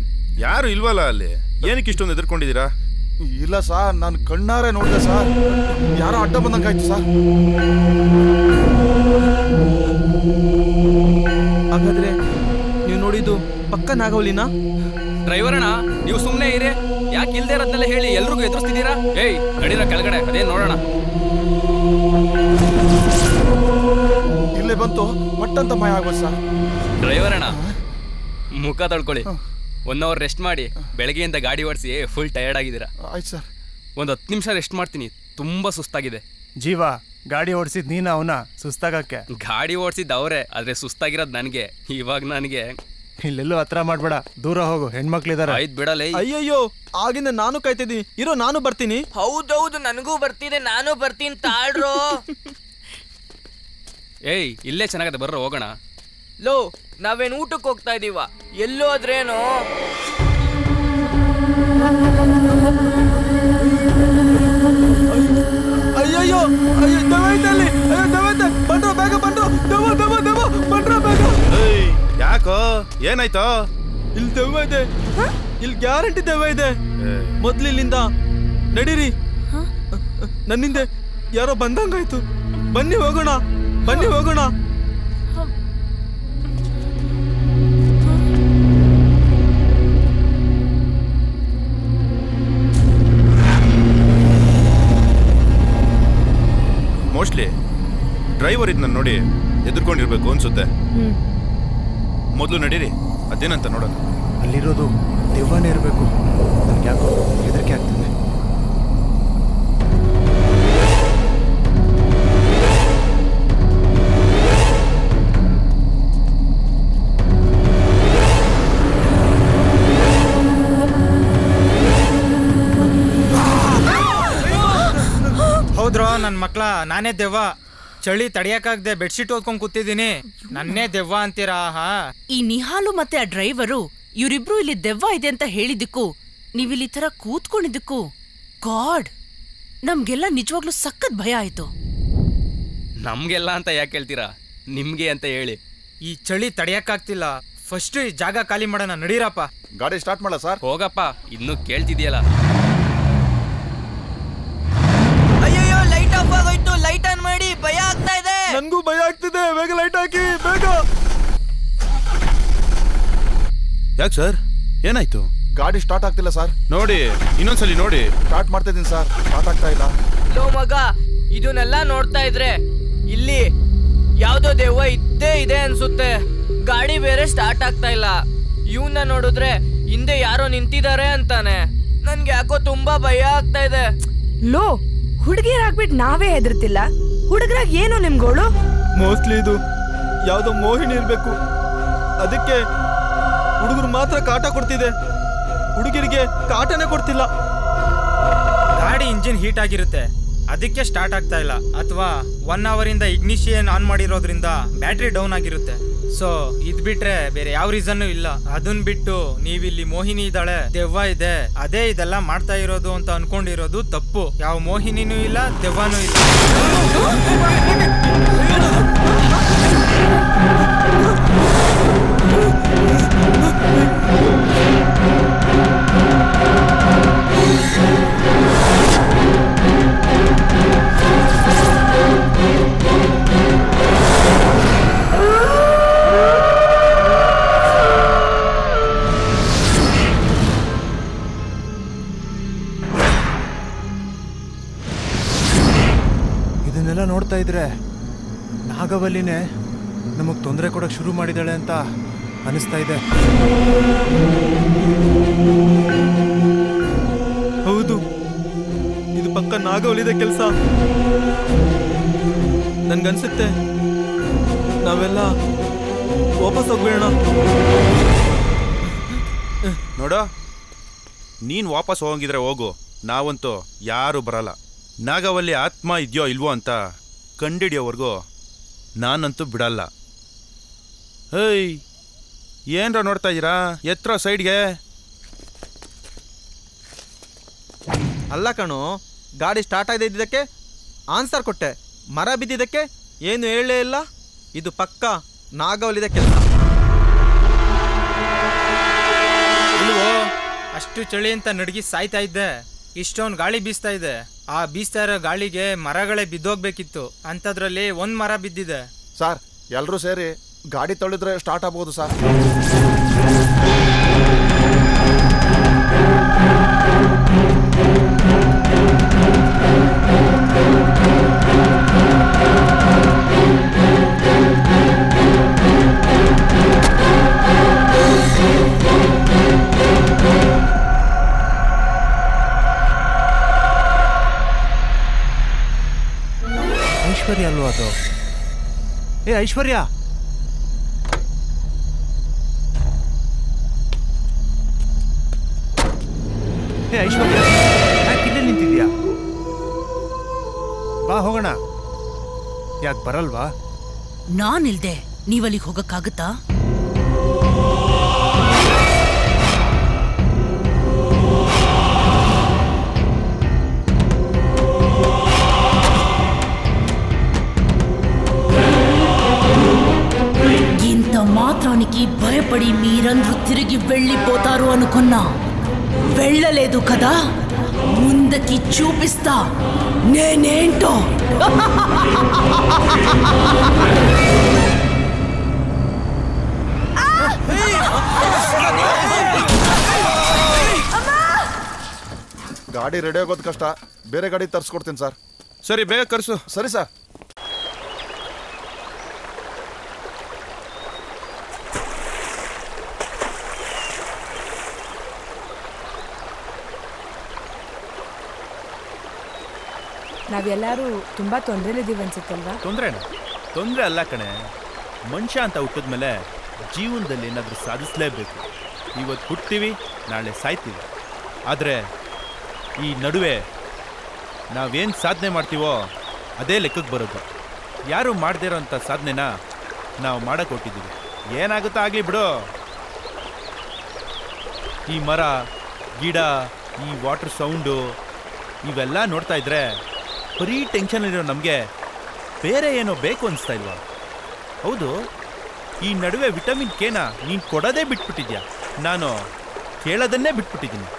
ಯಾರು ಇಲ್ವಲ್ಲ ಅಲ್ಲಿ? ಏನಕ್ಕೆ ಇಷ್ಟೊಂದು ಎದುರ್ಕೊಂಡಿದ್ದೀರಾ? ಇಲ್ಲ ಸರ್, ನಾನು ಕಣ್ಣಾರೆ ನೋಡಿದೆ ಸರ್, ಯಾರೋ ಅಡ್ಡ ಬಂದಂಗಾಯ್ತು ಸರ್. ಹಾಗಾದ್ರೆ ನೀವು ನೋಡಿದ್ದು ಪಕ್ಕ ನಾಗವಲ್ಲಿನ? ಡ್ರೈವರ್ ಅಣ್ಣ, ನೀವು ಸುಮ್ಮನೆ ಇರಿ. ಯಾಕೆ ಇಲ್ದೇ ಇರೋದನ್ನೆಲ್ಲ ಹೇಳಿ ಎಲ್ರಿಗೂ ಎದುರಿಸ್ತಿದ್ದೀರಾ? ಏಯ್, ನಡೀರ ಕೆಳಗಡೆ, ಅದೇನ್ ನೋಡೋಣ. ಇಲ್ಲೇ ಬಂತು ಮಟ್ಟಂತ ಮಾಯ ಆಗೋದು ಸರ್. ಡ್ರೈವರ್ ಅಣ್ಣ, ಮುಖ ತೊಳ್ಕೊಳ್ಳಿ. 1 ಅವರ್ ರೆಸ್ಟ್ ಮಾಡಿ. ಬೆಳಗ್ಗೆಯಿಂದ ಗಾಡಿ ಓಡಿಸಿ ಫುಲ್ ಟಯರ್ಡ್ ಆಗಿದ್ದೀರಾ. ಆಯ್ತು ಸರ್. ಒಂದು 10 ನಿಮಿಷ ರೆಸ್ಟ್ ಮಾಡ್ತೀನಿ, ತುಂಬಾ ಸುಸ್ತಾಗಿದೆ. ಜೀವ, ಗಾಡಿ ಓಡಿಸಿದ್ ನೀನು ಅವನ ಸುಸ್ತಾಗಕ್ಕೆ? ಗಾಡಿ ಓಡಿಸಿದ್ದು ಅವರೇ, ಆದ್ರೆ ಸುಸ್ತಾಗಿರೋದು ನನಗೆ. ಇವಾಗ ನನಗೆ ಇಲ್ಲೆಲ್ಲೂ ಹತ್ರ ಮಾಡ್ಬೇಡ, ದೂರ ಹೋಗು, ಹೆಣ್ಮಕ್ಳಿದಾರೆ. ಆಯ್ತು ಬಿಡಲ್ಲ. ಅಯ್ಯಯ್ಯೋ, ಆಗಿಂದ ನಾನು ಕಾಯ್ತಿದ್ದೀನಿ. ಇರೋ, ನಾನು ಬರ್ತೀನಿ. ಹೌದೌದು, ನನಗೂ ಬರ್ತಿದೆ, ನಾನು ಬರ್ತೀನಿ, ತಾಳ್ರೋ. ಏಯ್, ಇಲ್ಲೇ ಚೆನ್ನಾಗದೆ, ಬರ್ರ ಹೋಗೋಣ. ಲೋ, ನಾವೇನ್ ಊಟಕ್ಕೆ ಹೋಗ್ತಾ ಇದೀವ? ಎಲ್ಲೋ ಆದ್ರೇನು? ಅಯ್ಯಯ್ಯೋ, ಅಯ್ಯೋ, ದವಾಯ್ತಲ್ಲಿ, ಅಯ್ಯೋ ದವಾಯ್ತ, ಬಂಡ್ರೋ ಬೇಗ, ಬಂಡ್ರೋ, ದವ ದವ ದವ, ಬಂಡ್ರೋ ಬೇಗ. ಯಾಕೋ, ಏನಾಯ್ತೋ? ಇಲ್ಲಿ ದೆವ್ವ ಇದೆ, ಇಲ್ಲಿ ಗ್ಯಾರಂಟಿ ದೆವ್ವ ಇದೆ. ಮೊದ್ಲು ಇಲ್ಲಿಂದ ನಡೀರಿ. ನನ್ನಿಂದ ಯಾರೋ ಬಂದಂಗಾಯ್ತು. ಬನ್ನಿ ಹೋಗೋಣ, ಬನ್ನಿ ಹೋಗೋಣ. ಮೋಸ್ಟ್ಲಿ ಡ್ರೈವರ್ ಇದನ್ನ ನೋಡಿ ಎದುರ್ಕೊಂಡಿರ್ಬೇಕು ಅನ್ಸುತ್ತೆ. ಮೊದಲು ನಡೀರಿ, ಅದೇನಂತ ನೋಡೋಣ. ಅಲ್ಲಿರೋದು ದೆವ್ವನೇ ಇರಬೇಕು. ನನಗೆ ಯಾಕೋ ಹೆದರಿಕೆ ಆಗ್ತಿದೆ. ಹೌದ್ರೋ ನನ್ನ ಮಕ್ಳ, ನಾನೇ ದೆವ್ವ. ಚಳಿ ತಡಿಯಕ್ಕಾಗ್ದೆ ಬೆಡ್ಶೀಟ್ ಓದ್ಕೊಂಡ್ ಕೂತಿದ್ದೀನಿ. ನನ್ನೇ ದೆವ್ವ ಅಂತೀರಾ? ಹಾ, ಈ ನಿಹಾಲು ಮತ್ತೆ ಆ ಡ್ರೈವರು ಇವರಿಬ್ರು ಇಲ್ಲಿ ದೆವ್ವ ಇದೆ ಅಂತ ಹೇಳಿದ್ದಕ್ಕೂ ನೀವಿಲ್ಲಿ ತರ ಕೂತ್ಕೊಂಡಿದ್ದಕ್ಕೂ ಗಾಡ್, ನಮ್ಗೆಲ್ಲ ನಿಜವಾಗ್ಲೂ ಸಖತ್ ಭಯ ಆಯ್ತು. ನಮ್ಗೆಲ್ಲ ಅಂತ ಯಾಕೆ ಹೇಳ್ತೀರಾ? ನಿಮ್ಗೆ ಅಂತ ಹೇಳಿ. ಈ ಚಳಿ ತಡಿಯಕ್ಕಾಗ್ತಿಲ್ಲ. ಫಸ್ಟ್ ಈ ಜಾಗ ಖಾಲಿ ಮಾಡೋಣ, ನಡೀರಪ್ಪ. ಗಾಡಿ ಸ್ಟಾರ್ಟ್ ಮಾಡ ಸರ್. ಹೋಗಪ್ಪ, ಇನ್ನು ಕೇಳ್ತಿದ್ಯಲ್ಲ. ಅಯ್ಯಯ್ಯೋ, ಲೈಟ್ ಆಫ್ ಆಗೋಯ್ತು, ಲೈಟ್ ಆನ್ ಮಾಡಿ. ಭಯ ಆಗ್ತಾ ಇದೆ. ನನ್ಗೂ ಭಯ ಆಗ್ತಿದೆ, ಬೇಗ ಲೈಟ್ ಹಾಕಿ, ಬೇಗ. ಯಾಕೆ ಸರ್ ಏನಾಯ್ತು? ಗಾಡಿ ಸ್ಟಾರ್ಟ್ ಆಗ್ತಿಲ್ಲ ಸರ್. ನೋಡಿ ಇನ್ನೊಂದ್ಸಲಿ ನೋಡಿ. ಸ್ಟಾರ್ಟ್ ಮಾಡ್ತಾ ಇದೀನಿ ಸರ್, ಸ್ಟಾರ್ಟ್ ಆಗ್ತಾ ಇಲ್ಲ. ಲೋ ಮಗ, ಇದನ್ನೆಲ್ಲ ನೋಡ್ತಾ ಇದ್ರೆ ಇಲ್ಲಿ ಯಾವ್ದೋ ದೆವ್ವ ಇದ್ದೇ ಇದೆ ಅನ್ಸುತ್ತೆ. ಗಾಡಿ ಬೇರೆ ಸ್ಟಾರ್ಟ್ ಆಗ್ತಾ ಇಲ್ಲ. ಇವನ್ನ ನೋಡಿದ್ರೆ ಹಿಂದೆ ಯಾರೋ ನಿಂತಿದ್ದಾರೆ ಅಂತಾನೆ. ನನ್ಗೆ ಯಾಕೋ ತುಂಬಾ ಭಯ ಆಗ್ತಾ ಇದೆ. ಲೋ, ಹುಡುಗಿಯರಾಗ್ಬಿಟ್ಟು ನಾವೇ ಹೆದರ್ತಿಲ್ಲ, ಹುಡುಗರಾಗ ಏನು ನಿಮ್ಗೋಳು? ಮೋಸ್ಟ್ಲಿ ಇದು ಯಾವ್ದೋ ಮೋಹಿನಿ ಇರ್ಬೇಕು. ಅದಕ್ಕೆ ಹುಡುಗರು ಮಾತ್ರ ಕಾಟ ಕೊಡ್ತಿದೆ, ಹುಡುಗಿರಿಗೆ ಕಾಟನೇ ಕೊಡ್ತಿಲ್ಲ. ಗಾಡಿ ಇಂಜಿನ್ ಹೀಟ್ ಆಗಿರುತ್ತೆ, ಅದಕ್ಕೆ ಸ್ಟಾರ್ಟ್ ಆಗ್ತಾ ಇಲ್ಲ. ಅಥವಾ 1 ಅವರಿಂದ ಇಗ್ನಿಷಿಯನ್ ಆನ್ ಮಾಡಿರೋದ್ರಿಂದ ಬ್ಯಾಟ್ರಿ ಡೌನ್ ಆಗಿರುತ್ತೆ. ಸೊ ಇದ್ ಬಿಟ್ರೆ ಬೇರೆ ಯಾವ ರೀಸನ್ ಇಲ್ಲ. ಅದನ್ ಬಿಟ್ಟು ನೀವಿಲ್ಲಿ ಮೋಹಿನಿ ಇದ್ದಾಳೆ, ದೆವ್ವ ಇದೆ, ಅದೇ ಇದೆಲ್ಲ ಮಾಡ್ತಾ ಇರೋದು ಅಂತ ಅನ್ಕೊಂಡಿರೋದು ತಪ್ಪು. ಯಾವ ಮೋಹಿನಿನೂ ಇಲ್ಲ, ದೆವ್ವನೂ ಇಲ್ಲ. ಇದನ್ನೆಲ್ಲ ನೋಡ್ತಾ ಇದ್ರೆ ನಾಗವಲ್ಲಿನೇ ನಮಗೆ ತೊಂದರೆ ಕೊಡೋಕೆ ಶುರು ಮಾಡಿದಾಳೆ ಅಂತ ಅನಿಸ್ತಾ ಇದೆ. ಹೌದು, ಇದು ಪಕ್ಕ ನಾಗವಲಿದೆ ಕೆಲಸ. ನನ್ಗನ್ಸುತ್ತೆ ನಾವೆಲ್ಲ ವಾಪಸ್ ಹೋಗ್ಬೇಡ. ನೋಡ, ನೀನ್ ವಾಪಸ್ ಹೋಗಿದ್ರೆ ಹೋಗು, ನಾವಂತೂ ಯಾರು ಬರಲ್ಲ. ನಾಗವಲ್ಲಿ ಆತ್ಮ ಇದೆಯೋ ಇಲ್ವೋ ಅಂತ ಕಂಡಿಡಿಯೋವರೆಗೂ ನಾನಂತೂ ಬಿಡಲ್ಲ. ಹೇಯ್, ಏನ್ರ ನೋಡ್ತಾ ಇದ್ದೀರಾ? ಎತ್ತರ ಸೈಡ್ಗೆ. ಅಲ್ಲ ಕಣೋ, ಗಾಡಿ ಸ್ಟಾರ್ಟ್ ಆಗದೆ ಇದ್ದಿದ್ದಕ್ಕೆ ಆನ್ಸರ್ ಕೊಟ್ಟೆ, ಮರ ಬಿದ್ದಿದ್ದಕ್ಕೆ ಏನು ಹೇಳಲೇ ಇಲ್ಲ. ಇದು ಪಕ್ಕ ನಾಗವಲಿದೆ ಕೆಲಸ. ಇಲ್ವೋ, ಅಷ್ಟು ಚಳಿ ಅಂತ ನಡ್ಗಿ ಸಾಯ್ತಾ ಇದ್ದೆ. ಇಷ್ಟೊಂದು ಗಾಳಿ ಬೀಸ್ತಾ ಇದೆ. ಆ ಬೀಸ್ತಾ ಇರೋ ಗಾಳಿಗೆ ಮರಗಳೇ ಬಿದ್ದೋಗ್ಬೇಕಿತ್ತು, ಅಂಥದ್ರಲ್ಲಿ ಒಂದ್ ಮರ ಬಿದ್ದಿದೆ. ಸರ್, ಎಲ್ಲರೂ ಸೇರಿ ಗಾಡಿ ತಳ್ಳಿದ್ರೆ ಸ್ಟಾರ್ಟ್ ಆಗ್ಬೋದು ಸರ್. ಐಶ್ವರ್ಯ ಅಲ್ವಾ ಅದು? ಏ ಐಶ್ವರ್ಯ, ಏ ಐಶ್ವರ್ಯ, ಯಾಕೆ ಇಲ್ಲೇ ನಿಂತಿದ್ಯಾ? ಬಾ ಹೋಗೋಣ. ಯಾಕೆ ಬರಲ್ವಾ? ನಾನಿಲ್ದೆ ನೀವಲ್ಲಿಗೆ ಹೋಗಕ್ಕಾಗತ್ತಾ? ఇంత మాత్రానికి భయపడి మీరందరూ తిరిగి వెళ్ళిపోతారు అనుకున్నా వెళ్ళలేదు కదా. ముందకి చూపిస్తా నేనేంటో. ಗಾಡಿ ರೆಡಿ ಆಗೋದು ಕಷ್ಟ, ಬೇರೆ ಗಾಡಿ ತರಿಸ್ಕೊಡ್ತೀನಿ ಸರ್. ಸರಿ, ಬೇಗ ಕರ್ಸು. ಸರಿ ಸರ್. ನಾವೆಲ್ಲರೂ ತುಂಬಾ ತೊಂದರೆಲಿದ್ದೀವಿ ಅನ್ಸುತ್ತಲ್ವಾ? ತೊಂದರೆ ಅಲ್ಲ ಕಣೆ. ಮನುಷ್ಯ ಅಂತ ಹುಟ್ಟಿದ್ಮೇಲೆ ಜೀವನದಲ್ಲಿ ಏನಾದರೂ ಸಾಧಿಸಲೇಬೇಕು. ಇವತ್ತು ಹುಟ್ತೀವಿ, ನಾಳೆ ಸಾಯ್ತೀವಿ. ಆದರೆ ಈ ನಡುವೆ ನಾವೇನು ಸಾಧನೆ ಮಾಡ್ತೀವೋ ಅದೇ ಲೆಕ್ಕಕ್ಕೆ ಬರೋದು. ಯಾರು ಮಾಡದೇ ಇರೋಂಥ ಸಾಧನೆನ ನಾವು ಮಾಡಕ್ಕೆ ಹೊಟ್ಟಿದ್ದೀವಿ. ಏನಾಗುತ್ತೋ ಆಗಲಿ ಬಿಡು. ಈ ಮರ, ಗಿಡ, ಈ ವಾಟರ್ ಸೌಂಡು ಇವೆಲ್ಲ ನೋಡ್ತಾ ಇದ್ರೆ ಬರೀ ಟೆನ್ಷನಲ್ಲಿರೋ ನಮಗೆ ಬೇರೆ ಏನೋ ಬೇಕು ಅನಿಸ್ತಾ ಇಲ್ವಾ? ಹೌದು, ಈ ನಡುವೆ ವಿಟಮಿನ್ ಕೆನ ನೀನು ಕೊಡೋದೇ ಬಿಟ್ಬಿಟ್ಟಿದ್ಯಾ. ನಾನು ಕೇಳೋದನ್ನೇ ಬಿಟ್ಬಿಟ್ಟಿದ್ದೀನಿ.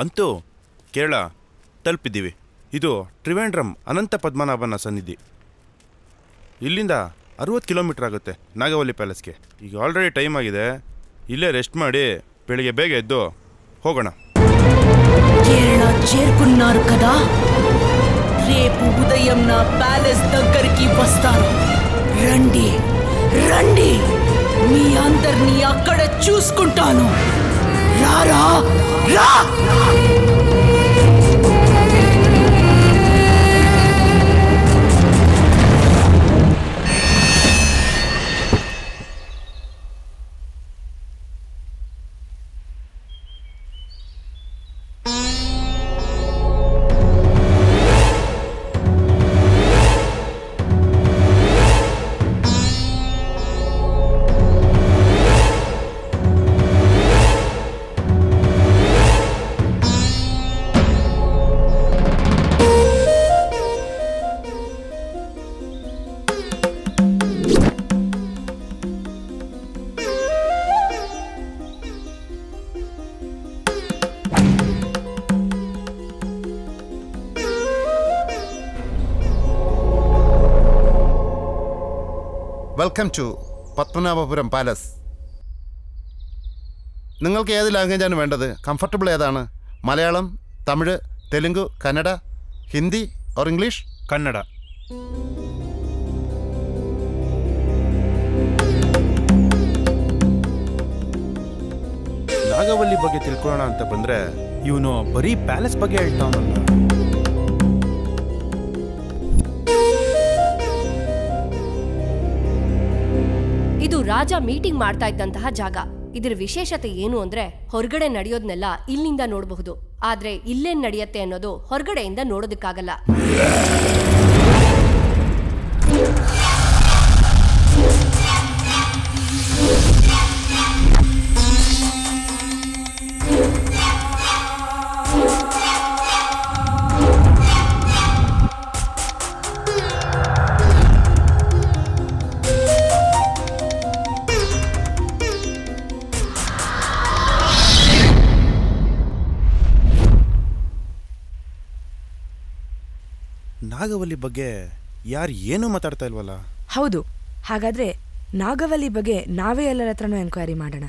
ಅಂತೂ ಕೇರಳ ತಲುಪಿದ್ದೀವಿ. ಇದು ತ್ರಿವೇಂದ್ರಂ ಅನಂತ ಪದ್ಮನಾಭನ ಸನ್ನಿಧಿ. ಇಲ್ಲಿಂದ 60 ಕಿಲೋಮೀಟರ್ ಆಗುತ್ತೆ ನಾಗವಲ್ಲಿ ಪ್ಯಾಲೇಸ್ಗೆ. ಈಗ ಆಲ್ರೆಡಿ ಟೈಮ್ ಆಗಿದೆ, ఇల్లే రెస్ట్ ಮಾಡಿ ಬೆಳಿಗ್ಗೆ ಬೇಗ ಎದ್ದು ಹೋಗೋಣ. కేరళ చేరుకున్నారు కదా, రేపు ఉదయం నా ప్యాలెస్ దగ్గరికి వస్తారు. రండి రండి, మీ అందరినీ అక్కడ చూసుకుంటాను. రారా రా. Welcome to Padmanabhapuram Palace. നിങ്ങൾക്ക് ഏത് ലാംഗ്വേജാണ് വേണ്ടത്? കംഫർട്ടബിൾ ഏതാണ്? Malayalam, Tamil, Telugu, Kannada, Hindi or English? ಕನ್ನಡ. ನಾಗವಲ್ಲಿ ಬಗ್ಗೆ ತಿಳ್ಕೊಳ್ಳೋಣ ಅಂತ ಬಂದ್ರೆ ಇವನು ಬರೀ ಪ್ಯಾಲೇಸ್ ಬಗ್ಗೆ ಹೇಳ್ತಾವನಲ್ಲ. ಇದು ರಾಜ ಮೀಟಿಂಗ್ ಮಾಡ್ತಾ ಇದ್ದಂತಹ ಜಾಗ. ಇದರ ವಿಶೇಷತೆ ಏನು ಅಂದ್ರೆ ಹೊರಗಡೆ ನಡೆಯೋದ್ನೆಲ್ಲ ಇಲ್ಲಿಂದ ನೋಡಬಹುದು, ಆದ್ರೆ ಇಲ್ಲೇನ್ ನಡೆಯುತ್ತೆ ಅನ್ನೋದು ಹೊರಗಡೆಯಿಂದ ನೋಡೋದಕ್ಕಾಗಲ್ಲ. ನಾಗವಲ್ಲಿ ಬಗ್ಗೆ ಯಾರು ಏನೂ ಮಾತಾಡ್ತಾ ಇಲ್ವಲ್ಲ? ಹೌದು, ಹಾಗಾದ್ರೆ ನಾಗವಲ್ಲಿ ಬಗ್ಗೆ ನಾವೇ ಎಲ್ಲರ ಹತ್ರನೂ ಎನ್ಕ್ವೈರಿ ಮಾಡೋಣ.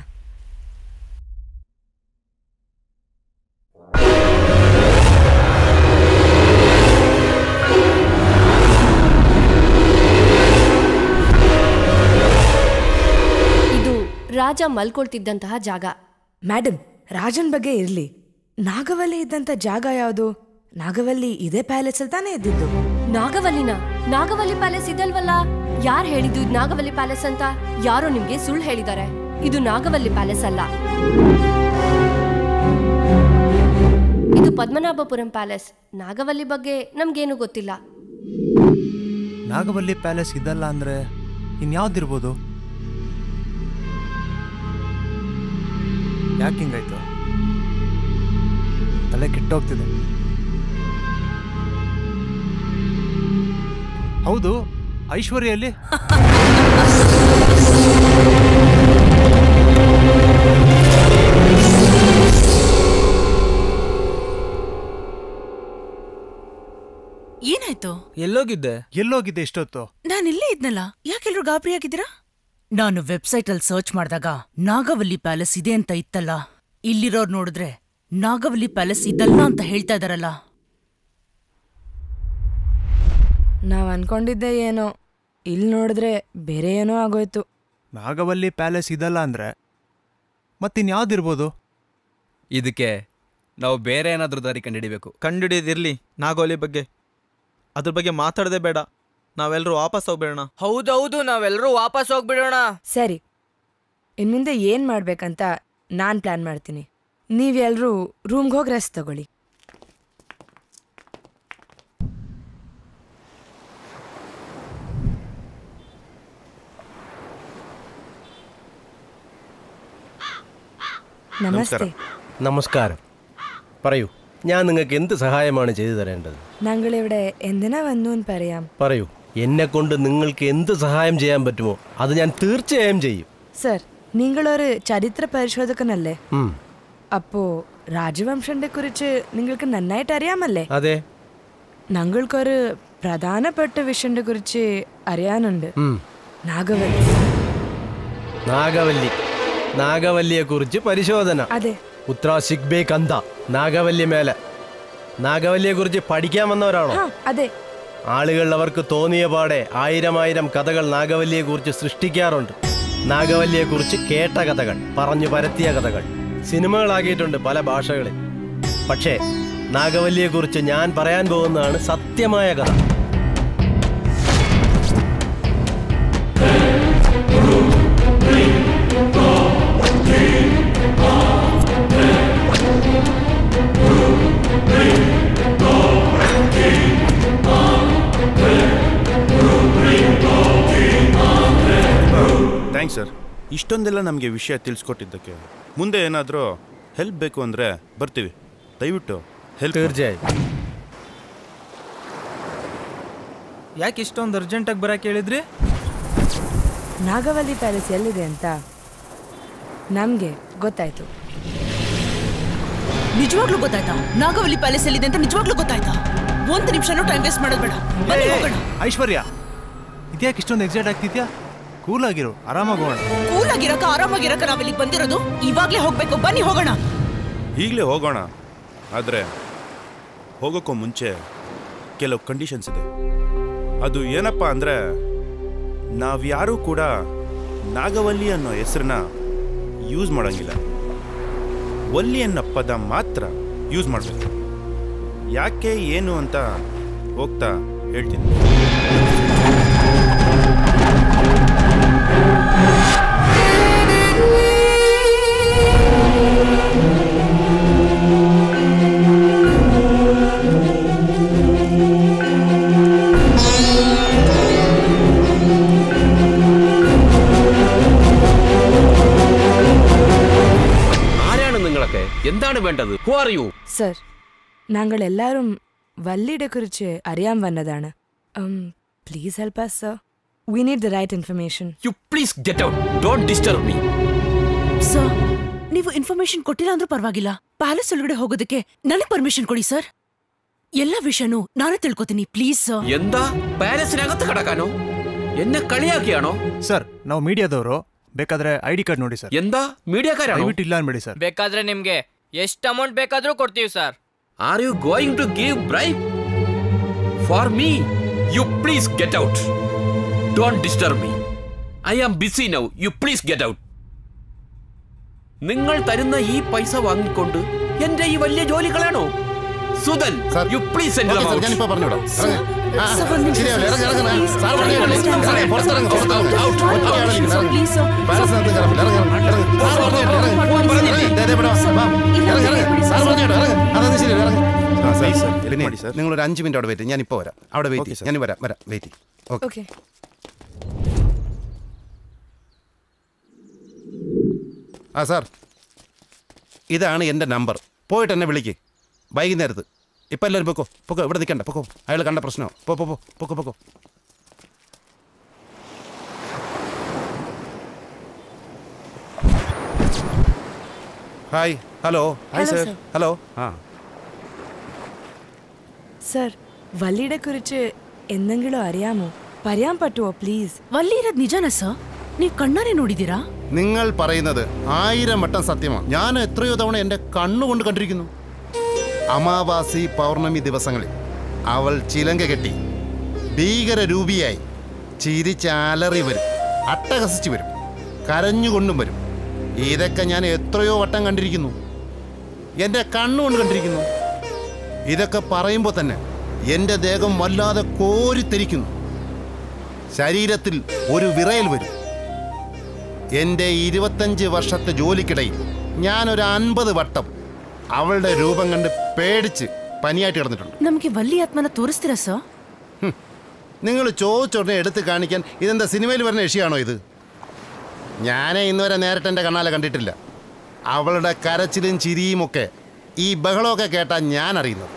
ಇದು ರಾಜ ಮಲ್ಕೊಳ್ತಿದ್ದಂತಹ ಜಾಗ. ಮೇಡಮ್, ರಾಜನ್ ಬಗ್ಗೆ ಇರ್ಲಿ, ನಾಗವಲ್ಲಿ ಇದ್ದಂತ ಜಾಗ ಯಾವುದು? ನಾಗವಲ್ಲಿ ಇದೇ ಪ್ಯಾಲೇಸ್ ಅಲ್ಲಿ ತಾನೇ ಇದ್ದಿದ್ದು. ನಾಗವಲ್ಲಿನ? ನಾಗವಲ್ಲಿ ಪ್ಯಾಲೇಸ್ ಇದಲ್ವಲ್ಲ. ಯಾರು ಹೇಳಿದ್ದು ಇದು ನಾಗವಲ್ಲಿ ಪ್ಯಾಲೇಸ್ ಅಂತ? ಯಾರೋ ನಿಮ್ಗೆ ಸುಳ್ಳು ಹೇಳಿದ್ದಾರೆ. ಇದು ನಾಗವಲ್ಲಿ ಪ್ಯಾಲೇಸ್ ಅಲ್ಲ, ಇದು ಪದ್ಮನಾಭಪುರಂ ಪ್ಯಾಲೇಸ್. ನಾಗವಲ್ಲಿ ಬಗ್ಗೆ ನಮ್ಗೇನು ಗೊತ್ತಿಲ್ಲ. ನಾಗವಲ್ಲಿ ಪ್ಯಾಲೇಸ್ ಇದಲ್ಲ ಅಂದ್ರೆ ಇನ್ಯಾವ್ದಿರ್ಬೋದು? ಯಾಕೆ ಹಿಂಗಾಯ್ತು? ತಲೆ ಕೆಟ್ಟೋಗ್ತಿದೆ. ಹೌದು, ಐಶ್ವರ್ಯಲ್ಲಿ ಏನಾಯ್ತು? ಎಲ್ಲೋಗಿದ್ದೆ ಇಷ್ಟೊತ್ತು? ನಾನಿಲ್ಲೇ ಇದ್ನಲ್ಲ, ಯಾಕೆಲ್ರು ಗಾಬರಿ ಆಗಿದ್ದೀರಾ? ನಾನು ವೆಬ್ಸೈಟ್ ಅಲ್ಲಿ ಸರ್ಚ್ ಮಾಡಿದಾಗ ನಾಗವಲ್ಲಿ ಪ್ಯಾಲೇಸ್ ಇದೆ ಅಂತ ಇತ್ತಲ್ಲ, ಇಲ್ಲಿರೋರು ನೋಡಿದ್ರೆ ನಾಗವಲ್ಲಿ ಪ್ಯಾಲೇಸ್ ಇದಲ್ಲ ಅಂತ ಹೇಳ್ತಾ ಇದಾರಲ್ಲ. ನಾವ್ ಅನ್ಕೊಂಡಿದ್ದೆ ಏನೋ, ಇಲ್ಲಿ ನೋಡಿದ್ರೆ ಬೇರೆ ಏನೋ ಆಗೋಯ್ತು. ನಾಗವಲ್ಲಿ ಪ್ಯಾಲೇಸ್ ಇದಲ್ಲ ಅಂದ್ರೆ ಮತ್ತಿನ್ಯಾವ್ದಿರ್ಬೋದು? ಇದಕ್ಕೆ ನಾವು ಬೇರೆ ಏನಾದ್ರೂ ದಾರಿ ಕಂಡುಹಿಡಿಬೇಕು. ಕಂಡುಹಿಡಿದಿರ್ಲಿ ನಾಗವಲ್ಲಿ ಬಗ್ಗೆ, ಅದ್ರ ಬಗ್ಗೆ ಮಾತಾಡದೆ ಬೇಡ. ನಾವೆಲ್ಲರೂ ವಾಪಸ್ ಹೋಗ್ಬೇಡ. ಹೌದೌದು, ನಾವೆಲ್ಲರೂ ವಾಪಸ್ ಹೋಗ್ಬಿಡೋಣ. ಸರಿ, ಇನ್ಮುಂದೆ ಏನ್ ಮಾಡ್ಬೇಕಂತ ನಾನ್ ಪ್ಲಾನ್ ಮಾಡ್ತೀನಿ. ನೀವೆಲ್ಲರೂ ರೂಮ್ಗೆ ಹೋಗಿ ರೆಸ್ಟ್ ತಗೊಳ್ಳಿ. നമസ്തേ. നമസ്കാരം. പറയൂ, ഞാൻ നിങ്ങൾക്ക് എന്ത് സഹായമാണ് ചെയ്തു തരേണ്ടത്? ഞങ്ങളിവിടെ എന്തിനാ വന്നു എന്ന് പറയാം. പറയൂ, എന്നെ കൊണ്ട് നിങ്ങൾക്ക് എന്ത് സഹായം ചെയ്യാൻ പറ്റുമോ അത് ഞാൻ തീർച്ചയായും ചെയ്യും. സർ, നിങ്ങളൊരു ചരിത്ര പരിശോധകനല്ലേ? അപ്പോ രാജവംശത്തെ കുറിച്ച് നിങ്ങൾക്ക് നന്നായിട്ട് അറിയാമല്ലേ? അതെ. ഞങ്ങൾക്കൊരു പ്രധാനപ്പെട്ട വിഷയത്തെ കുറിച്ച് അറിയാനുണ്ട്. നാഗവല്ലി. നാഗവല്ലി. നാഗവല്ലിയെ കുറിച്ച് പരിശോധന. അതെ. ഉത്ര സിഗ്ബേ കന്ത. നാഗവല്ലി മേലെ. നാഗവല്ലിയെ കുറിച്ച് പഠിക്കാൻ വന്നവരാണോ? അതെ. ആളുകൾ അവർക്ക് തോന്നിയ പാടെ 1000 കഥകൾ നാഗവല്ലിയെ കുറിച്ച് സൃഷ്ടിക്കാറുണ്ട്. നാഗവല്ലിയെ കുറിച്ച് കേട്ട കഥകൾ, പറഞ്ഞു പരത്തിയ കഥകൾ സിനിമകളാക്കിയിട്ടുണ്ട് പല ഭാഷകളിൽ. പക്ഷേ നാഗവല്ലിയെ കുറിച്ച് ഞാൻ പറയാൻ പോകുന്നതാണ് സത്യമായ കഥ. ಥ್ಯಾಂಕ್ಸ್ ಸರ್, ಇಷ್ಟೊಂದೆಲ್ಲ ನಮಗೆ ವಿಷಯ ತಿಳಿಸ್ಕೊಟ್ಟಿದ್ದಕ್ಕೆ. ಮುಂದೆ ಏನಾದರೂ ಹೆಲ್ಪ್ ಬೇಕು ಅಂದರೆ ಬರ್ತೀವಿ, ದಯವಿಟ್ಟು ಹೆಲ್ಪ್. ಯಾಕೆ ಇಷ್ಟೊಂದು ಅರ್ಜೆಂಟಾಗಿ ಬರೋಕೆ ಹೇಳಿದ್ರಿ? ನಾಗವಲ್ಲಿ ಪ್ಯಾಲೇಸ್ ಎಲ್ಲಿದೆ ಅಂತ ನಮಗೆ ಗೊತ್ತಾಯ್ತು. ನಿಜವಾಗ್ಲೂ ಗೊತ್ತಾಯ್ತಾ? ನಾಗವಲ್ಲಿ ಪ್ಯಾಲೇಸ್ ಎಲ್ಲಿದೆ ಅಂತ ನಿಜವಾಗ್ಲೂ ಗೊತ್ತಾಯ್ತಾ? ಒಂದು ನಿಮಿಷನೂ ಟೈಮ್ ವೇಸ್ಟ್ ಮಾಡೋದು ಬೇಡ, ಬನ್ನಿ ಹೋಗೋಣ. ಐಶ್ವರ್ಯ, ಇದ್ಯಾಕೆ ಇಷ್ಟೊಂದು ಎಕ್ಸೈಟ್ ಆಗ್ತಿದ್ಯಾ? ಕೂಲ್ ಆಗಿರು, ಆರಾಮಾಗಿ ಹೋಗೋಣ. ಕೂಲ್ ಆಗಿರಕ ಆರಾಮಾಗಿರಕ ನಾವಿಲ್ಲಿಗೆ ಬಂದಿರೋದು? ಇವಾಗ್ಲೇ ಹೋಗ್ಬೇಕು, ಬನ್ನಿ ಹೋಗೋಣ. ಈಗಲೇ ಹೋಗೋಣ, ಆದರೆ ಹೋಗೋಕ್ಕೂ ಮುಂಚೆ ಕೆಲವು ಕಂಡೀಷನ್ಸ್ ಇದೆ. ಅದು ಏನಪ್ಪ ಅಂದರೆ, ನಾವ್ಯಾರೂ ಕೂಡ ನಾಗವಲ್ಲಿ ಅನ್ನೋ ಹೆಸರನ್ನ ಯೂಸ್ ಮಾಡೋಂಗಿಲ್ಲ. ವಲ್ಲಿ ಅನ್ನೋ ಪದ ಮಾತ್ರ ಯೂಸ್ ಮಾಡಬೇಕು. ಯಾಕೆ ಏನು ಅಂತ ಹೋಗ್ತಾ ಹೇಳ್ತೀನಿ. എന്താണ് വേണ്ടത്? Who are you? സർ, ഞങ്ങൾ എല്ലാവരും വല്ലിയെ കുറിച്ച് അറിയാൻ വന്നതാണ്. Please help us sir. We need the right information. You please get out. Don't disturb me. Sir, ನೀವು ಇನ್ಫಾರ್ಮೇಶನ್ ಕೊಟ್ಟಿಲ್ಲ ಅಂದ್ರೂ ಪರವಾಗಿಲ್ಲ. ಪ್ಯಾಲೇಸ್ ಒಳಗಡೆ ಹೋಗೋದಕ್ಕೆ ನನಗೆ ಪರ್ಮಿಷನ್ ಕೊಡಿ ಸರ್. ಎಲ್ಲ ವಿಷಯನೂ ನಾನೇ ತಿಳ್ಕೊತೀನಿ, ಪ್ಲೀಸ್ ಸರ್. ಎಂದ ಪ್ಯಾಲೇಸಿನಗತ್ತು ಕಡಕಾನೋ? ಎನ್ನ ಕಳಿಯಾಕಿಯಾನೋ? ಸರ್, ನಾವು ಮೀಡಿಯಾದವರು, ಬೇಕಾದ್ರೆ ID ಕಾರ್ಡ್ ನೋಡಿ ಸರ್. ಎಂದ ಮೀಡಿಯಾಕಾರ? ದಯವಿಟ್ಟು ಇಲ್ಲ ಅನ್ಬೇಡಿ ಸರ್. ಬೇಕಾದ್ರೆ ನಿಮ್ಗೆ ಎಷ್ಟು ಅಮೌಂಟ್ ಬೇಕಾದ್ರೂ ಕೊಡ್ತೀವಿ ಸರ್. Are you going to give bribe for me? You please get out. Don't disturb me. I am busy now. You please get out. നിങ്ങൾ തരുന്ന ഈ പൈസ വാങ്ങിക്കൊണ്ട് എന്റെ ഈ വലിയ ജോലി കളയണോ? Sudhan, you please send them out. ഞാനിപ്പോ പറഞ്ഞോടാ. പിന്നെ നിങ്ങളൊരു 5 മിനിറ്റ് അവിടെ വെയിറ്റ്. ഞാനിപ്പോ വരാം. അവിടെ വെയിറ്റ്. ഞാൻ വരാം വെയിറ്റ്. ഓക്കെ. ആ സാർ, ഇതാണ് എൻ്റെ നമ്പർ. പോയിട്ട് എന്നെ വിളിക്ക് വൈകുന്നേരത്ത്. ഇപ്പം എല്ലാവരും പൊക്കോ പൊക്കോ, ഇവിടെ നിൽക്കണ്ട, പൊക്കോ. അയാൾ കണ്ട പ്രശ്നമോ? പൊക്കോ. Hi. Hello. Hi sir. Hello. ആ സർ, വല്ലിയെ കുറിച്ച് എന്തെങ്കിലും അറിയാമോ? പറയാൻ പറ്റുമോ പ്ലീസ്? വല്ലി ഇರೋದು ನಿಜಾನಾ ಸರ್? ನೀವು ಕಣ್ಣಾರೆ ನೋಡಿದ್ದೀರಾ? നിങ്ങൾ പറയുന്നത് 1000 വട്ടം സത്യമാണ്. ഞാൻ എത്രയോ തവണ എൻ്റെ കണ്ണുകൊണ്ട് കണ്ടിരിക്കുന്നു. അമാവാസി പൗർണമി ദിവസങ്ങളിൽ അവൾ ചിലങ്ക കെട്ടി ഭീകരരൂപിയായി ചിരിച്ചാലറി വരും, അട്ടഹസിച്ച് വരും, കരഞ്ഞുകൊണ്ടും വരും. ഇതൊക്കെ ഞാൻ എത്രയോ വട്ടം കണ്ടിരിക്കുന്നു, എൻ്റെ കണ്ണുകൊണ്ട് കണ്ടിരിക്കുന്നു. ഇതൊക്കെ പറയുമ്പോൾ തന്നെ എൻ്റെ ദേഹം വല്ലാതെ കോരിത്തെരിക്കുന്നു. ശരീരത്തിൽ ഒരു വിറയൽ വരും. എൻ്റെ 25 വർഷത്തെ ജോലിക്കിടയിൽ ഞാനൊരു 50 വട്ടം അവളുടെ രൂപം കണ്ട് പേടിച്ച് പനിയായിട്ട് കിടന്നിട്ടുണ്ട്. നമുക്ക് വല്ലി ആത്മനെ തോരിസ്ತೀರಾ സർ? നിങ്ങൾ ചോദിച്ചോടനെ എടുത്ത് കാണിക്കാൻ ഇതെന്താ സിനിമയിൽ വരുന്ന വിഷയമാണോ ഇത്? ഞാൻ ഇന്നുവരെ നേരിട്ട് എൻ്റെ കണ്ണാലെ കണ്ടിട്ടില്ല. അവളുടെ കരച്ചിലും ചിരിയുമൊക്കെ ಈ ಬಹಳೋಕೆ ಕೇಟ ನಾನು ಅರಿಯುന്നത്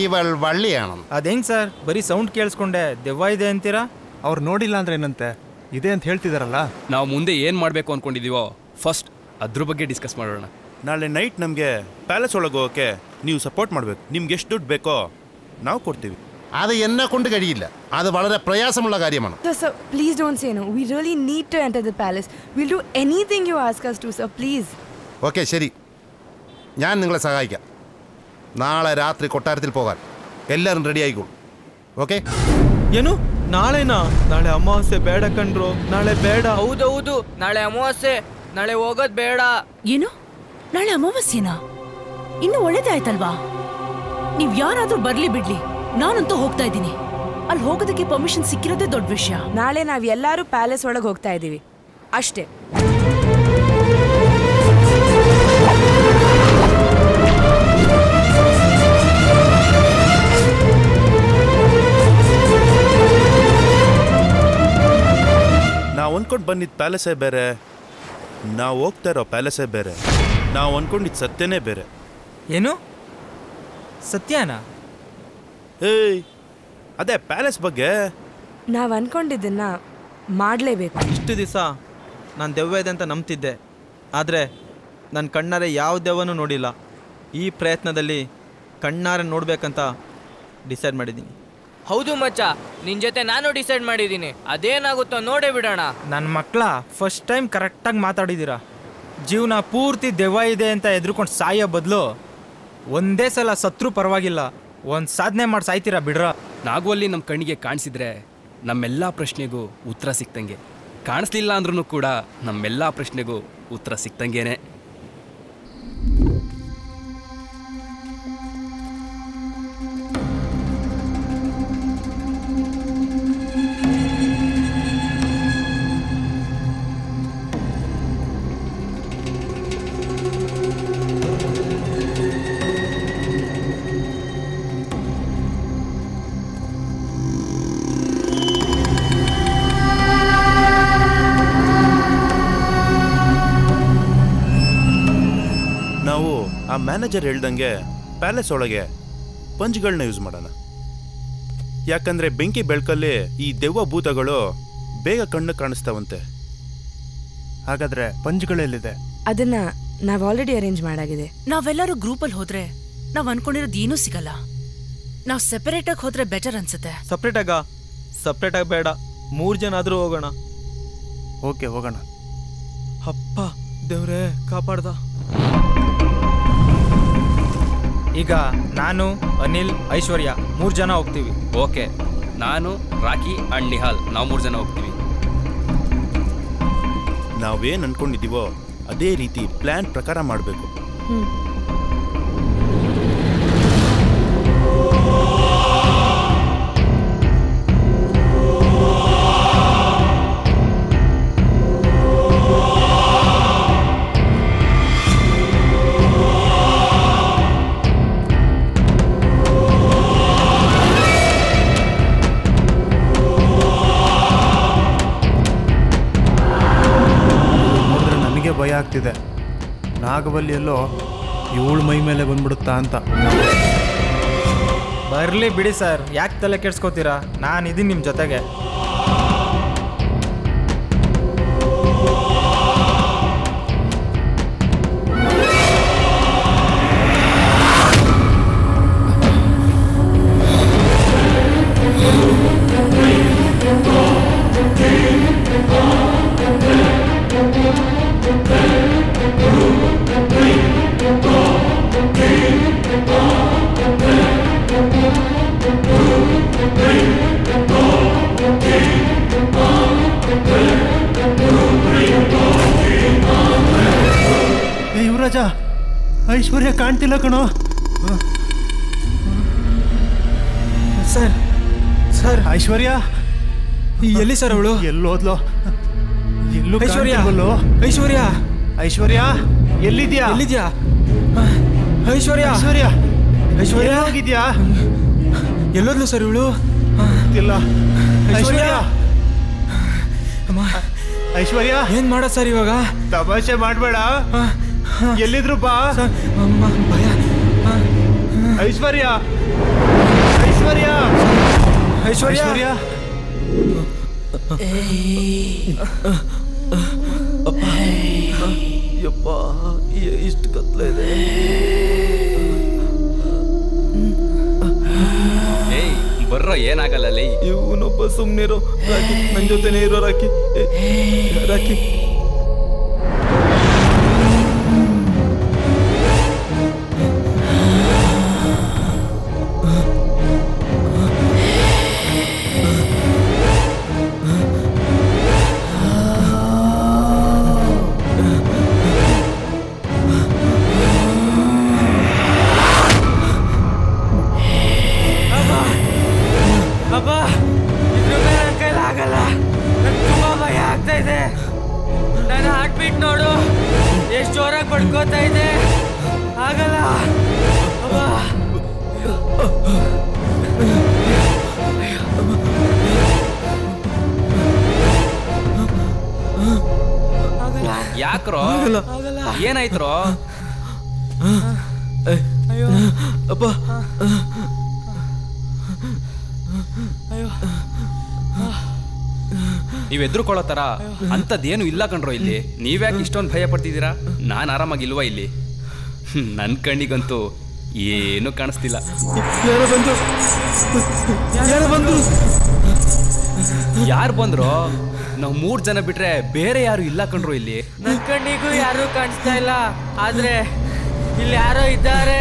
ಇವಳು ವಳ್ಳಿಯಾണെന്ന്. ಅದೇಂಗ್ ಸರ್, ಬರೀ ಸೌಂಡ್ ಕೇಳಿಸ್ಕೊಂಡೆ ದೆವ್ವ ಇದೆ ಅಂತೀರಾ? ಅವ್ರು ನೋಡಿಲ್ಲ ಅಂದ್ರೆ ಏನಂತೆ, ಇದೆ ಅಂತ ಹೇಳ್ತಿದಾರಲ್ಲ. ನಾವು ಮುಂದೆ ಏನು ಮಾಡಬೇಕು ಅನ್ಕೊಂಡಿದೀವೋ ಫಸ್ಟ್ ಅದ್ರ ಬಗ್ಗೆ ಡಿಸ್ಕಸ್ ಮಾಡೋಣ. ನಾಳೆ ನೈಟ್ ನಮಗೆ ಪ್ಯಾಲೇಸ್ ಒಳಗೆ ಹೋಗೋಕ್ಕೆ ನೀವು ಸಪೋರ್ಟ್ ಮಾಡಬೇಕು. ನಿಮ್ಗೆ ಎಷ್ಟು ದುಡ್ಡು ಬೇಕೋ ನಾವು ಕೊಡ್ತೀವಿ. അത് എന്നെ കൊണ്ട് കഴിയില്ല. അത് വളരെ പ്രയാസമുള്ള കാര്യമാണ്. Sir, please don't say no. We really need to enter the palace. We'll do anything you ask us to, sir. Please. Okay ശരി, ഞാൻ നിങ്ങളെ സഹായിക്കാം. നാളെ രാത്രി കൊട്ടാരത്തിൽ പോകാൻ എല്ലാവരും റെഡി ആയിക്കോളൂ. ಓಕೆ? ಏನು ನಾಳೆನಾ? ನಾಳೆ ಅಮಾವಾಸ್ಯೆ ಬೇಡ ಕಣ್ರು, ನಾಳೆ ಬೇಡ. ಹೌದೌದು, ನಾಳೆ ಅಮಾವಾಸ್ಯೆ, ನಾಳೆ ಹೋಗೋದ್ ಬೇಡ. ಏನು ನಾಳೆ ಅಮಾವಾಸ್ಯೆನಾ? ಇನ್ನು ಒಳ್ಳೇದಾಯ್ತಲ್ವಾ? ನೀವ್ ಯಾರಾದ್ರೂ ಬರ್ಲಿ ಬಿಡ್ಲಿ, ನಾನಂತೂ ಹೋಗ್ತಾ ಇದ್ದೀನಿ. ಅಲ್ಲಿ ಹೋಗೋದಕ್ಕೆ ಪರ್ಮಿಷನ್ ಸಿಕ್ಕಿರೋದೇ ದೊಡ್ಡ ವಿಷಯ. ನಾಳೆ ನಾವ್ ಎಲ್ಲಾರು ಪ್ಯಾಲೇಸ್ ಒಳಗೆ ಹೋಗ್ತಾ ಇದೀವಿ ಅಷ್ಟೇ. ನಾವು ಅಂದ್ಕೊಂಡು ಬಂದಿದ್ದ ಪ್ಯಾಲೇಸೇ ಬೇರೆ, ನಾವು ಹೋಗ್ತಾ ಇರೋ ಪ್ಯಾಲೇಸೇ ಬೇರೆ, ನಾವು ಅಂದ್ಕೊಂಡಿದ್ದು ಸತ್ಯನೇ ಬೇರೆ. ಏನು ಸತ್ಯನಾ? ಏಯ್, ಅದೇ ಪ್ಯಾಲೇಸ್ ಬಗ್ಗೆ ನಾವ್ ಅನ್ಕೊಂಡಿದ್ದನ್ನ ಮಾಡಲೇಬೇಕು. ಇಷ್ಟು ದಿವಸ ನಾನು ದೆವ್ವ ಇದೆ ಅಂತ ನಂಬ್ತಿದ್ದೆ, ಆದರೆ ನನ್ನ ಕಣ್ಣಾರೆ ಯಾವ ದೆವ್ವನೂ ನೋಡಿಲ್ಲ. ಈ ಪ್ರಯತ್ನದಲ್ಲಿ ಕಣ್ಣಾರೆ ನೋಡ್ಬೇಕಂತ ಡಿಸೈಡ್ ಮಾಡಿದ್ದೀನಿ. ಹೌದು ಮಚ್ಚ, ನಿನ್ ಜೊತೆ ನಾನು ಡಿಸೈಡ್ ಮಾಡಿದ್ದೀನಿ. ಅದೇನಾಗುತ್ತೋ ನೋಡೇ ಬಿಡೋಣ. ನನ್ನ ಮಕ್ಕಳ ಫಸ್ಟ್ ಟೈಮ್ ಕರೆಕ್ಟಾಗಿ ಮಾತಾಡಿದ್ದೀರಾ. ಜೀವನ ಪೂರ್ತಿ ದೆವ್ವ ಇದೆ ಅಂತ ಎದ್ರುಕೊಂಡು ಸಾಯೋ ಬದಲು ಒಂದೇ ಸಲ ಸತ್ರು ಪರವಾಗಿಲ್ಲ, ಒಂದು ಸಾಧನೆ ಮಾಡಿ ಸಾಯ್ತೀರಾ ಬಿಡ್ರ. ನಾಗವಲ್ಲಿ ನಮ್ಮ ಕಣ್ಣಿಗೆ ಕಾಣಿಸಿದ್ರೆ ನಮ್ಮೆಲ್ಲ ಪ್ರಶ್ನೆಗೂ ಉತ್ತರ ಸಿಕ್ತಂಗೆ, ಕಾಣಿಸ್ಲಿಲ್ಲ ಅಂದ್ರೂ ಕೂಡ ನಮ್ಮೆಲ್ಲ ಪ್ರಶ್ನೆಗೂ ಉತ್ತರ ಸಿಕ್ತಂಗೇನೆ. ನಾವು ಆ ಮ್ಯಾನೇಜರ್ ಹೇಳ್ದಂಗೆ ಪ್ಯಾಲೇಸ್ ಒಳಗೆ ಪಂಚ್ಗಳನ್ನ ಯೂಸ್ ಮಾಡೋಣ. ಯಾಕಂದ್ರೆ ಬೆಂಕಿ ಬೆಳಕಲ್ಲಿ ಈ ದೆವ್ವ ಭೂತಗಳು ಬೇಗ ಕಣ್ಣು ಕಾಣಿಸ್ತಾವಂತೆ. ಹಾಗಾದ್ರೆ ಪಂಚ್ಗಳೆಲ್ಲಿದೆ? ಅದನ್ನ ನಾವ್ ಆಲ್ರೆಡಿ ಅರೇಂಜ್ ಮಾಡಾಗಿದೆ. ನಾವೆಲ್ಲರೂ ಗ್ರೂಪಲ್ಲಿ ಹೋದ್ರೆ ನಾವ್ ಅನ್ಕೊಂಡಿರೋದು ಏನೂ ಸಿಗಲ್ಲ. ನಾವ್ ಸೆಪರೇಟ್ ಆಗಿ ಹೋದ್ರೆ ಬೆಟರ್ ಅನ್ಸುತ್ತೆ. ಸಪ್ರೇಟಾಗಿ ಬೇಡ, 3 ಜನ ಆದ್ರೂ ಹೋಗೋಣ. ಓಕೆ, ಹೋಗೋಣ. ಅಪ್ಪ ದೇವ್ರೇ ಕಾಪಾಡ್ದ. ಈಗ ನಾನು, ಅನಿಲ್, ಐಶ್ವರ್ಯ 3 ಜನ ಹೋಗ್ತೀವಿ. ಓಕೆ, ನಾನು, ರಾಕಿ ಅಂಡ್ ನಿಹಾಲ್ ನಾವು 3 ಜನ ಹೋಗ್ತೀವಿ. ನಾವೇನು ಅನ್ಕೊಂಡಿದ್ದೀವೋ ಅದೇ ರೀತಿ ಪ್ಲಾನ್ ಪ್ರಕಾರ ಮಾಡಬೇಕು. ಭಯ ಆಗ್ತಿದೆ, ನಾಗವಲ್ಲಿಯಲ್ಲೋ ಇವಳು ಮೈ ಮೇಲೆ ಬಂದ್ಬಿಡುತ್ತಾ ಅಂತ. ಬರಲಿ ಬಿಡಿ ಸರ್, ಯಾಕೆ ತಲೆ ಕೆಡ್ಸ್ಕೋತೀರಾ? ನಾನಿದ್ದೀನಿ ನಿಮ್ಮ ಜೊತೆಗೆ. ಯುವರಾಜ, ಐಶ್ವರ್ಯ ಕಾಣ್ತಿಲ್ಲ ಕಣೋ. ಸರ್ ಐಶ್ವರ್ಯ ಎಲ್ಲಿ ಸರ್? ಅವಳು ಎಲ್ಲೋದ್ಲೋ? ಎಲ್ಲೂ ಐಶ್ವರ್ಯ, ಐಶ್ವರ್ಯ, ಐಶ್ವರ್ಯ ಎಲ್ಲಿದ್ಯಾ? ಐಶ್ವರ್ಯ, ಐಶ್ವರ್ಯ, ಐಶ್ವರ್ಯ ಹೋಗಿದ್ಯಾ? ಎಲ್ಲೋದ್ಲು ಸರ್ ಇವಳು? ಇಲ್ಲ. ಐಶ್ವರ್ಯ, ಐಶ್ವರ್ಯ ಏನ್ ಮಾಡ ಸರ್ ಇವಾಗ? ತಮಾಷೆ ಮಾಡ್ಬೇಡ, ಎಲ್ಲಿದ್ರು ಬಾ. ಭಯ. ಐಶ್ವರ್ಯ, ಐಶ್ವರ್ಯ, ಐಶ್ವರ್ಯ, ಯಪ್ಪ ಇಷ್ಟು ಕತ್ಲೆ ಇದೆ. ಏಯ್ ಬರ್ರೋ, ಏನಾಗಲ್ಲ ಲೇ. ಇವನೊಬ್ಬ ಸುಮ್ಮನಿರೋ ರಾಕಿ, ನನ್ನ ಜೊತೆನೇ ಇರೋ ರಾಕಿ. ರಾಕಿ ಯಾಕ್ರೋ, ಏನಾಯ್ತ್ರೋ? ಅಪ್ಪ ನೀವ್ ಎದ್ರುಕೊಳ್ಳೋ ತರ ಅಂತದ್ದೇನು ಇಲ್ಲ ಕಣ್ರೋ ಇಲ್ಲಿ. ನೀವ್ಯಾಕೆ ಇಷ್ಟೊಂದು ಭಯ ಪಡ್ತಿದ್ದೀರಾ? ನಾನು ಆರಾಮಾಗಿಲ್ವಾ ಇಲ್ಲಿ? ನನ್ನ ಕಣ್ಣಿಗಂತೂ ಏನು ಕಾಣಿಸ್ತಿಲ್ಲ. ಯಾರು ಬಂದ್ರು? ನಾವು 3 ಜನ ಬಿಟ್ರೆ ಬೇರೆ ಯಾರು ಇಲ್ಲ ಕಣ್ರು ಇಲ್ಲಿ. ನನ್ ಕಣ್ಣಿಗೂ ಯಾರು ಕಾಣಿಸ್ತಾ ಇಲ್ಲ, ಆದ್ರೆ ಇಲ್ಲಿ ಯಾರೋ ಇದ್ದಾರೆ.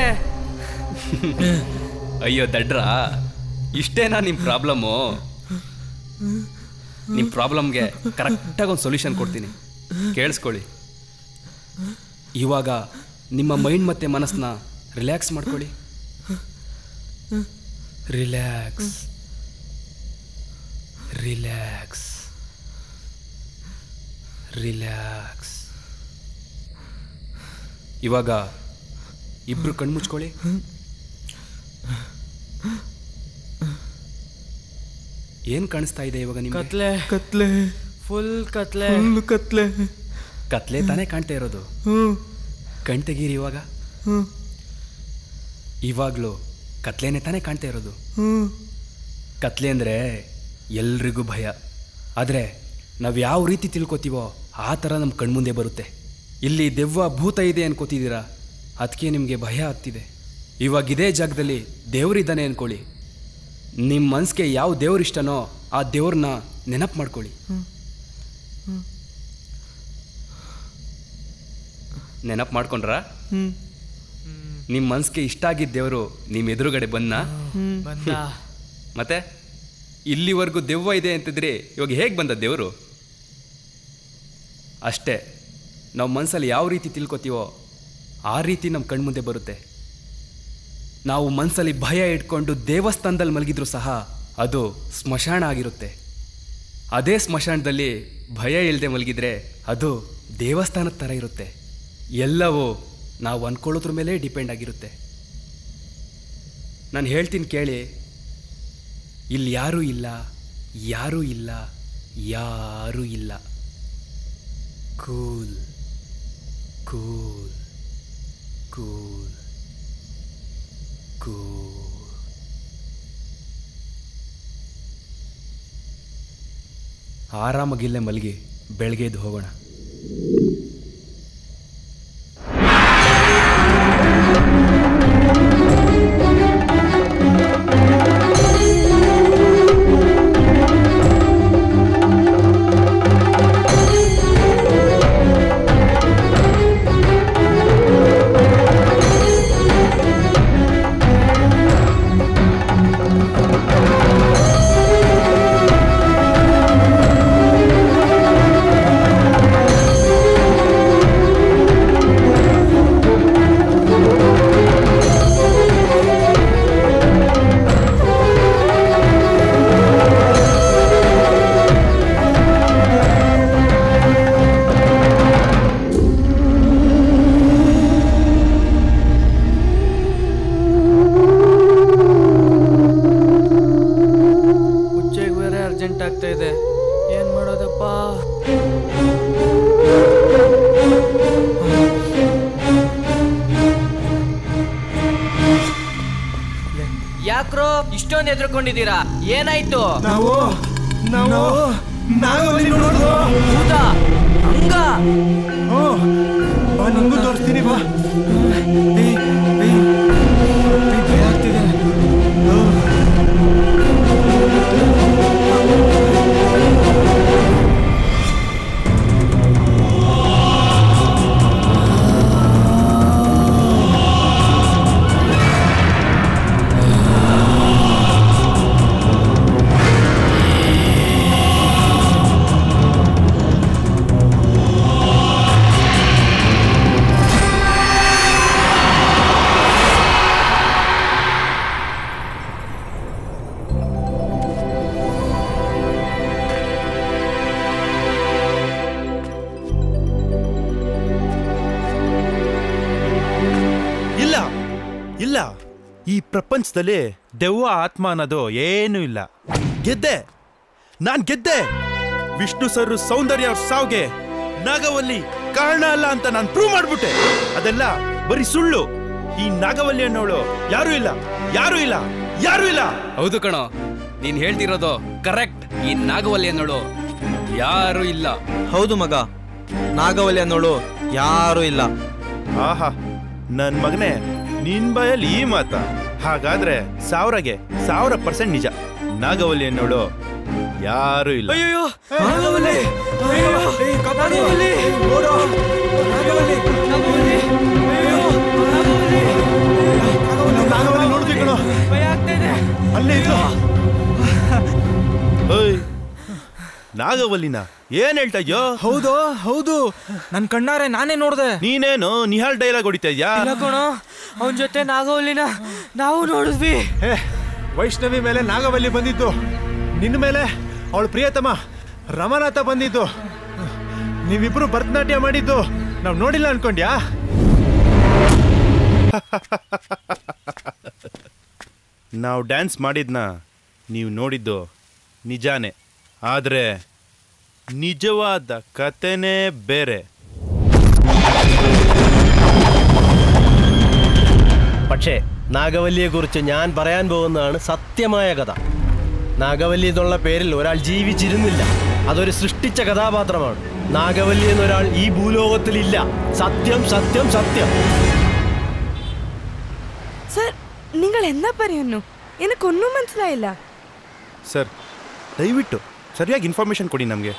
ಅಯ್ಯೋ ದಡ್ರ, ಇಷ್ಟೇನಾ ನಿಮ್ ಪ್ರಾಬ್ಲಮ್ಮು? ನಿಮ್ ಪ್ರಾಬ್ಲಮ್ಗೆ ಕರೆಕ್ಟಾಗಿ ಒಂದು ಸೊಲ್ಯೂಷನ್ ಕೊಡ್ತೀನಿ, ಕೇಳಿಸ್ಕೊಳ್ಳಿ. ಇವಾಗ ನಿಮ್ಮ ಮೈಂಡ್ ಮತ್ತೆ ಮನಸ್ಸನ್ನ ರಿಲ್ಯಾಕ್ಸ್ ಮಾಡ್ಕೊಳ್ಳಿ. Relax relax relax. ಇವಾಗ ಇಬ್ರು ಕಣ್ಮುಚ್ಕೊಳ್ಳಿ. ಏನ್ ಕಾಣಿಸ್ತಾ ಇದೆ ಇವಾಗ ನಿಮ್ಗೆ? ಕತ್ಲೆ ಕತ್ಲೆ, ಫುಲ್ ಕತ್ಲೆ. ಕತ್ಲೆ ಕತ್ಲೆ ತಾನೇ ಕಾಣ್ತಾ ಇರೋದು. ಕಣ್ ತೆಗೀರಿ ಇವಾಗ. ಇವಾಗ್ಲೂ ಕತ್ಲೆನೇ ತಾನೇ ಕಾಣ್ತಾ ಇರೋದು. ಕತ್ಲೆ ಅಂದ್ರೆ ಎಲ್ರಿಗೂ ಭಯ, ಆದ್ರೆ ನಾವು ಯಾವ ರೀತಿ ತಿಳ್ಕೊತೀವೋ ಆ ಥರ ನಮ್ಮ ಕಣ್ಮುಂದೆ ಬರುತ್ತೆ. ಇಲ್ಲಿ ದೆವ್ವ ಭೂತ ಇದೆ ಅನ್ಕೋತಿದ್ದೀರಾ, ಅದಕ್ಕೆ ನಿಮಗೆ ಭಯ ಆಗ್ತಿದೆ. ಇವಾಗ ಇದೇ ಜಾಗದಲ್ಲಿ ದೇವರಿದ್ದಾನೆ ಅನ್ಕೊಳ್ಳಿ. ನಿಮ್ಮ ಮನಸ್ಸಿಗೆ ಯಾವ ದೇವ್ರು ಇಷ್ಟನೋ ಆ ದೇವ್ರನ್ನ ನೆನಪು ಮಾಡ್ಕೊಳ್ಳಿ. ನೆನಪು ಮಾಡ್ಕೊಂಡ್ರ? ನಿಮ್ಮ ಮನಸ್ಸಿಗೆ ಇಷ್ಟ ಆಗಿದ್ದ ದೇವರು ನಿಮ್ಮ ಎದುರುಗಡೆ ಬಂದ? ಮತ್ತೆ ಇಲ್ಲಿವರೆಗೂ ದೆವ್ವ ಇದೆ ಅಂತಿದ್ರಿ, ಇವಾಗ ಹೇಗೆ ಬಂದ ದೇವರು? ಅಷ್ಟೇ, ನಾವು ಮನಸ್ಸಲ್ಲಿ ಯಾವ ರೀತಿ ತಿಳ್ಕೊತೀವೋ ಆ ರೀತಿ ನಮ್ಮ ಕಣ್ಮುಂದೆ ಬರುತ್ತೆ. ನಾವು ಮನಸ್ಸಲ್ಲಿ ಭಯ ಇಟ್ಕೊಂಡು ದೇವಸ್ಥಾನದಲ್ಲಿ ಮಲಗಿದ್ರು ಸಹ ಅದು ಸ್ಮಶಾನ ಆಗಿರುತ್ತೆ. ಅದೇ ಸ್ಮಶಾನದಲ್ಲಿ ಭಯ ಇಲ್ಲದೆ ಮಲಗಿದ್ರೆ ಅದು ದೇವಸ್ಥಾನದ ಥರ ಇರುತ್ತೆ. ಎಲ್ಲವೂ ನಾವು ಅಂದ್ಕೊಳ್ಳೋದ್ರ ಮೇಲೆ ಡಿಪೆಂಡ್ ಆಗಿರುತ್ತೆ. ನಾನು ಹೇಳ್ತೀನಿ ಕೇಳಿ, ಇಲ್ಲಿ ಯಾರೂ ಇಲ್ಲ, ಯಾರೂ ಇಲ್ಲ, ಯಾರೂ ಇಲ್ಲ. Cool cool cool cool. ಆರಾಮಾಗಿಲ್ಲೇ ಮಲಗಿ, ಬೆಳಗ್ಗೆ ಎದ್ದು ಹೋಗೋಣ. ಯಾಕ್ರೋ ಇಷ್ಟೊಂದು ಎದ್ರುಕೊಂಡಿದ್ದೀರಾ? ಏನಾಯ್ತು? ನಾವು ಭೂತ ಹಂಗ ಇಲ್ಲ, ಈ ಪ್ರಪಂಚದಲ್ಲಿ ದೆವ್ವ ಆತ್ಮ ಅನ್ನೋದು ಏನೂ ಇಲ್ಲ. ಗೆದ್ದೆ, ನಾನ್ ಗೆದ್ದೆ. ವಿಷ್ಣು ಸರ್ ಸೌಂದರ್ಯ ಅವ್ರ ಸಾವ್ಗೆ ನಾಗವಲ್ಲಿ ಕಾರಣ ಅಲ್ಲ ಅಂತ ನಾನು ಪ್ರೂವ್ ಮಾಡ್ಬಿಟ್ಟೆ. ಅದೆಲ್ಲ ಬರೀ ಸುಳ್ಳು. ಈ ನಾಗವಲ್ಲಿ ಅನ್ನೋಳು ಯಾರು ಇಲ್ಲ, ಯಾರು ಇಲ್ಲ, ಯಾರು ಇಲ್ಲ. ಹೌದು ಕಣೋ, ನೀನ್ ಹೇಳ್ತಿರೋದು ಕರೆಕ್ಟ್. ಈ ನಾಗವಲ್ಲಿ ಅನ್ನೋಳು ಯಾರು ಇಲ್ಲ. ಹೌದು ಮಗ, ನಾಗವಲ್ಲಿ ಅನ್ನೋಳು ಯಾರು ಇಲ್ಲ. ಆಹಾ, ನನ್ ಮಗನೇ, ನಿನ್ ಬಾಯಲ್ಲಿ ಈ ಮಾತ. ಹಾಗಾದ್ರೆ 1000% ನಿಜ. ನಾಗವಲ್ಲಿ ಅನ್ನೋಳು ಯಾರು ಇಲ್ಲ. ಅಯ್ಯೋ, ನಾಗವಲ್ಲಿ, ಅಯ್ಯೋ, ನಾಗವಲ್ಲಿ, ಓಡೋ, ನಾಗವಲ್ಲಿ, ನಾಗವಲ್ಲಿ, ಅಯ್ಯೋ, ನಾಗವಲ್ಲಿ ನೋಡ್ತೀವಿ ಕಣೋ, ಭಯ ಆಗ್ತಾ ಇದೆ. ಅಲ್ಲೇ ಇದ್ದು. ನಾಗವಲ್ಲಿನ ಏನ್ ಹೇಳ್ತಾ ಇದ್ಯೋ? ಹೌದು ಹೌದು, ನನ್ ಕಣ್ಣಾರೆ ನಾನೇ ನೋಡ್ದೆ. ನೀನೇನು ನಿಹಾಲ್ ಡೈಲಾಗ್ ಹೊಡಿತಾ ಇದ್ಯಾ? ಇಲ್ಲ ಕಣೋ, ಅವನ್ ಜೊತೆ ನಾಗವಲ್ಲಿನ ನಾವು ನೋಡಿದ್ವಿ. ವೈಷ್ಣವಿ ಮೇಲೆ ನಾಗವಲ್ಲಿ ಬಂದಿದ್ದು, ನಿನ್ನ ಮೇಲೆ ಅವಳು ಪ್ರಿಯತಮ ರಮನಾಥ ಬಂದಿದ್ದು. ನೀವಿಬ್ರು ಭರತನಾಟ್ಯ ಮಾಡಿದ್ದು ನಾವು ನೋಡಿಲ್ಲ ಅನ್ಕೊಂಡ್ಯಾ? ನಾವು ಡ್ಯಾನ್ಸ್ ಮಾಡಿದ್ನ ನೀವು ನೋಡಿದ್ದು ನಿಜಾನೇ, ಆದ್ರೆ നിജവാദ കഥനെ ಬೇರೆ. പക്ഷേ നാഗവല്ലിയെക്കുറിച്ച് ഞാൻ പറയാൻ പോകുന്നതാണ് സത്യമായ കഥ. നാഗവല്ലി എന്നുള്ള പേരിൽ ഒരാൾ ജീവിച്ചിരുന്നില്ല, അതൊരു സൃഷ്ടിച്ച കഥാപാത്രമാണ്. നാഗവല്ലി എന്നൊരാൾ ഈ ഭൂലോകത്തിലില്ല. സത്യം സത്യം സത്യം. സർ, നിങ്ങൾ എന്താ പറയുന്നു? എനിക്കൊന്നും മനസ്സിലായില്ല. സർ, ദയവിಟ್ಟು സരിയാಗಿ ഇൻഫർമേഷൻ ಕೊಡಿ ನಮಗೆ.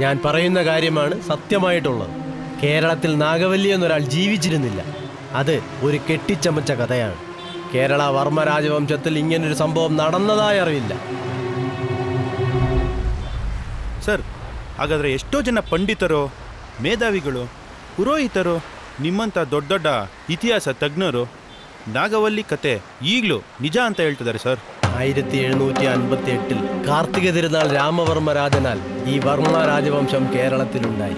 ഞാൻ പറയുന്ന കാര്യമാണ് സത്യമായിട്ടുള്ളത്. കേരളത്തിൽ നാഗവല്ലി എന്നൊരാൾ ജീവിച്ചിരുന്നില്ല, അത് ഒരു കെട്ടിച്ചമച്ച കഥയാണ്. കേരള വർമ്മ രാജവംശത്തിൽ ഇങ്ങനൊരു സംഭവം നടന്നതായി അറിവില്ല. ಸರ್, ಹಾಗಾದ್ರೆ ಎಷ್ಟೋ ಜನ ಪಂಡಿತರು, ಮೇಧಾವಿಗಳು, ಪುರೋಹಿತರು, ನಿಮ್ಮಂಥ ದೊಡ್ಡ ದೊಡ್ಡ ಇತಿಹಾಸ ತಜ್ಞರು ನಾಗವಲ್ಲಿ ಕತೆ ಈಗಲೂ ನಿಜ ಅಂತ ಹೇಳ್ತಿದ್ದಾರೆ ಸರ್. 1758 കാർത്തിക തിരുനാൾ രാമവർമ്മ രാജനാൽ ഈ വർമ്മ രാജവംശം കേരളത്തിലുണ്ടായി.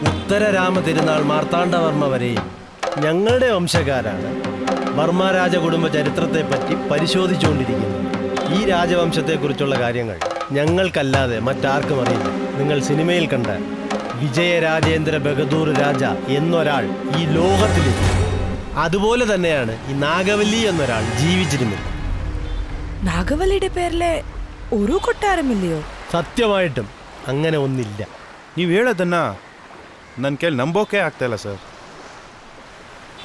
ഉത്തര രാമ തിരുനാൾ മാർത്താണ്ഡവർമ്മ വരെയും ഞങ്ങളുടെ വംശക്കാരാണ് വർമ്മ രാജകുടുംബ ചരിത്രത്തെപ്പറ്റി പരിശോധിച്ചുകൊണ്ടിരിക്കുന്നത്. ഈ രാജവംശത്തെക്കുറിച്ചുള്ള കാര്യങ്ങൾ ഞങ്ങൾക്കല്ലാതെ മറ്റാർക്കും അറിയില്ല. നിങ്ങൾ സിനിമയിൽ കണ്ട വിജയരാജേന്ദ്ര ബഹദൂർ രാജ എന്നൊരാൾ ഈ ലോകത്തിലില്ല. അതുപോലെ തന്നെയാണ് ഈ നാഗവല്ലി എന്നൊരാൾ ജീവിച്ചിരുന്നത്. നാഗവല്ലിയുടെ പേരിലെ ഒരു കൊട്ടാരമില്ലയോ? സത്യമായിട്ടും അങ്ങനെ ഒന്നില്ല. ನೀವು ಹೇಳೋದನ್ನ ನನ್ನ ಕೈಲಿ ನಂಬೋಕೆ ಆಗ್ತಾ ಇಲ್ಲ ಸರ್.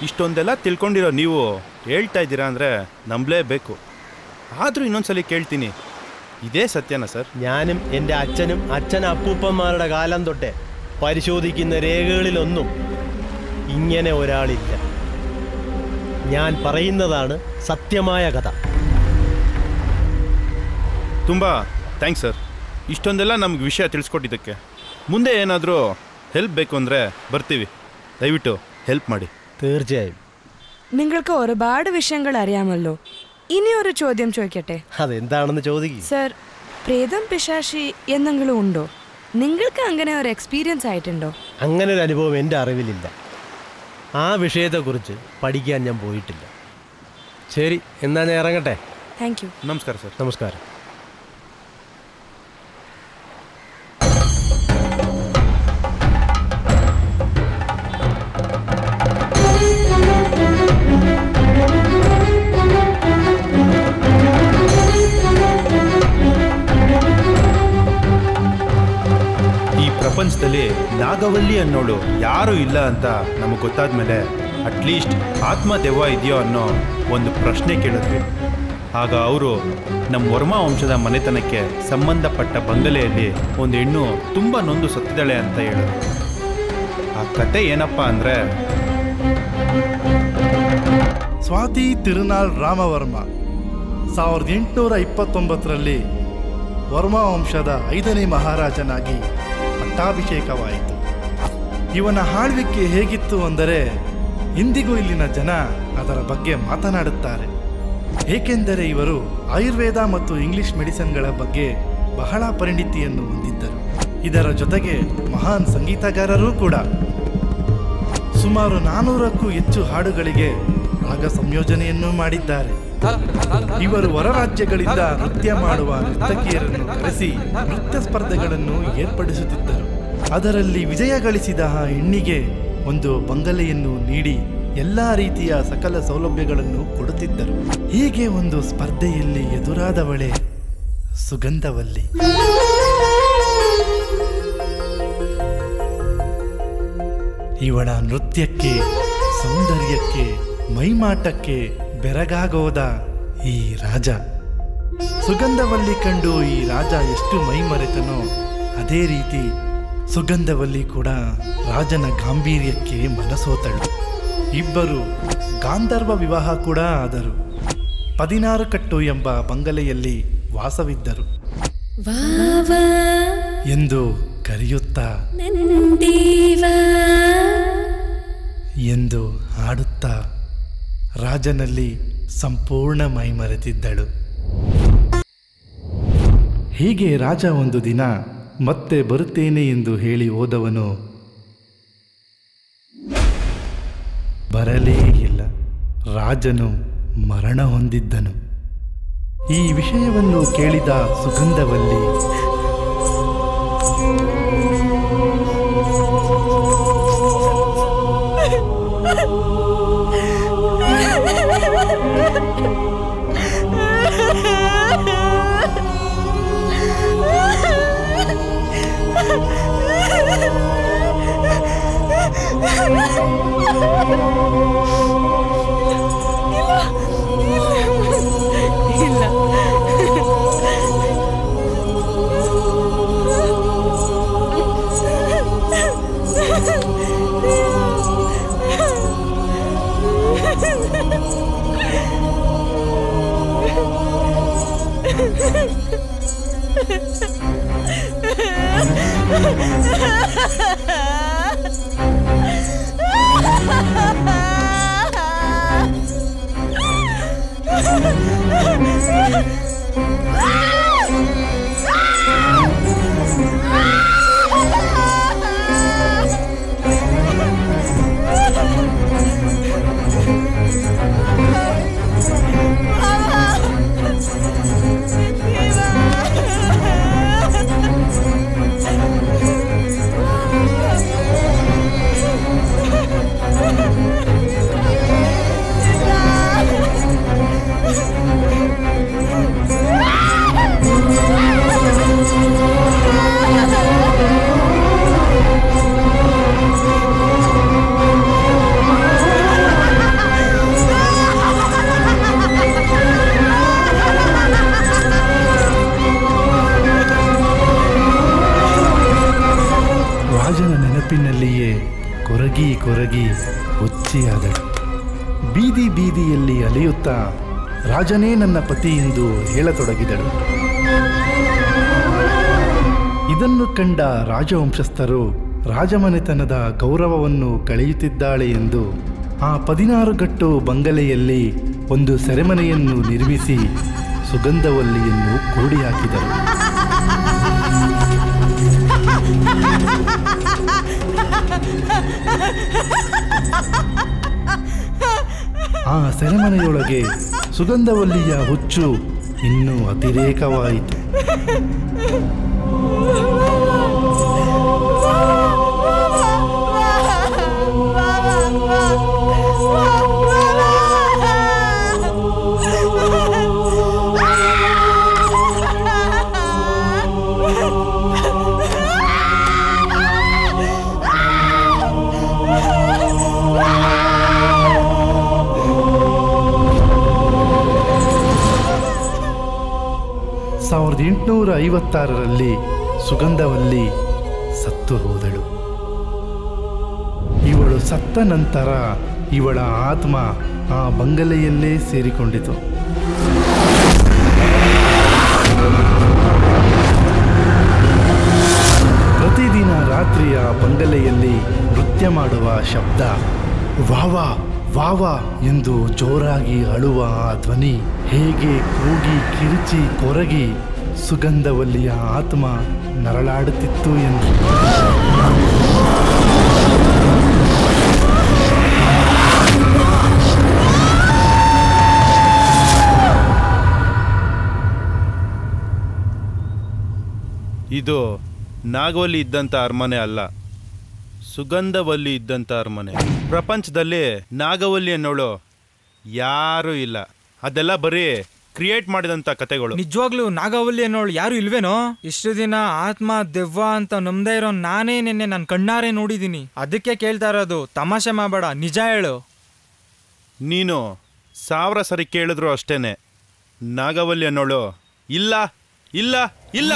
ಇಷ್ಟೊಂದೆಲ್ಲ ತಿಳ್ಕೊಂಡಿರೋ ನೀವು ಹೇಳ್ತಾ ಇದ್ದೀರಾ ಅಂದರೆ ನಂಬಲೇಬೇಕು. ಆದರೂ ಇನ್ನೊಂದ್ಸಲಿ ಕೇಳ್ತೀನಿ, ഇതേ സത്യന സർ? ഞാനും എൻ്റെ അച്ഛനും അച്ഛൻ അപ്പൂപ്പന്മാരുടെ കാലം തൊട്ടേ പരിശോധിക്കുന്ന രേഖകളിലൊന്നും ഇങ്ങനെ ഒരാളില്ല. ഞാൻ പറയുന്നതാണ് സത്യമായ കഥ. ತುಂಬ ಥ್ಯಾಂಕ್ಸ್ ಸರ್, ಇಷ್ಟೊಂದೆಲ್ಲ ನಮ್ಗೆ ವಿಷಯ ತಿಳಿಸ್ಕೊಟ್ಟಿದ್ದಕ್ಕೆ. ಮುಂದೆ ಏನಾದರೂ ಹೆಲ್ಪ್ ಬೇಕು ಅಂದರೆ ಬರ್ತೀವಿ, ദയവിಟ್ಟು ഹെൽപ്പ് ಮಾಡಿ. തീർച്ചയായും. നിങ്ങൾക്ക് ഒരുപാട് വിഷയങ്ങൾ അറിയാമല്ലോ. ഇനി ഒരു ചോദ്യം ചോദിക്കട്ടെ? അതെന്താണെന്ന് ചോദിക്കും. സർ, പ്രേതം പിശാശി എന്തെങ്കിലും ഉണ്ടോ? നിങ്ങൾക്ക് അങ്ങനെ ഒരു എക്സ്പീരിയൻസ് ആയിട്ടുണ്ടോ? അങ്ങനെ ഒരു അനുഭവം എൻ്റെ അറിവിലില്ല. ആ വിഷയത്തെക്കുറിച്ച് പഠിക്കാൻ ഞാൻ പോയിട്ടില്ല. ശരി, എന്നാ ഞാൻ ഇറങ്ങട്ടെ. Thank you. നമസ്കാരം സർ. നമസ്കാരം. ಪ್ರಪಂಚದಲ್ಲಿ ನಾಗವಲ್ಲಿ ಅನ್ನೋಳು ಯಾರೂ ಇಲ್ಲ ಅಂತ ನಮಗೆ ಗೊತ್ತಾದ್ಮೇಲೆ ಅಟ್ಲೀಸ್ಟ್ ಆತ್ಮ ದೆವ್ವ ಇದೆಯೋ ಅನ್ನೋ ಒಂದು ಪ್ರಶ್ನೆ ಕೇಳಿದ್ವಿ. ಆಗ ಅವರು ನಮ್ಮ ವರ್ಮಾ ವಂಶದ ಮನೆತನಕ್ಕೆ ಸಂಬಂಧಪಟ್ಟ ಬಂಗಲೆಯಲ್ಲಿ ಒಂದು ಹೆಣ್ಣು ತುಂಬ ನೊಂದು ಸತ್ತಿದ್ದಾಳೆ ಅಂತ ಹೇಳಿದ್ರು. ಆ ಕತೆ ಏನಪ್ಪ ಅಂದರೆ, ಸ್ವಾತಿ ತಿರುನಾಳ್ ರಾಮವರ್ಮ 1829ರಲ್ಲಿ ವರ್ಮಾ ವಂಶದ 5ನೇ ಮಹಾರಾಜನಾಗಿ ಪಟ್ಟಾಭಿಷೇಕವಾಯಿತು. ಇವನ ಆಳ್ವಿಕೆ ಹೇಗಿತ್ತು ಅಂದರೆ ಇಂದಿಗೂ ಇಲ್ಲಿನ ಜನ ಅದರ ಬಗ್ಗೆ ಮಾತನಾಡುತ್ತಾರೆ. ಏಕೆಂದರೆ ಇವರು ಆಯುರ್ವೇದ ಮತ್ತು ಇಂಗ್ಲಿಷ್ ಮೆಡಿಸಿನ್ಗಳ ಬಗ್ಗೆ ಬಹಳ ಪರಿಣಿತಿಯನ್ನು ಹೊಂದಿದ್ದರು. ಇದರ ಜೊತೆಗೆ ಮಹಾನ್ ಸಂಗೀತಗಾರರೂ ಕೂಡ. ಸುಮಾರು 400ಕ್ಕೂ ಹೆಚ್ಚು ಹಾಡುಗಳಿಗೆ ರಾಗ ಸಂಯೋಜನೆಯನ್ನು ಮಾಡಿದ್ದಾರೆ. ಇವರು ಹೊರ ರಾಜ್ಯಗಳಿಂದ ನೃತ್ಯ ಮಾಡುವ ನರ್ತಕಿಯರನ್ನು ಕರೆಸಿ ನೃತ್ಯ ಸ್ಪರ್ಧೆಗಳನ್ನು ಏರ್ಪಡಿಸುತ್ತಿದ್ದರು. ಅದರಲ್ಲಿ ವಿಜಯ ಗಳಿಸಿದ ಆ ಹೆಣ್ಣಿಗೆ ಒಂದು ಬಂಗಲೆಯನ್ನು ನೀಡಿ ಎಲ್ಲ ರೀತಿಯ ಸಕಲ ಸೌಲಭ್ಯಗಳನ್ನು ಕೊಡುತ್ತಿದ್ದರು. ಹೀಗೆ ಒಂದು ಸ್ಪರ್ಧೆಯಲ್ಲಿ ಎದುರಾದವಳೇ ಸುಗಂಧವಲ್ಲಿ. ಇವಳ ನೃತ್ಯಕ್ಕೆ, ಸೌಂದರ್ಯಕ್ಕೆ, ಮೈಮಾಟಕ್ಕೆ ಬೆರಗಾಗೋದ ಈ ರಾಜ. ಸುಗಂಧವಲ್ಲಿ ಕಂಡು ಈ ರಾಜ ಎಷ್ಟು ಮೈಮರೆತನೋ ಅದೇ ರೀತಿ ಸುಗಂಧವಲ್ಲಿ ಕೂಡ ರಾಜನ ಗಾಂಭೀರ್ಯಕ್ಕೆ ಮನಸೋತಳು. ಇಬ್ಬರು ಗಾಂಧರ್ವ ವಿವಾಹ ಕೂಡ ಆದರು. 16 ಕಟ್ಟು ಎಂಬ ಬಂಗಲೆಯಲ್ಲಿ ವಾಸವಿದ್ದರು ಎಂದು ಕರೆಯುತ್ತಾ ಎಂದು ಹಾಡುತ್ತಾ ರಾಜನಲ್ಲಿ ಸಂಪೂರ್ಣ ಮೈಮರೆತಿದ್ದಳು. ಹೀಗೆ ರಾಜ ಒಂದು ದಿನ ಮತ್ತೆ ಬರುತ್ತೇನೆ ಎಂದು ಹೇಳಿ ಹೋದವನು ಬರಲೇ ಇಲ್ಲ. ರಾಜನು ಮರಣ ಹೊಂದಿದ್ದನು. ಈ ವಿಷಯವನ್ನು ಕೇಳಿದ ಸುಗಂಧವಲ್ಲಿ ನೆನಪಿನಲ್ಲಿಯೇ ಕೊರಗಿ ಹುಚ್ಚಿಯಾದಳು. ಬೀದಿ ಬೀದಿಯಲ್ಲಿ ಅಲೆಯುತ್ತಾ ರಾಜನೇ ನನ್ನ ಪತಿ ಎಂದು ಹೇಳತೊಡಗಿದಳು. ಇದನ್ನು ಕಂಡ ರಾಜವಂಶಸ್ಥರು ರಾಜಮನೆತನದ ಗೌರವವನ್ನು ಕಳೆಯುತ್ತಿದ್ದಾಳೆ ಎಂದು ಆ 16 ಗಟ್ಟು ಬಂಗಲೆಯಲ್ಲಿ ಒಂದು ಸೆರೆಮನೆಯನ್ನು ನಿರ್ಮಿಸಿ ಸುಗಂಧವಲ್ಲಿಯನ್ನು ಕೂಡಿ ಹಾಕಿದರು. ಆ ಸೆರೆಮನೆಯೊಳಗೆ ಸುಗಂಧವಲ್ಲಿಯ ಹುಚ್ಚು ಇನ್ನೂ ಅತಿರೇಕವಾಯಿತು. 1856ರಲ್ಲಿ ಸುಗಂಧವಲ್ಲಿ ಸತ್ತು ಹೋದಳು. ಇವಳು ಸತ್ತ ನಂತರ ಇವಳ ಆತ್ಮ ಆ ಬಂಗಲೆಯಲ್ಲೇ ಸೇರಿಕೊಂಡಿತು. ಪ್ರತಿದಿನ ರಾತ್ರಿಯ ಬಂಗಲೆಯಲ್ಲಿ ನೃತ್ಯ ಮಾಡುವ ಶಬ್ದ, ವಾವಾ ವಾವಾ ಎಂದು ಜೋರಾಗಿ ಅಳುವ ಆ ಧ್ವನಿ ಹೇಗೆ ಕೂಗಿ ಕಿರುಚಿ ಕೊರಗಿ ಸುಗಂಧವಲ್ಲಿಯ ಆತ್ಮ ನರಳಾಡುತ್ತಿತ್ತು ಎಂದು. ಇದು ನಾಗವಲ್ಲಿ ಇದ್ದಂಥ ಅರಮನೆ ಅಲ್ಲ, ಸುಗಂಧವಲ್ಲಿ ಇದ್ದಂಥ ಅರಮನೆ. ಪ್ರಪಂಚದಲ್ಲಿ ನಾಗವಲ್ಲಿ ಅನ್ನೋಳು ಯಾರೂ ಇಲ್ಲ. ಅದೆಲ್ಲ ಬರೀ ಕ್ರಿಯೇಟ್ ಮಾಡಿದಂಥ ಕತೆಗಳು. ನಿಜವಾಗ್ಲೂ ನಾಗವಲ್ಲಿ ಅನ್ನೋಳು ಯಾರು ಇಲ್ವೇನೋ? ಇಷ್ಟು ದಿನ ಆತ್ಮ ದೆವ್ವ ಅಂತ ನಂಬದೇ ಇರೋ ನಾನೇ ನಿನ್ನೆ ನನ್ನ ಕಣ್ಣಾರೆ ನೋಡಿದ್ದೀನಿ. ಅದಕ್ಕೆ ಕೇಳ್ತಾ ಇರೋದು, ತಮಾಷೆ ಮಾಡಬೇಡ, ನಿಜ ಹೇಳು. ನೀನು 1000 ಸರಿ ಕೇಳಿದ್ರು ಅಷ್ಟೇನೆ, ನಾಗವಲ್ಲಿ ಅನ್ನೋಳು ಇಲ್ಲ ಇಲ್ಲ ಇಲ್ಲ.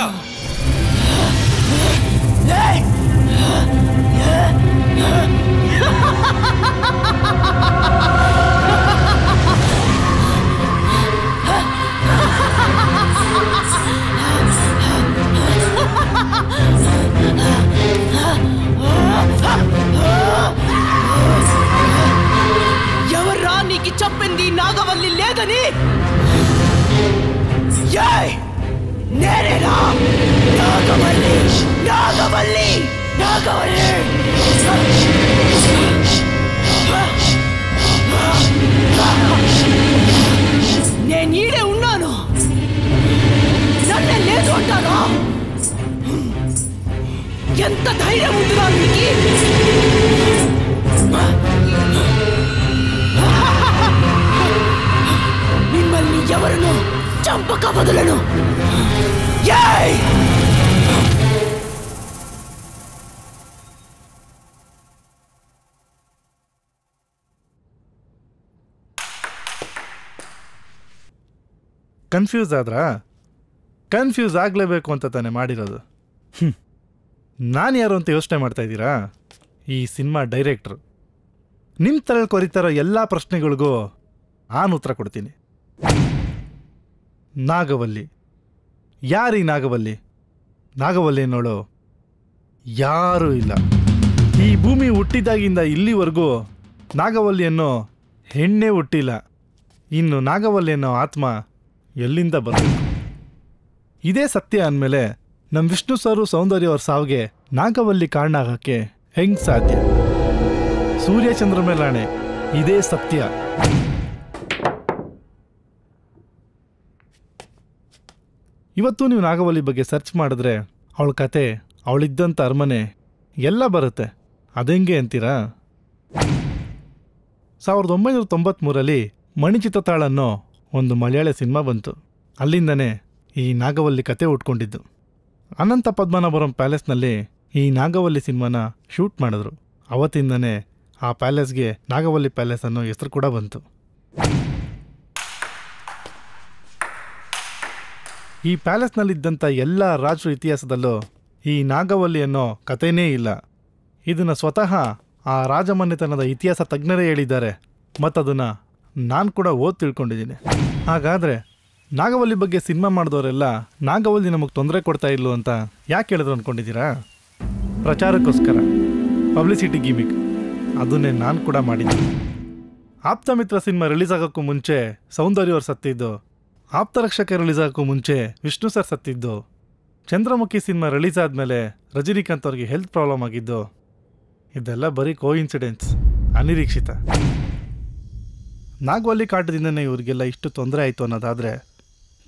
ఎవర్రా నీకు చెప్పింది నాగవల్లి లేదని? నేనేనా నాగవల్లి? నాగవల్లి నాగవల్లి నేను ఈడే ఉన్నాను. నన్నే లేదు అంటారా? ఎంత ధైర్యం ఉంటుందా నీకు? మిమ్మల్ని ఎవరును చంపక వదలను. ಕನ್ಫ್ಯೂಸ್ ಆದ್ರಾ? ಕನ್ಫ್ಯೂಸ್ ಆಗಲೇಬೇಕು ಅಂತ ತಾನೇ ಮಾಡಿರೋದು. ನಾನು ಯಾರು ಅಂತ ಯೋಚನೆ ಮಾಡ್ತಾ ಇದ್ದೀರಾ? ಈ ಸಿನಿಮಾ ಡೈರೆಕ್ಟ್ರು. ನಿಮ್ಮ ತಲೆಯಲ್ಲಿ ಕೊರಿತಾರೋ ಎಲ್ಲ ಪ್ರಶ್ನೆಗಳಿಗೂ ನಾನು ಉತ್ತರ ಕೊಡ್ತೀನಿ. ನಾಗವಲ್ಲಿ ಯಾರೀ ನಾಗವಲ್ಲಿ? ನಾಗವಲ್ಲಿ ಅನ್ನೋಳು ಯಾರೂ ಇಲ್ಲ. ಈ ಭೂಮಿ ಹುಟ್ಟಿದಾಗಿಂದ ಇಲ್ಲಿವರೆಗೂ ನಾಗವಲ್ಲಿ ಅನ್ನೋ ಹೆಣ್ಣೆ ಹುಟ್ಟಿಲ್ಲ. ಇನ್ನು ನಾಗವಲ್ಲಿ ಅನ್ನೋ ಆತ್ಮ ಎಲ್ಲಿಂದ ಬರಬೇಕು? ಇದೇ ಸತ್ಯ ಅಂದಮೇಲೆ ನಮ್ಮ ವಿಷ್ಣು ಸರು ಸೌಂದರ್ಯ ಅವ್ರ ಸಾವಿಗೆ ನಾಗವಲ್ಲಿ ಕಾರಣ ಆಗೋಕ್ಕೆ ಹೆಂಗೆ ಸಾಧ್ಯ? ಸೂರ್ಯಚಂದ್ರ ಮೇಲಾಣೆ, ಇದೇ ಸತ್ಯ. ಇವತ್ತು ನೀವು ನಾಗವಲ್ಲಿ ಬಗ್ಗೆ ಸರ್ಚ್ ಮಾಡಿದ್ರೆ ಅವಳ ಕತೆ, ಅವಳಿದ್ದಂಥ ಅರಮನೆ ಎಲ್ಲ ಬರುತ್ತೆ. ಅದೆಂಗೆ ಅಂತೀರಾ? 1993ರಲ್ಲಿ ಮಣಿಚಿತ್ರತಾಳ್ ಅನ್ನೋ ಒಂದು ಮಲಯಾಳಿ ಸಿನಿಮಾ ಬಂತು. ಅಲ್ಲಿಂದನೇ ಈ ನಾಗವಲ್ಲಿ ಕತೆ ಉಟ್ಕೊಂಡಿದ್ದು. ಅನಂತ ಪದ್ಮನಾಭಪುರಂ ಪ್ಯಾಲೇಸ್ನಲ್ಲಿ ಈ ನಾಗವಲ್ಲಿ ಸಿನಿಮಾನ ಶೂಟ್ ಮಾಡಿದ್ರು. ಅವತ್ತಿಂದನೇ ಆ ಪ್ಯಾಲೇಸ್ಗೆ ನಾಗವಲ್ಲಿ ಪ್ಯಾಲೇಸ್ ಅನ್ನೋ ಹೆಸರು ಕೂಡ ಬಂತು. ಈ ಪ್ಯಾಲೇಸ್ನಲ್ಲಿದ್ದಂಥ ಎಲ್ಲ ರಾಜರ ಇತಿಹಾಸದಲ್ಲೂ ಈ ನಾಗವಲ್ಲಿ ಅನ್ನೋ ಕಥೆನೇ ಇಲ್ಲ. ಇದನ್ನು ಸ್ವತಃ ಆ ರಾಜಮನೆತನದ ಇತಿಹಾಸ ತಜ್ಞರೇ ಹೇಳಿದ್ದಾರೆ, ಮತ್ತದನ್ನು ನಾನು ಕೂಡ ಓದಿ ತಿಳ್ಕೊಂಡಿದ್ದೀನಿ. ಹಾಗಾದರೆ ನಾಗವಲ್ಲಿ ಬಗ್ಗೆ ಸಿನಿಮಾ ಮಾಡಿದವರೆಲ್ಲ ನಾಗವಲ್ಲಿ ನಮಗೆ ತೊಂದರೆ ಕೊಡ್ತಾ ಇಲ್ಲು ಅಂತ ಯಾಕೆ ಹೇಳಿದ್ರು ಅಂದ್ಕೊಂಡಿದ್ದೀರಾ? ಪ್ರಚಾರಕ್ಕೋಸ್ಕರ, ಪಬ್ಲಿಸಿಟಿ ಗಿಮಿಕ್. ಅದನ್ನೇ ನಾನು ಕೂಡ ಮಾಡಿದ್ದೆ. ಆಪ್ತಮಿತ್ರ ಸಿನಿಮಾ ರಿಲೀಸ್ ಆಗೋಕ್ಕೂ ಮುಂಚೆ ಸೌಂದರ್ಯ ಅವ್ರು ಸತ್ತಿದ್ದು, ಆಪ್ತರಕ್ಷಕ ರಿಲೀಸ್ ಆಗೋಕ್ಕೂ ಮುಂಚೆ ವಿಷ್ಣು ಸರ್ ಸತ್ತಿದ್ದು, ಚಂದ್ರಮುಖಿ ಸಿನಿಮಾ ರಿಲೀಸ್ ಆದಮೇಲೆ ರಜನಿಕಾಂತ್ ಅವ್ರಿಗೆ ಹೆಲ್ತ್ ಪ್ರಾಬ್ಲಮ್ ಆಗಿದ್ದು, ಇದೆಲ್ಲ ಬರೀ ಕೋಇನ್ಸಿಡೆನ್ಸ್, ಅನಿರೀಕ್ಷಿತ. ನಾಗವಲ್ಲಿ ಕಾಟದಿಂದನೇ ಇವರಿಗೆಲ್ಲ ಇಷ್ಟು ತೊಂದರೆ ಆಯಿತು ಅನ್ನೋದಾದರೆ,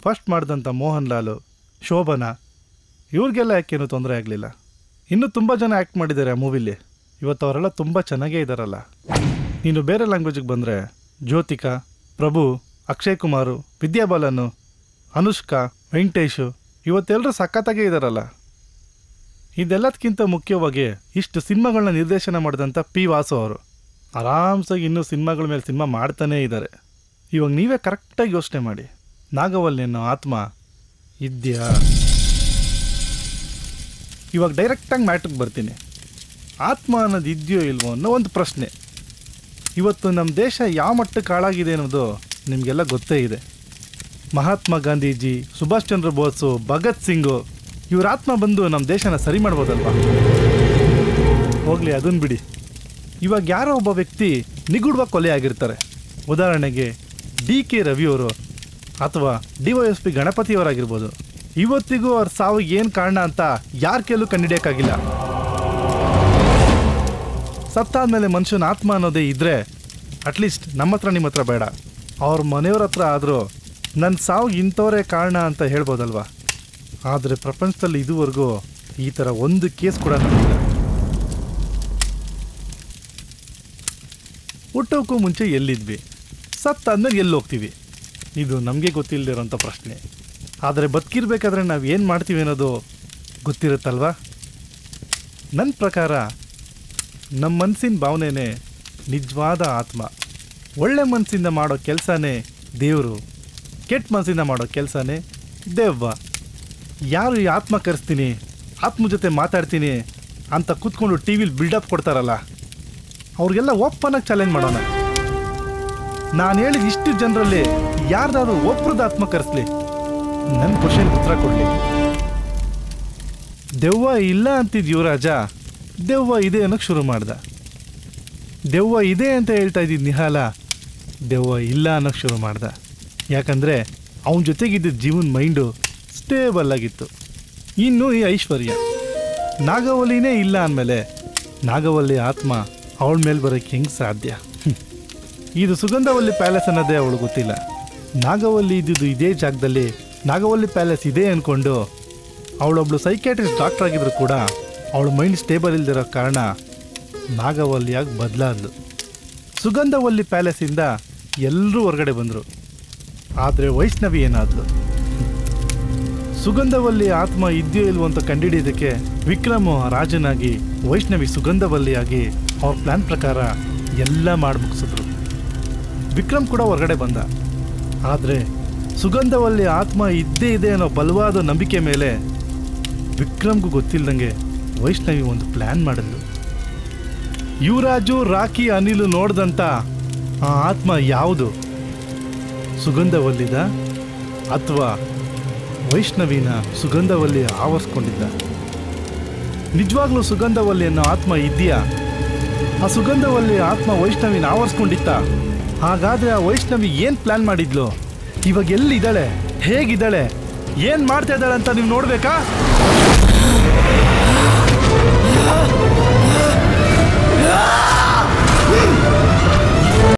ಫಸ್ಟ್ ಮಾಡಿದಂಥ ಮೋಹನ್ ಲಾಲು, ಶೋಭನಾ ಇವ್ರಿಗೆಲ್ಲ ಯಾಕೇನು ತೊಂದರೆ ಆಗಲಿಲ್ಲ? ಇನ್ನೂ ತುಂಬ ಜನ ಆ್ಯಕ್ಟ್ ಮಾಡಿದ್ದಾರೆ ಆ ಮೂವಿಲಿ. ಇವತ್ತು ಅವರೆಲ್ಲ ತುಂಬ ಚೆನ್ನಾಗೇ ಇದ್ದಾರಲ್ಲ. ನೀನು ಬೇರೆ ಲ್ಯಾಂಗ್ವೇಜಿಗೆ ಬಂದರೆ ಜ್ಯೋತಿಕಾ, ಪ್ರಭು, ಅಕ್ಷಯ್ ಕುಮಾರು, ವಿದ್ಯಾಬಾಲನು, ಅನುಷ್ಕಾ, ವೆಂಕಟೇಶು ಇವತ್ತೆಲ್ಲರೂ ಸಖತ್ತಾಗೇ ಇದ್ದಾರಲ್ಲ. ಇದೆಲ್ಲದಕ್ಕಿಂತ ಮುಖ್ಯವಾಗಿ ಇಷ್ಟು ಸಿನಿಮಾಗಳನ್ನ ನಿರ್ದೇಶನ ಮಾಡಿದಂಥ ಪಿ ವಾಸು ಅವರು ಆರಾಮ್ಸಾಗಿ ಇನ್ನೂ ಸಿನಿಮಾಗಳ ಮೇಲೆ ಸಿನಿಮಾ ಮಾಡ್ತಾನೇ ಇದ್ದಾರೆ. ಇವಾಗ ನೀವೇ ಕರೆಕ್ಟಾಗಿ ಯೋಚನೆ ಮಾಡಿ, ನಾಗವಲ್ಲಿ ಅನ್ನೋ ಆತ್ಮ ಇದೆಯಾ ಇವಾಗ ಡೈರೆಕ್ಟಾಗಿ ಮ್ಯಾಟ್ರಿಗೆ ಬರ್ತೀನಿ. ಆತ್ಮ ಅನ್ನೋದು ಇದೆಯೋ ಇಲ್ವೋ ಅನ್ನೋ ಒಂದು ಪ್ರಶ್ನೆ. ಇವತ್ತು ನಮ್ಮ ದೇಶ ಯಾವ ಮಟ್ಟಕ್ಕೆ ಹಾಳಾಗಿದೆ ಅನ್ನೋದು ನಿಮಗೆಲ್ಲ ಗೊತ್ತೇ ಇದೆ. ಮಹಾತ್ಮ ಗಾಂಧೀಜಿ, ಸುಭಾಷ್ ಚಂದ್ರ ಬೋಸು, ಭಗತ್ ಸಿಂಗು ಇವ್ರ ಆತ್ಮ ಬಂದು ನಮ್ಮ ದೇಶನ ಸರಿ ಮಾಡ್ಬೋದಲ್ವಾ? ಹೋಗಲಿ, ಅದನ್ನು ಬಿಡಿ. ಇವಾಗ ಯಾರೋ ಒಬ್ಬ ವ್ಯಕ್ತಿ ನಿಗೂಢವಾಗಿ ಕೊಲೆ ಆಗಿರ್ತಾರೆ. ಉದಾಹರಣೆಗೆ DK ರವಿಯವರು ಅಥವಾ DYSP ಗಣಪತಿಯವರಾಗಿರ್ಬೋದು. ಇವತ್ತಿಗೂ ಅವ್ರ ಸಾವಿಗೆ ಏನು ಕಾರಣ ಅಂತ ಯಾರ ಕೈಲೂ ಕಂಡುಹಿಡಿಯೋಕ್ಕಾಗಿಲ್ಲ. ಸತ್ತಾದ್ಮೇಲೆ ಮನುಷ್ಯನ ಆತ್ಮ ಅನ್ನೋದೇ ಇದ್ದರೆ ಅಟ್ಲೀಸ್ಟ್ ನಮ್ಮ ಹತ್ರ ನಿಮ್ಮ ಹತ್ರ ಬೇಡ, ಅವ್ರ ಮನೆಯವ್ರ ಹತ್ರ ಆದರೂ ನನ್ನ ಸಾವಿಗೆ ಇಂಥವರೇ ಕಾರಣ ಅಂತ ಹೇಳ್ಬೋದಲ್ವಾ? ಆದರೆ ಪ್ರಪಂಚದಲ್ಲಿ ಇದುವರೆಗೂ ಈ ಥರ ಒಂದು ಕೇಸ್ ಕೂಡ ನಡೆದಿಲ್ಲ. ಹುಟ್ಟೋಕ್ಕೂ ಮುಂಚೆ ಎಲ್ಲಿದ್ವಿ, ಸತ್ತಾದ್ಮೇಲೆ ಎಲ್ಲಿ ಹೋಗ್ತೀವಿ, ಇದು ನಮಗೆ ಗೊತ್ತಿಲ್ಲದಿರೋಂಥ ಪ್ರಶ್ನೆ. ಆದರೆ ಬದುಕಿರ್ಬೇಕಾದ್ರೆ ನಾವು ಏನು ಮಾಡ್ತೀವಿ ಅನ್ನೋದು ಗೊತ್ತಿರುತ್ತಲ್ವಾ? ನನ್ನ ಪ್ರಕಾರ ನಮ್ಮ ಮನಸ್ಸಿನ ಭಾವನೆನೇ ನಿಜವಾದ ಆತ್ಮ. ಒಳ್ಳೆ ಮನಸ್ಸಿಂದ ಮಾಡೋ ಕೆಲಸನೇ ದೇವರು, ಕೆಟ್ಟ ಮನಸ್ಸಿಂದ ಮಾಡೋ ಕೆಲಸನೇ ದೆವ್ವ. ಯಾರು ಈ ಆತ್ಮ ಕರೆಸ್ತೀನಿ, ಆತ್ಮ ಜೊತೆ ಮಾತಾಡ್ತೀನಿ ಅಂತ ಕೂತ್ಕೊಂಡು ಟಿವಿಲಿ ಬಿಲ್ಡಪ್ ಕೊಡ್ತಾರಲ್ಲ, ಅವ್ರಿಗೆಲ್ಲ ಓಪನ್ನಾಗಿ ಚಾಲೆಂಜ್ ಮಾಡೋಣ. ನಾನು ಹೇಳಿದ ಇಷ್ಟು ಜನರಲ್ಲಿ ಯಾರ್ದಾದ್ರೂ ಒಬ್ರದ್ದು ಆತ್ಮ ಕರೆಸ್ಲಿ, ನನ್ನ ಕ್ವಶನ್ಗೆ ಉತ್ತರ ಕೊಡಲಿ. ದೆವ್ವ ಇಲ್ಲ ಅಂತಿದ್ದ ಯುವರಾಜ ದೆವ್ವ ಇದೆ ಅನ್ನೋಕ್ಕೆ ಶುರು ಮಾಡ್ದ. ದೆವ್ವ ಇದೆ ಅಂತ ಹೇಳ್ತಾ ಇದ್ದಿದ್ದು ನಿಹಾಲ ದೆವ್ವ ಇಲ್ಲ ಅನ್ನೋಕ್ಕೆ ಶುರು ಮಾಡ್ದ. ಯಾಕಂದರೆ ಅವನ ಜೊತೆಗಿದ್ದ ಜೀವನ ಮೈಂಡು ಸ್ಟೇಬಲ್ ಆಗಿತ್ತು. ಇನ್ನು ಈ ಐಶ್ವರ್ಯ, ನಾಗವಲ್ಲಿನೇ ಇಲ್ಲ ಅಂದಮೇಲೆ ನಾಗವಲ್ಲಿ ಆತ್ಮ ಅವಳ ಮೇಲೆ ಬರೋಕ್ಕೆ ಹೆಂಗೆ ಸಾಧ್ಯ? ಇದು ಸುಗಂಧವಲ್ಲಿ ಪ್ಯಾಲೇಸ್ ಅನ್ನೋದೇ ಅವಳು ಗೊತ್ತಿಲ್ಲ. ನಾಗವಲ್ಲಿ ಇದ್ದಿದ್ದು ಇದೇ ಜಾಗದಲ್ಲಿ ನಾಗವಲ್ಲಿ ಪ್ಯಾಲೇಸ್ ಇದೆ ಅಂದ್ಕೊಂಡು ಅವಳೊಬ್ಳು ಸೈಕ್ಯಾಟ್ರಿಸ್ಟ್ ಡಾಕ್ಟರ್ ಆಗಿದ್ರು ಕೂಡ ಅವಳ ಮೈಂಡ್ ಸ್ಟೇಬಲ್ ಇಲ್ದಿರೋ ಕಾರಣ ನಾಗವಲ್ಲಿಯಾಗಿ ಬದಲಾದ್ಲು. ಸುಗಂಧವಲ್ಲಿ ಪ್ಯಾಲೇಸಿಂದ ಎಲ್ಲರೂ ಹೊರಗಡೆ ಬಂದರು. ಆದರೆ ವೈಷ್ಣವಿ ಏನಾದ್ಲು? ಸುಗಂಧವಲ್ಲಿ ಆತ್ಮ ಇದೆಯೋ ಇಲ್ವೋ ಅಂತ ಕಂಡುಹಿಡಿಯೋದಕ್ಕೆ ವಿಕ್ರಮ್ ರಾಜನಾಗಿ, ವೈಷ್ಣವಿ ಸುಗಂಧವಲ್ಲಿಯಾಗಿ ಅವ್ರ ಪ್ಲ್ಯಾನ್ ಪ್ರಕಾರ ಎಲ್ಲ ಮಾಡಿ ಮುಗಿಸಿದ್ರು. ವಿಕ್ರಮ್ ಕೂಡ ಹೊರಗಡೆ ಬಂದ. ಆದರೆ ಸುಗಂಧವಲ್ಲಿ ಆತ್ಮ ಇದ್ದೇ ಇದೆ ಅನ್ನೋ ಬಲವಾದ ನಂಬಿಕೆ ಮೇಲೆ ವಿಕ್ರಮ್ಗೂ ಗೊತ್ತಿಲ್ಲದಂಗೆ ವೈಷ್ಣವಿ ಒಂದು ಪ್ಲ್ಯಾನ್ ಮಾಡಿದ್ಲು. ಯುವರಾಜು, ರಾಕಿ, ಅನಿಲು ನೋಡ್ದಂಥ ಆ ಆತ್ಮ ಯಾವುದು? ಸುಗಂಧವಲ್ಲಿದ ಅಥವಾ ವೈಷ್ಣವಿನ ಸುಗಂಧವಲ್ಲಿ ಆವರಿಸ್ಕೊಂಡಿದ್ದ? ನಿಜವಾಗ್ಲೂ ಸುಗಂಧವಲ್ಲಿ ಅನ್ನೋ ಆತ್ಮ ಇದೆಯಾ? ಆ ಸುಗಂಧವಲ್ಲಿ ಆತ್ಮ ವೈಷ್ಣವಿನ ಆವರಿಸ್ಕೊಂಡಿತ್ತ? ಹಾಗಾದರೆ ಆ ವೈಷ್ಣವಿ ಏನು ಪ್ಲ್ಯಾನ್ ಮಾಡಿದ್ಲು? ಇವಾಗ ಎಲ್ಲಿದ್ದಾಳೆ, ಹೇಗಿದ್ದಾಳೆ, ಏನು ಮಾಡ್ತಾ ಇದ್ದಾಳೆ ಅಂತ ನೀವು ನೋಡಬೇಕಾ?